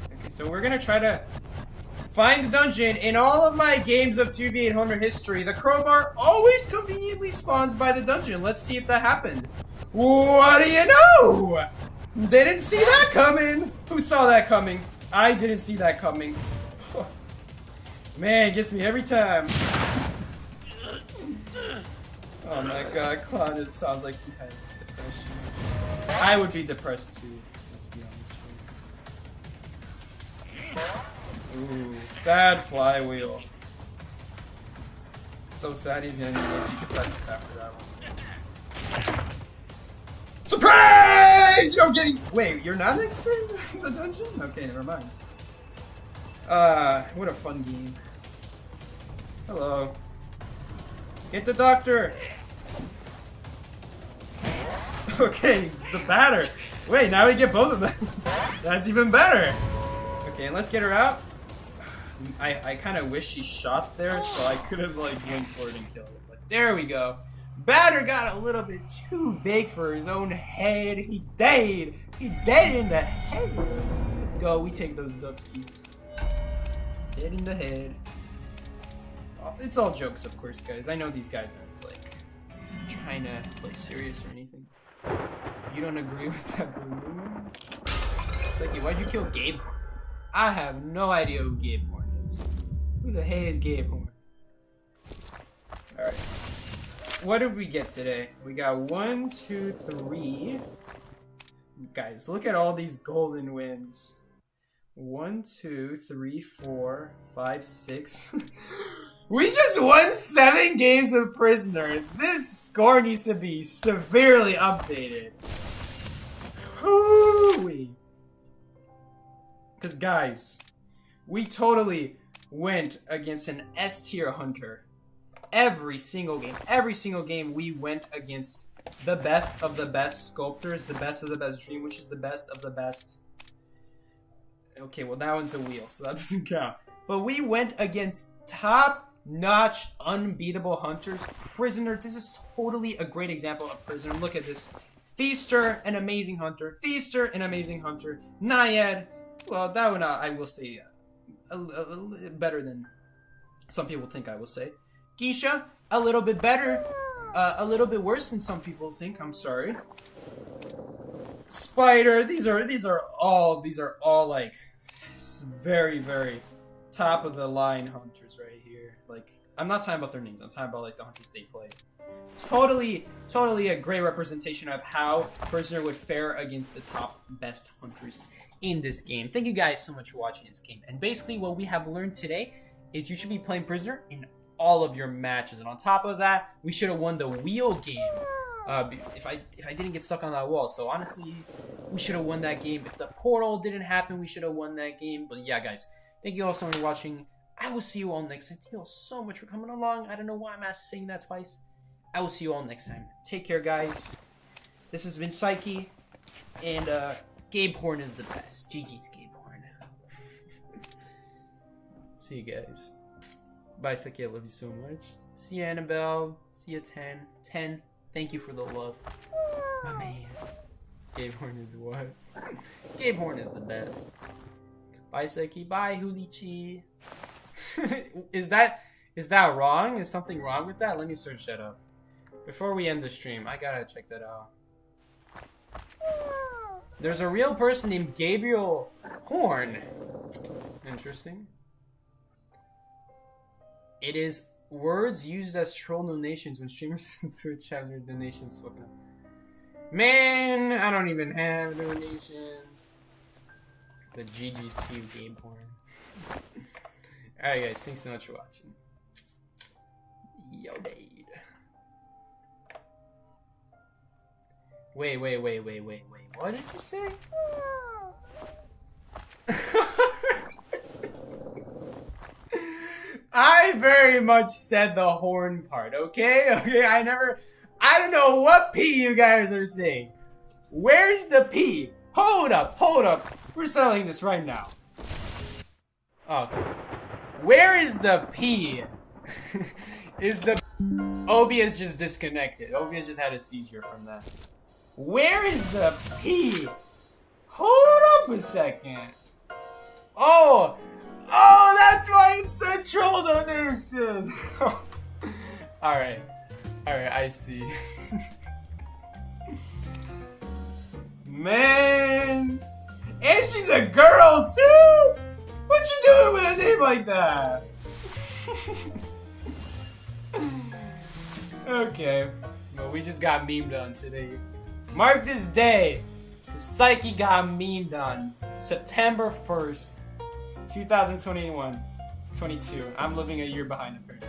[SPEAKER 2] Okay, so we're gonna try to find the dungeon. In all of my games of 2v800 history, the crowbar always conveniently spawns by the dungeon. Let's see if that happened. What do you know? Didn't see that coming. Who saw that coming? I didn't see that coming. Man, it gets me every time. Oh my god, Clown sounds like he has depression. I would be depressed too, let's be honest. Ooh, sad flywheel. So sad he's gonna need antidepressants after that one. Surprise! You're getting. Wait, you're not next to the dungeon? Okay, never mind. What a fun game. Hello. Get the doctor! Okay, the batter. Wait, now we get both of them. That's even better. Okay, and let's get her out. I kind of wish she shot there, so I could have like went for it and killed it. But there we go. Batter got a little bit too big for his own head. He died. He died in the head. Let's go. We take those dubskis. Dead in the head. It's all jokes, of course, guys. I know these guys aren't like trying to play serious or anything. You don't agree with that balloon? Sikey, why'd you kill Gabe? I have no idea who Gabe Horn is. Who the heck is Gabe Horn? Alright. What did we get today? We got 1, 2, 3. Guys, look at all these golden wins. 1, 2, 3, 4, 5, 6. We just won 7 games of Prisoner. This score needs to be severely updated. Hoo-wee. Because guys, we totally went against an S tier hunter. Every single game we went against the best of the best sculptors, the best of the best dream witches, the best of the best. Okay, well that one's a wheel, so that doesn't count. But we went against top-notch, unbeatable hunters. Prisoner, this is totally a great example of Prisoner. Look at this. Feaster, an amazing hunter. Feaster, an amazing hunter. Naiad, well, that one I will say a better than some people think I will say. Geisha, a little bit better. A little bit worse than some people think. I'm sorry. Spider, these are all like very, very top of the line hunters right here. Like, I'm not talking about their names. I'm talking about like the hunters they play. Totally a great representation of how Prisoner would fare against the top best hunters in this game. Thank you guys so much for watching this game. And basically what we have learned today is you should be playing Prisoner in all of your matches. And on top of that, we should have won the wheel game. If I didn't get stuck on that wall. So honestly, we should have won that game. If the portal didn't happen, we should have won that game. But yeah, guys, thank you all so much for watching. I will see you all next time. Thank you all so much for coming along. I don't know why I'm saying that twice. I will see you all next time. Take care, guys. This has been Sikey, and Gabe Horn is the best. GG's Gabe Horn. See you guys. Bye, Sikey. I love you so much. See you, Annabelle. See you, 10. 10. Thank you for the love. My mans. Gabe Horn is what? Gabe Horn is the best. Bye, Sikey. Bye, Hulichi. Is that wrong? Is something wrong with that? Let me search that up. Before we end the stream, I gotta check that out. There's a real person named Gabriel Horn. Interesting. It is words used as troll donations when streamers on Twitch have their donations spoken up. Man, I don't even have donations. But GG's to you, Gabe Horn. Alright guys, thanks so much for watching. Yo, Dade. Wait. What did you say? I very much said the horn part, okay? Okay, I don't know what P you guys are saying. Where's the P? Hold up. We're settling this right now. Okay. Where is the P? Obi has just disconnected. Obi has just had a seizure from that. Where is the P? Hold up a second. Oh, that's why it said troll donation. Alright, I see. Man, and she's a girl too. What you doing with a name like that? Okay, well, we just got memed on today. Mark this day. The Sikey got memed on September 1st, 2022. I'm living a year behind the curve.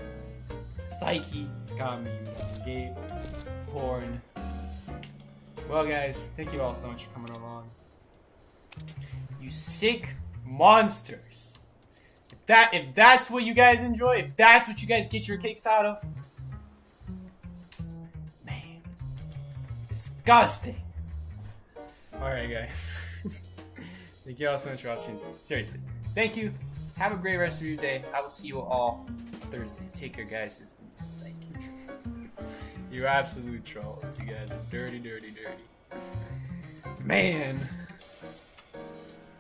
[SPEAKER 2] Sikey got memed on. Gabe, Horn. Well, guys, thank you all so much for coming along. You sick monsters. If that's what you guys enjoy, if that's what you guys get your kicks out of, man, disgusting. Alright, guys. Thank you all so much for watching. Seriously. Thank you. Have a great rest of your day. I will see you all Thursday. Take care, guys. It's Sikey. You absolute trolls. You guys are dirty. Man.